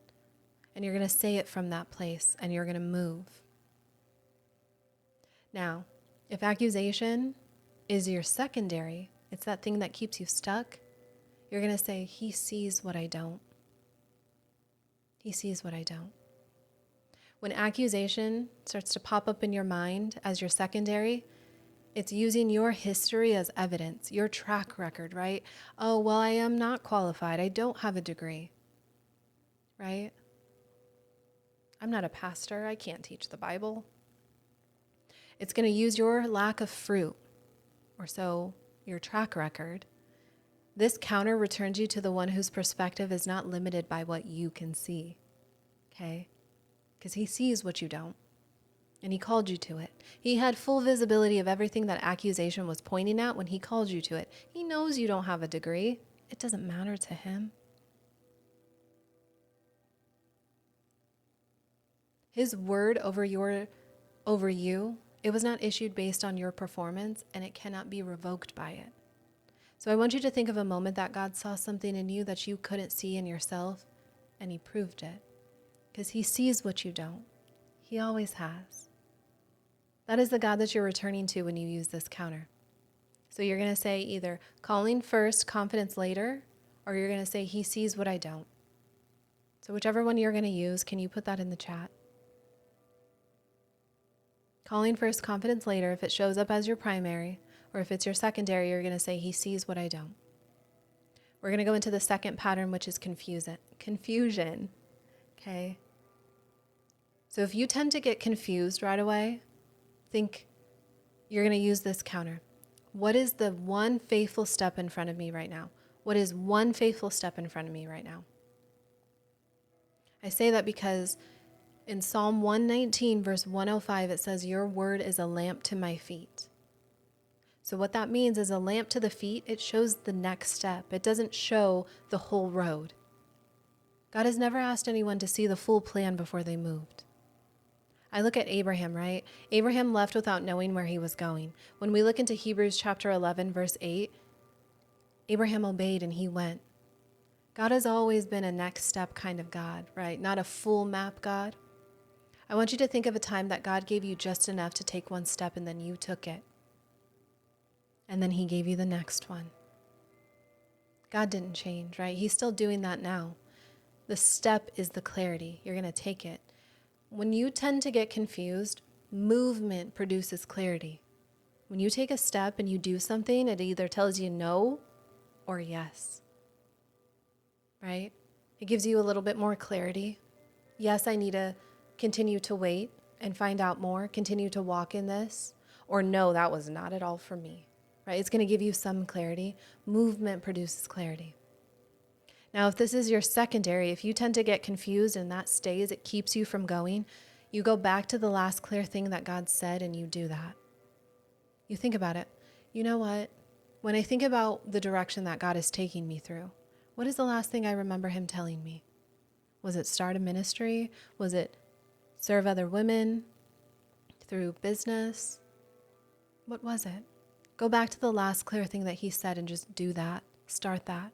And you're going to say it from that place and you're going to move. Now, if accusation is your secondary, it's that thing that keeps you stuck, you're going to say, he sees what I don't. He sees what I don't. When accusation starts to pop up in your mind as your secondary, it's using your history as evidence, your track record, right? Oh, well, I am not qualified. I don't have a degree, right? I'm not a pastor. I can't teach the Bible. It's going to use your lack of fruit, or so your track record. This counter returns you to the one whose perspective is not limited by what you can see, okay? Because he sees what you don't. And he called you to it. He had full visibility of everything that accusation was pointing at when he called you to it. He knows you don't have a degree. It doesn't matter to him. His word over you, it was not issued based on your performance, and it cannot be revoked by it. So I want you to think of a moment that God saw something in you that you couldn't see in yourself, and he proved it. Because he sees what you don't. He always has. That is the God that you're returning to when you use this counter. So you're going to say either calling first, confidence later, or you're going to say he sees what I don't. So whichever one you're going to use, can you put that in the chat? Calling first, confidence later, if it shows up as your primary, or if it's your secondary, you're going to say he sees what I don't. We're going to go into the second pattern, which is confusion. Okay? So if you tend to get confused right away, think you're going to use this counter. What is the one faithful step in front of me right now? What is one faithful step in front of me right now? I say that because in Psalm 119, verse 105, it says, your word is a lamp to my feet. So what that means is a lamp to the feet, it shows the next step. It doesn't show the whole road. God has never asked anyone to see the full plan before they moved. I look at Abraham, right? Abraham left without knowing where he was going. When we look into Hebrews chapter 11, verse 8, Abraham obeyed and he went. God has always been a next step kind of God, right? Not a full map God. I want you to think of a time that God gave you just enough to take one step and then you took it. And then he gave you the next one. God didn't change, right? He's still doing that now. The step is the clarity. You're going to take it. When you tend to get confused, movement produces clarity. When you take a step and you do something, it either tells you no or yes, right? It gives you a little bit more clarity. Yes, I need to continue to wait and find out more, continue to walk in this, or no, that was not at all for me, right? It's going to give you some clarity. Movement produces clarity. Now, if this is your secondary, if you tend to get confused and that stays, it keeps you from going, you go back to the last clear thing that God said and you do that. You think about it. You know what? When I think about the direction that God is taking me through, what is the last thing I remember him telling me? Was it start a ministry? Was it serve other women through business? What was it? Go back to the last clear thing that he said and just do that. Start that.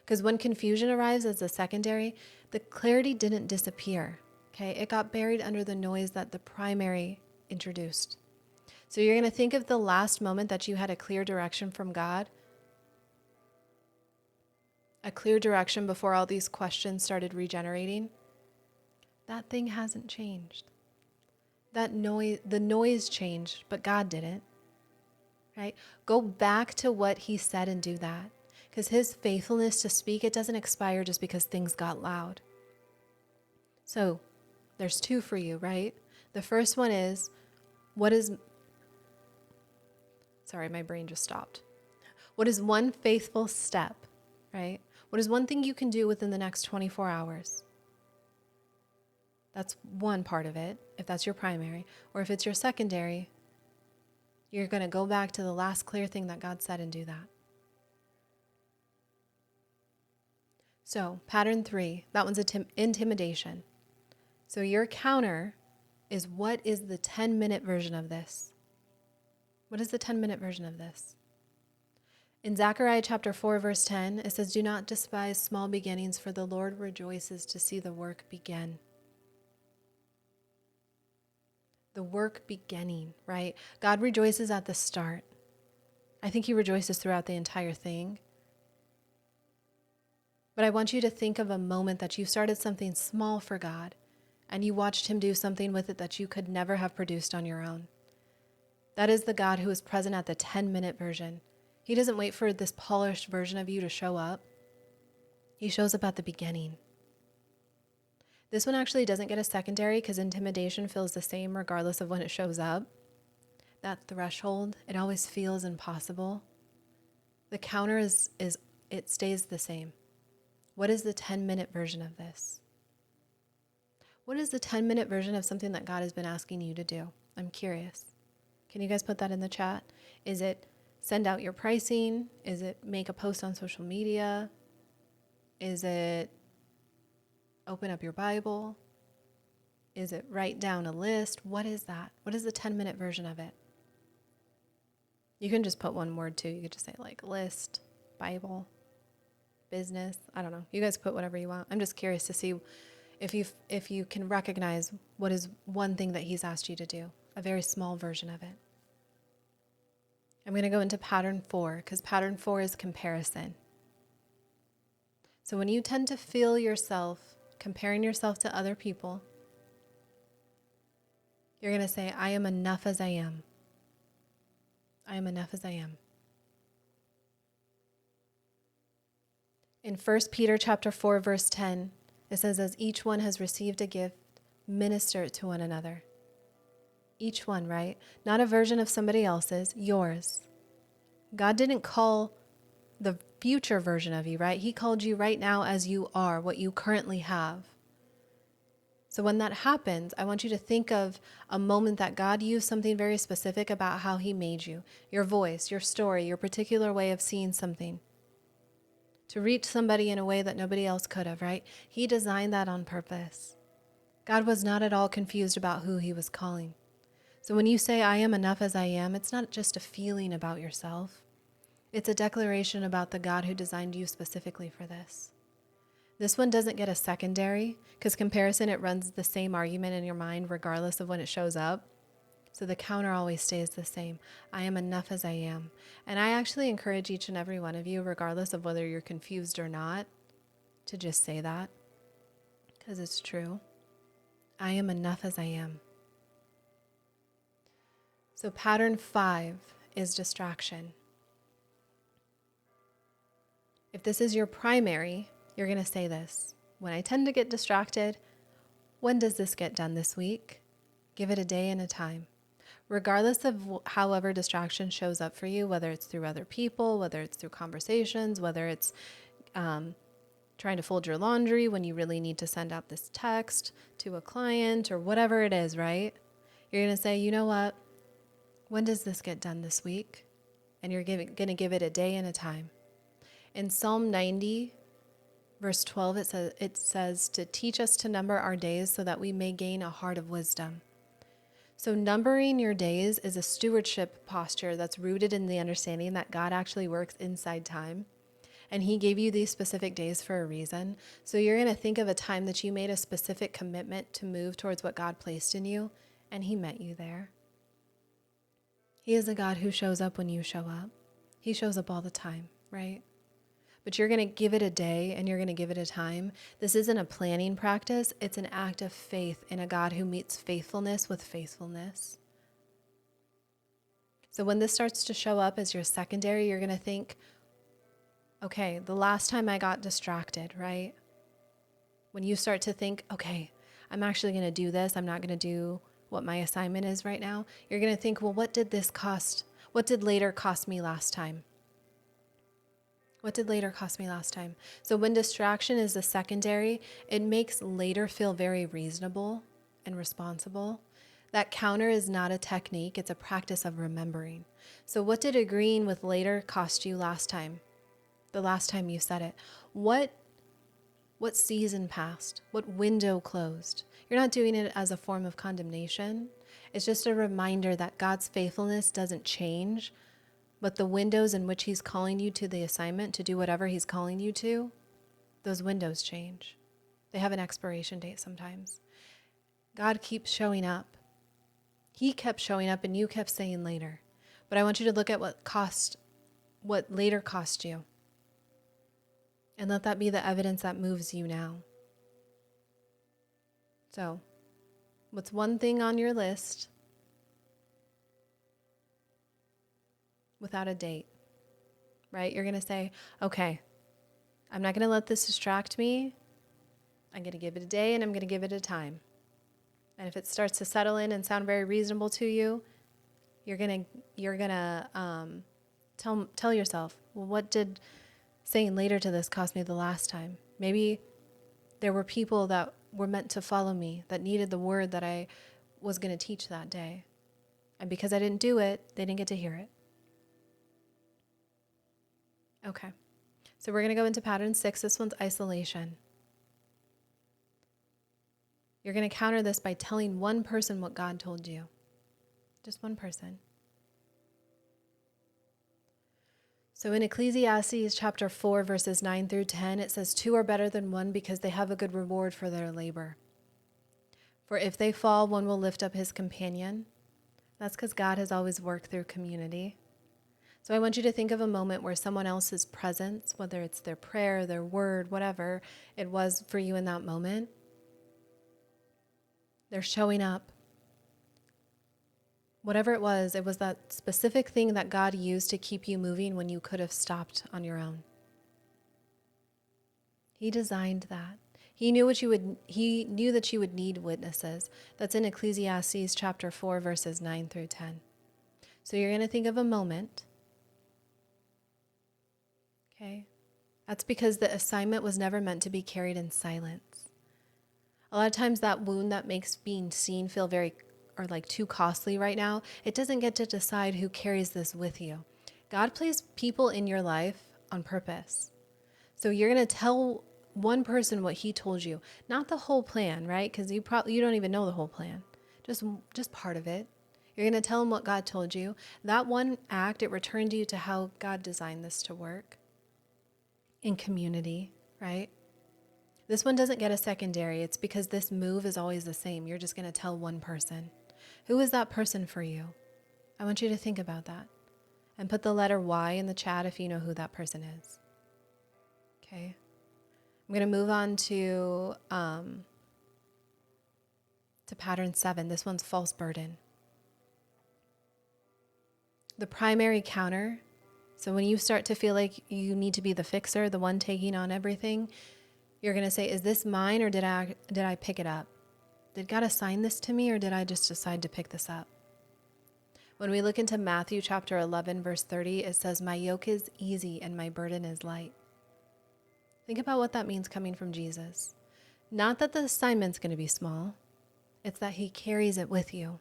Because when confusion arrives as a secondary, the clarity didn't disappear. Okay, it got buried under the noise that the primary introduced. So you're going to think of the last moment that you had a clear direction from God, a clear direction before all these questions started regenerating. That thing hasn't changed. That noise, the noise changed, but God didn't. Right? Go back to what he said and do that. Because his faithfulness to speak, it doesn't expire just because things got loud. So there's two for you, right? The first one is, sorry, my brain just stopped. What is one faithful step, right? What is one thing you can do within the next 24 hours? That's one part of it, if that's your primary. Or if it's your secondary, you're going to go back to the last clear thing that God said and do that. So, pattern 3, that one's intimidation. So your counter is, what is the 10-minute version of this? What is the 10-minute version of this? In Zechariah chapter 4, verse 10, it says, do not despise small beginnings, for the Lord rejoices to see the work begin. The work beginning, right? God rejoices at the start. I think he rejoices throughout the entire thing. But I want you to think of a moment that you started something small for God and you watched him do something with it that you could never have produced on your own. That is the God who is present at the 10-minute version. He doesn't wait for this polished version of you to show up. He shows up at the beginning. This one actually doesn't get a secondary because intimidation feels the same regardless of when it shows up. That threshold, it always feels impossible. The counter is it stays the same. What is the 10-minute version of this? What is the 10-minute version of something that God has been asking you to do? I'm curious. Can you guys put that in the chat? Is it send out your pricing? Is it make a post on social media? Is it open up your Bible? Is it write down a list? What is that? What is the 10-minute version of it? You can just put one word too. You could just say like list, Bible, business. I don't know. You guys put whatever you want. I'm just curious to see if you can recognize what is one thing that he's asked you to do, a very small version of it. I'm going to go into pattern 4 because pattern 4 is comparison. So when you tend to feel yourself comparing yourself to other people, you're going to say, I am enough as I am. I am enough as I am. In 1 Peter chapter 4, verse 10, it says, as each one has received a gift, minister it to one another. Each one, right? Not a version of somebody else's, yours. God didn't call the future version of you, right? He called you right now as you are, what you currently have. So when that happens, I want you to think of a moment that God used something very specific about how he made you, your voice, your story, your particular way of seeing something, to reach somebody in a way that nobody else could have, right? He designed that on purpose. God was not at all confused about who he was calling. So when you say, I am enough as I am, it's not just a feeling about yourself. It's a declaration about the God who designed you specifically for this. This one doesn't get a secondary because comparison, it runs the same argument in your mind regardless of when it shows up. So the counter always stays the same. I am enough as I am. And I actually encourage each and every one of you, regardless of whether you're confused or not, to just say that because it's true. I am enough as I am. So pattern 5 is distraction. If this is your primary, you're going to say this. When I tend to get distracted, when does this get done this week? Give it a day and a time. Regardless of however distraction shows up for you, whether it's through other people, whether it's through conversations, whether it's trying to fold your laundry when you really need to send out this text to a client or whatever it is, right? You're going to say, you know what? When does this get done this week? And you're going to give it a day and a time. In Psalm 90, verse 12, it says to teach us to number our days so that we may gain a heart of wisdom. So numbering your days is a stewardship posture that's rooted in the understanding that God actually works inside time. And he gave you these specific days for a reason. So you're going to think of a time that you made a specific commitment to move towards what God placed in you, and he met you there. He is a God who shows up when you show up. He shows up all the time, right? But you're going to give it a day and you're going to give it a time. This isn't a planning practice. It's an act of faith in a God who meets faithfulness with faithfulness. So when this starts to show up as your secondary, you're going to think, okay, the last time I got distracted, right? When you start to think, okay, I'm actually going to do this. I'm not going to do what my assignment is right now. You're going to think, well, what did this cost? What did later cost me last time? What did later cost me last time? So when distraction is the secondary, it makes later feel very reasonable and responsible. That counter is not a technique, it's a practice of remembering. So what did agreeing with later cost you last time? The last time you said it. What season passed? What window closed? You're not doing it as a form of condemnation. It's just a reminder that God's faithfulness doesn't change, but the windows in which he's calling you to the assignment to do whatever he's calling you to, those windows change. They have an expiration date sometimes. God keeps showing up. He kept showing up and you kept saying later. But I want you to look at what later cost you. And let that be the evidence that moves you now. So, what's one thing on your list without a date, right? You're going to say, okay, I'm not going to let this distract me. I'm going to give it a day and I'm going to give it a time. And if it starts to settle in and sound very reasonable to you, you're going to tell yourself, well, what did saying later to this cost me the last time? Maybe there were people that were meant to follow me that needed the word that I was going to teach that day. And because I didn't do it, they didn't get to hear it. Okay, so we're going to go into pattern 6. This one's isolation. You're going to counter this by telling one person what God told you. Just one person. So in Ecclesiastes chapter 4, verses 9 through 10, it says, 2 are better than one because they have a good reward for their labor. For if they fall, one will lift up his companion. That's because God has always worked through community. So I want you to think of a moment where someone else's presence, whether it's their prayer, their word, whatever it was for you in that moment, they're showing up. Whatever it was that specific thing that God used to keep you moving when you could have stopped on your own. He designed that. He knew that you would need witnesses. That's in Ecclesiastes chapter 4, verses 9 through 10. So you're going to think of a moment. Okay? That's because the assignment was never meant to be carried in silence. A lot of times that wound that makes being seen feel too costly right now, it doesn't get to decide who carries this with you. God placed people in your life on purpose. So you're going to tell one person what he told you, not the whole plan, right? Because you don't even know the whole plan, just part of it. You're going to tell him what God told you. That one act, it returned you to how God designed this to work in community, right? This one doesn't get a secondary. It's because this move is always the same. You're just going to tell one person. Who is that person for you? I want you to think about that and put the letter Y in the chat if you know who that person is. Okay. I'm going to move on to pattern 7. This one's false burden. The primary counter. So when you start to feel like you need to be the fixer, the one taking on everything, you're going to say, is this mine, or did I pick it up? Did God assign this to me, or did I just decide to pick this up? When we look into Matthew chapter 11, verse 30, it says, my yoke is easy and my burden is light. Think about what that means coming from Jesus. Not that the assignment's going to be small. It's that he carries it with you.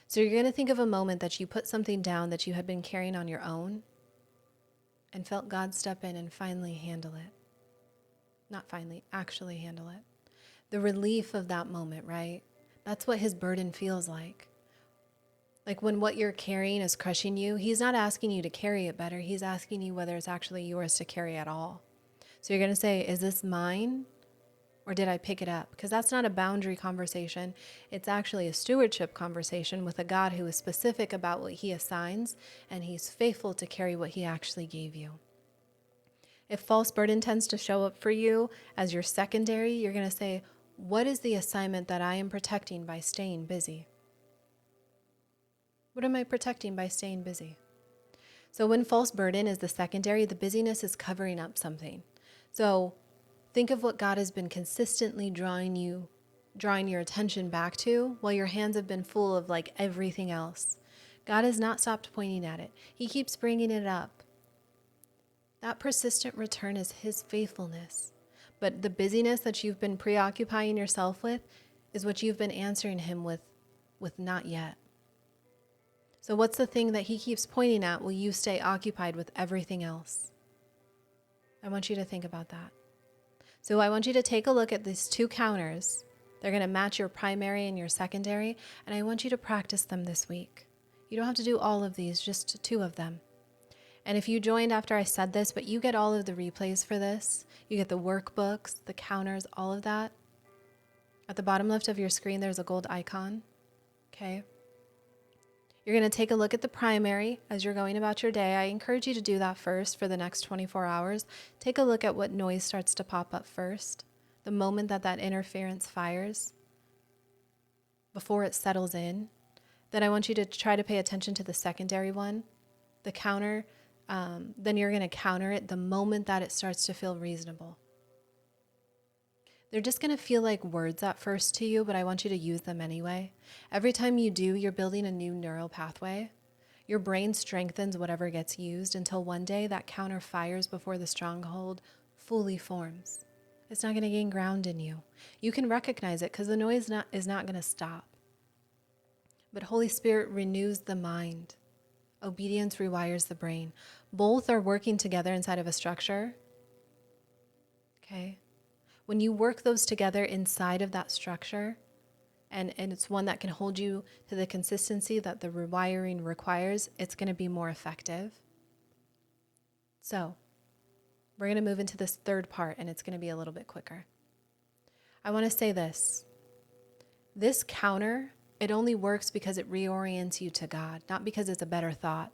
So you're going to think of a moment that you put something down that you had been carrying on your own and felt God step in and finally handle it. Not finally, actually handle it. The relief of that moment, right? That's what his burden feels like. Like when what you're carrying is crushing you, he's not asking you to carry it better. He's asking you whether it's actually yours to carry at all. So you're going to say, is this mine, or did I pick it up? Because that's not a boundary conversation. It's actually a stewardship conversation with a God who is specific about what he assigns, and he's faithful to carry what he actually gave you. If false burden tends to show up for you as your secondary, you're going to say, what is the assignment that I am protecting by staying busy? What am I protecting by staying busy? So when false burden is the secondary, the busyness is covering up something. So think of what God has been consistently drawing your attention back to while your hands have been full of like everything else. God has not stopped pointing at it. He keeps bringing it up. That persistent return is his faithfulness. But the busyness that you've been preoccupying yourself with is what you've been answering him with not yet. So what's the thing that he keeps pointing at? Will you stay occupied with everything else? I want you to think about that. So I want you to take a look at these two counters. They're going to match your primary and your secondary, and I want you to practice them this week. You don't have to do all of these, just 2 of them. And if you joined after I said this, but you get all of the replays for this, you get the workbooks, the counters, all of that. At the bottom left of your screen, there's a gold icon. Okay. You're going to take a look at the primary as you're going about your day. I encourage you to do that first for the next 24 hours. Take a look at what noise starts to pop up first. The moment that interference fires, before it settles in. Then I want you to try to pay attention to the secondary one, the counter. Then you're going to counter it the moment that it starts to feel reasonable. They're just going to feel like words at first to you, but I want you to use them anyway. Every time you do, you're building a new neural pathway. Your brain strengthens whatever gets used until one day that counter fires before the stronghold fully forms. It's not going to gain ground in you. You can recognize it because the noise is not going to stop. But Holy Spirit renews the mind. Obedience rewires the brain. Both are working together inside of a structure. Okay? When you work those together inside of that structure, and it's one that can hold you to the consistency that the rewiring requires, it's going to be more effective. So, we're going to move into this third part, and it's going to be a little bit quicker. I want to say this. This counter, it only works because it reorients you to God, not because it's a better thought,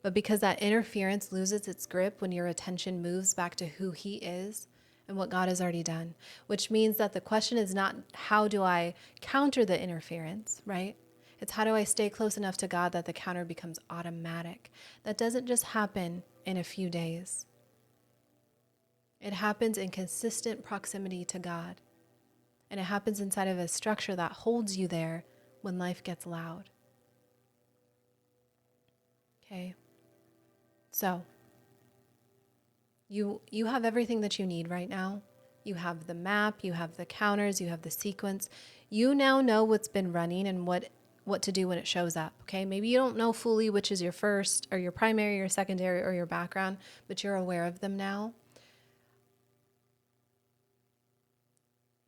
but because that interference loses its grip when your attention moves back to who he is and what God has already done, which means that the question is not how do I counter the interference, right? It's how do I stay close enough to God that the counter becomes automatic. That doesn't just happen in a few days. It happens in consistent proximity to God. And it happens inside of a structure that holds you there when life gets loud. Okay? So, you have everything that you need right now. You have the map, you have the counters, you have the sequence. You now know what's been running and what to do when it shows up, okay? Maybe you don't know fully which is your first or your primary or secondary or your background, but you're aware of them now.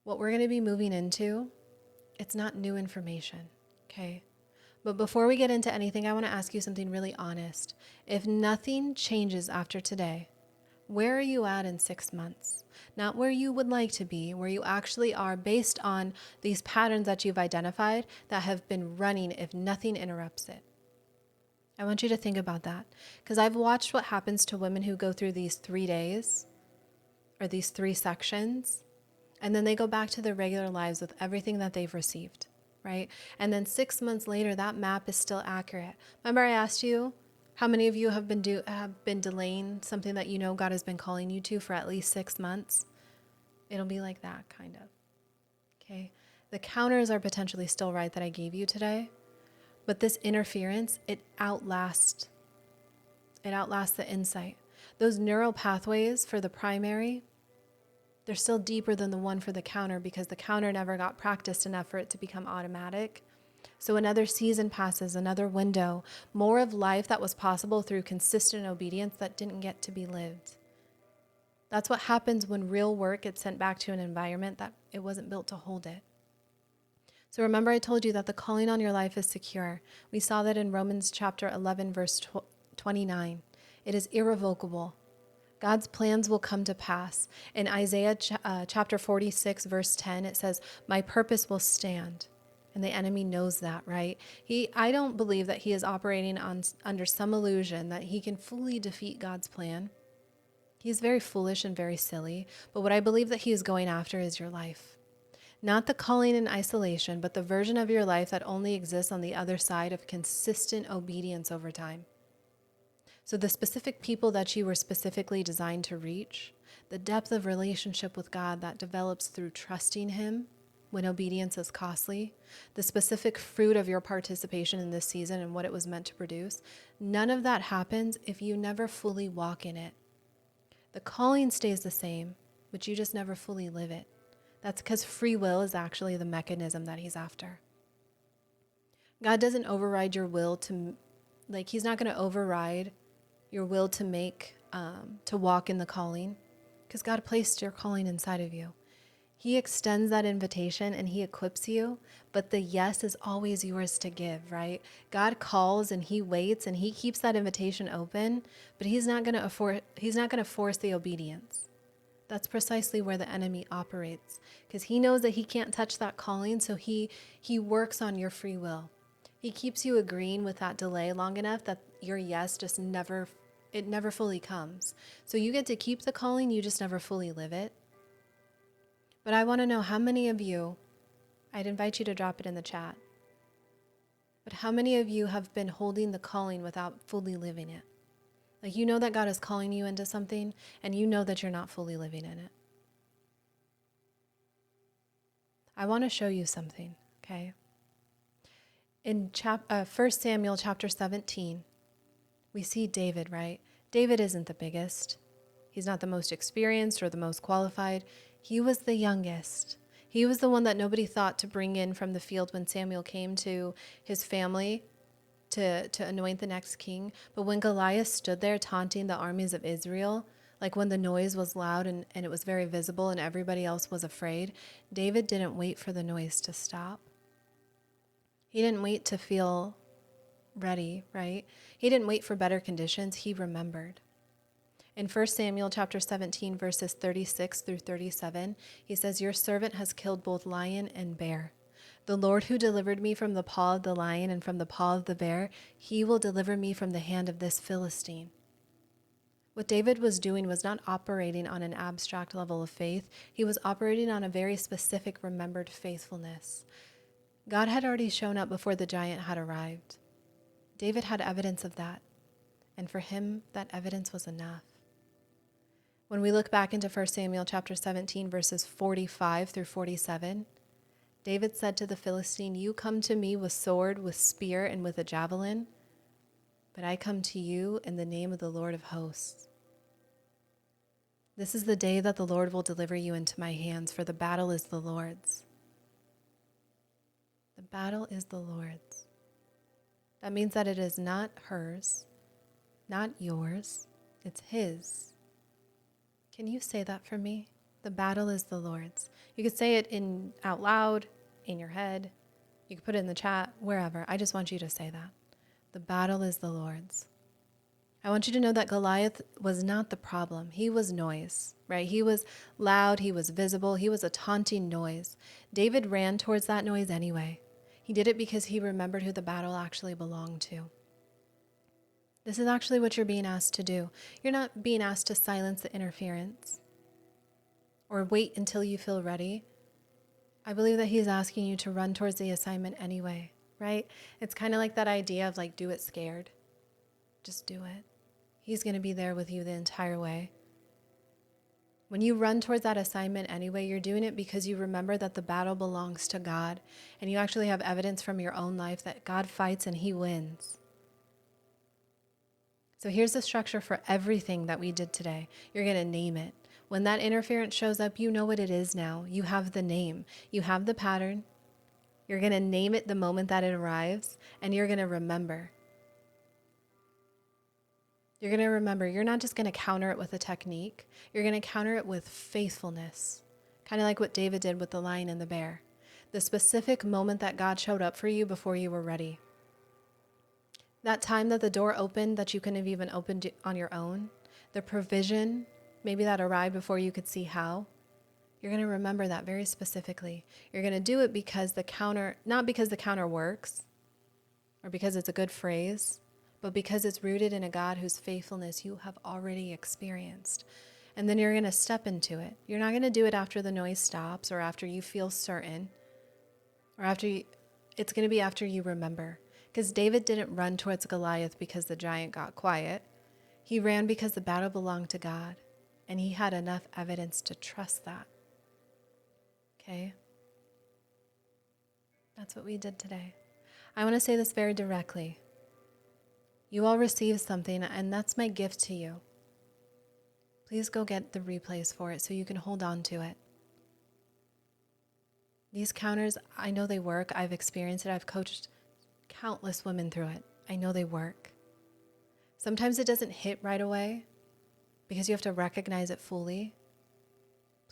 What we're going to be moving into, it's not new information, okay? But before we get into anything, I want to ask you something really honest. If nothing changes after today, where are you at in 6 months? Not where you would like to be, where you actually are based on these patterns that you've identified that have been running if nothing interrupts it. I want you to think about that because I've watched what happens to women who go through these 3 days or these 3 sections, and then they go back to their regular lives with everything that they've received, right? And then 6 months later, that map is still accurate. Remember I asked you how many of you have been delaying something that you know God has been calling you to for at least 6 months? It'll be like that, kind of. Okay? The counters are potentially still right that I gave you today, but this interference, it outlasts the insight. Those neural pathways for the primary, they're still deeper than the one for the counter because the counter never got practiced enough for it to become automatic. So another season passes, another window, more of life that was possible through consistent obedience that didn't get to be lived. That's what happens when real work gets sent back to an environment that it wasn't built to hold it. So remember I told you that the calling on your life is secure. We saw that in Romans chapter 11, verse 29. It is irrevocable. God's plans will come to pass. In Isaiah chapter 46, verse 10, it says, my purpose will stand. And the enemy knows that, right? I don't believe that he is operating under some illusion that he can fully defeat God's plan. He's very foolish and very silly. But what I believe that he is going after is your life. Not the calling in isolation, but the version of your life that only exists on the other side of consistent obedience over time. So the specific people that you were specifically designed to reach, the depth of relationship with God that develops through trusting him when obedience is costly, the specific fruit of your participation in this season and what it was meant to produce, none of that happens if you never fully walk in it. The calling stays the same, but you just never fully live it. That's because free will is actually the mechanism that he's after. God doesn't override your will he's not going to override your will to walk in the calling, because God placed your calling inside of you. He extends that invitation and he equips you, but the yes is always yours to give, right? God calls and he waits and he keeps that invitation open, but he's not going to force the obedience. That's precisely where the enemy operates, because he knows that he can't touch that calling, so he works on your free will. He keeps you agreeing with that delay long enough that your yes just never fully comes. So you get to keep the calling, you just never fully live it. But I want to know how many of you, I'd invite you to drop it in the chat, but how many of you have been holding the calling without fully living it? Like, you know that God is calling you into something and you know that you're not fully living in it. I want to show you something, okay? In 1 Samuel chapter 17, we see David, right? David isn't the biggest. He's not the most experienced or the most qualified. He was the youngest. He was the one that nobody thought to bring in from the field when Samuel came to his family to anoint the next king. But when Goliath stood there taunting the armies of Israel, like when the noise was loud and it was very visible and everybody else was afraid, David didn't wait for the noise to stop. He didn't wait to feel ready, right? He didn't wait for better conditions. He remembered. In 1 Samuel chapter 17, verses 36 through 37, he says, your servant has killed both lion and bear. The Lord who delivered me from the paw of the lion and from the paw of the bear, he will deliver me from the hand of this Philistine. What David was doing was not operating on an abstract level of faith. He was operating on a very specific remembered faithfulness. God had already shown up before the giant had arrived. David had evidence of that. And for him, that evidence was enough. When we look back into 1 Samuel chapter 17, verses 45 through 47, David said to the Philistine, you come to me with sword, with spear, and with a javelin, but I come to you in the name of the Lord of hosts. This is the day that the Lord will deliver you into my hands, for the battle is the Lord's. The battle is the Lord's. That means that it is not hers, not yours, it's his. Can you say that for me? The battle is the Lord's. You could say it out loud, in your head. You could put it in the chat, wherever. I just want you to say that. The battle is the Lord's. I want you to know that Goliath was not the problem. He was noise, right? He was loud. He was visible. He was a taunting noise. David ran towards that noise anyway. He did it because he remembered who the battle actually belonged to. This is actually what you're being asked to do. You're not being asked to silence the interference or wait until you feel ready. I believe that he's asking you to run towards the assignment anyway, right? It's kind of like that idea of like, do it scared. Just do it. He's going to be there with you the entire way. When you run towards that assignment anyway, you're doing it because you remember that the battle belongs to God, and you actually have evidence from your own life that God fights and he wins. So here's the structure for everything that we did today. You're going to name it. When that interference shows up, you know what it is now. You have the name. You have the pattern. You're going to name it the moment that it arrives, and you're going to remember. You're going to remember. You're not just going to counter it with a technique. You're going to counter it with faithfulness, kind of like what David did with the lion and the bear. The specific moment that God showed up for you before you were ready. That time that the door opened that you couldn't have even opened on your own. The provision, maybe that arrived before you could see how. You're going to remember that very specifically. You're going to do it because not because the counter works or because it's a good phrase, but because it's rooted in a God whose faithfulness you have already experienced. And then you're going to step into it. You're not going to do it after the noise stops or after you feel certain or it's going to be after you remember. Because David didn't run towards Goliath because the giant got quiet. He ran because the battle belonged to God, and he had enough evidence to trust that. Okay? That's what we did today. I want to say this very directly. You all received something, and that's my gift to you. Please go get the replays for it so you can hold on to it. These counters, I know they work. I've experienced it. I've coached countless women through it. I know they work. Sometimes it doesn't hit right away because you have to recognize it fully.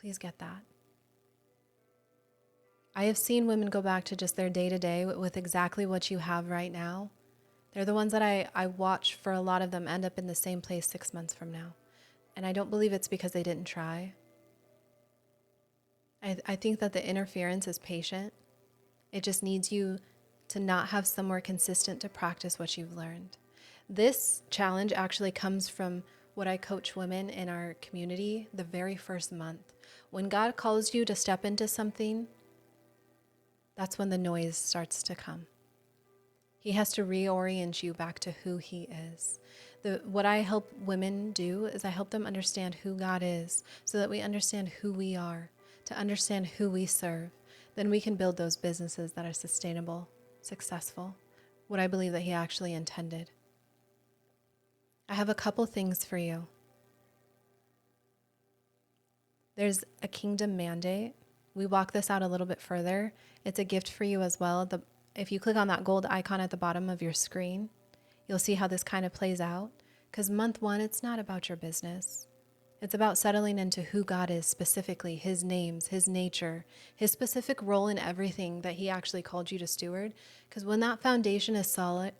Please get that. I have seen women go back to just their day-to-day with exactly what you have right now. They're the ones that I watch, for a lot of them, end up in the same place 6 months from now. And I don't believe it's because they didn't try. I think that the interference is patient. It just needs you to not have somewhere consistent to practice what you've learned. This challenge actually comes from what I coach women in our community the very first month. When God calls you to step into something, that's when the noise starts to come. He has to reorient you back to who he is. What I help women do is I help them understand who God is so that we understand who we are, to understand who we serve. Then we can build those businesses that are sustainable, successful, what I believe that he actually intended. I have a couple things for you. There's a kingdom mandate. We walk this out a little bit further. It's a gift for you as well. If you click on that gold icon at the bottom of your screen, you'll see how this kind of plays out. Because month 1, it's not about your business. It's about settling into who God is specifically, his names, his nature, his specific role in everything that he actually called you to steward. Because when that foundation is solid,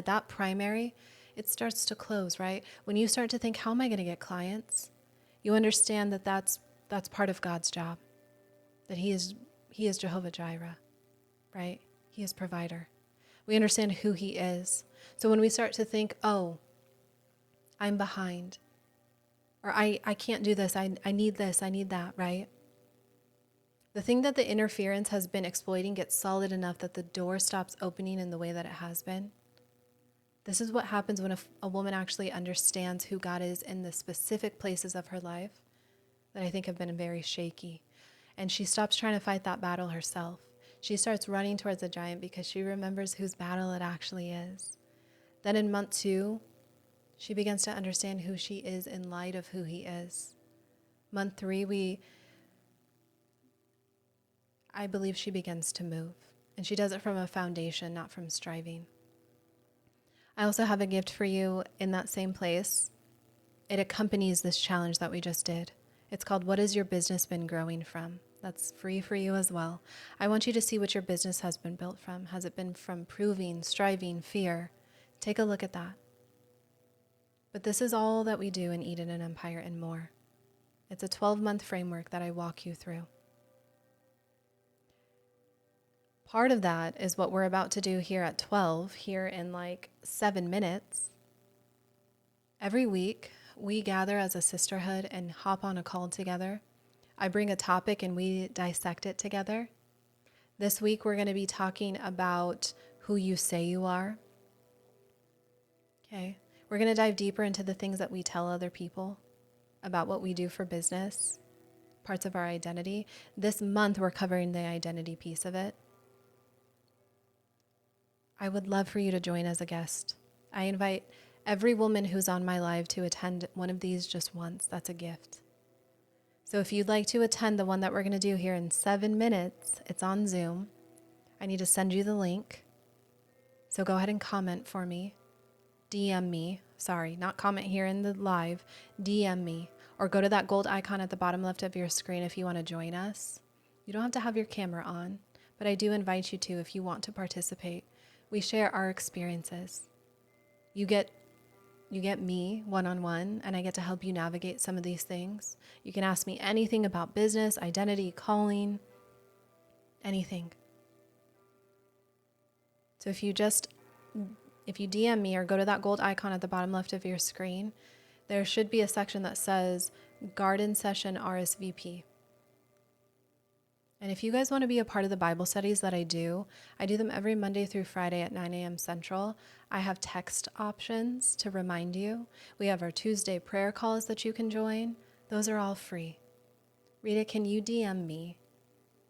that primary, it starts to close, right? When you start to think, how am I going to get clients? You understand that that's part of God's job. That he is Jehovah Jireh, right? He is provider. We understand who he is. So when we start to think, oh, I'm behind, or I can't do this, I need this, I need that, right? The thing that the interference has been exploiting gets solid enough that the door stops opening in the way that it has been. This is what happens when a woman actually understands who God is in the specific places of her life that I think have been very shaky. And she stops trying to fight that battle herself. She starts running towards the giant because she remembers whose battle it actually is. Then in month 2, she begins to understand who she is in light of who he is. Month 3, I believe she begins to move. And she does it from a foundation, not from striving. I also have a gift for you in that same place. It accompanies this challenge that we just did. It's called, What Has Your Business Been Growing From? That's free for you as well. I want you to see what your business has been built from. Has it been from proving, striving, fear? Take a look at that. But this is all that we do in Eden and Empire and more. It's a 12-month framework that I walk you through. Part of that is what we're about to do here at 12, here in like 7 minutes. Every week, we gather as a sisterhood and hop on a call together. I bring a topic and we dissect it together. This week, we're going to be talking about who you say you are. Okay. We're going to dive deeper into the things that we tell other people about what we do for business, parts of our identity. This month, we're covering the identity piece of it. I would love for you to join as a guest. I invite every woman who's on my live to attend one of these just once. That's a gift. So if you'd like to attend the one that we're going to do here in 7 minutes, it's on Zoom. I need to send you the link. So go ahead and comment for me. DM me. Sorry, not comment here in the live. DM me. Or go to that gold icon at the bottom left of your screen if you want to join us. You don't have to have your camera on, but I do invite you to if you want to participate. We share our experiences. You get me one-on-one, and I get to help you navigate some of these things. You can ask me anything about business, identity, calling, anything. So if you DM me or go to that gold icon at the bottom left of your screen, there should be a section that says Garden Session RSVP. And if you guys want to be a part of the Bible studies that I do them every Monday through Friday at 9 a.m. Central. I have text options to remind you. We have our Tuesday prayer calls that you can join. Those are all free. Rita, can you DM me?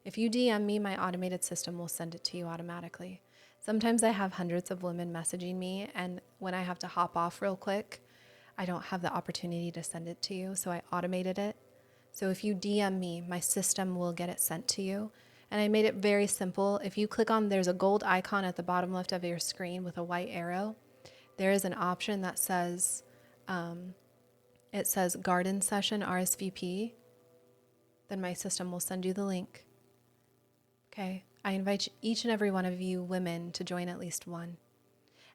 If you DM me, my automated system will send it to you automatically. Sometimes I have hundreds of women messaging me, and when I have to hop off real quick, I don't have the opportunity to send it to you, so I automated it. So if you DM me, my system will get it sent to you. And I made it very simple. If you click on, there's a gold icon at the bottom left of your screen with a white arrow. There is an option that says, it says Garden Session RSVP. Then my system will send you the link. Okay. I invite each and every one of you women to join at least one.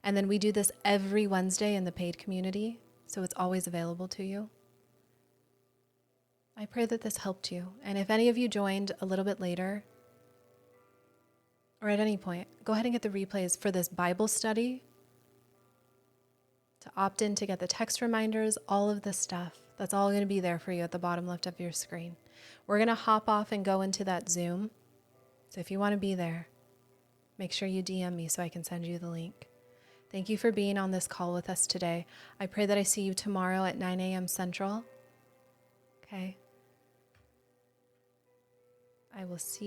And then we do this every Wednesday in the paid community, so it's always available to you. I pray that this helped you. And if any of you joined a little bit later, or at any point, go ahead and get the replays for this Bible study, to opt in to get the text reminders, all of this stuff. That's all going to be there for you at the bottom left of your screen. We're going to hop off and go into that Zoom. So if you want to be there, make sure you DM me so I can send you the link. Thank you for being on this call with us today. I pray that I see you tomorrow at 9 a.m. Central. Okay. I will see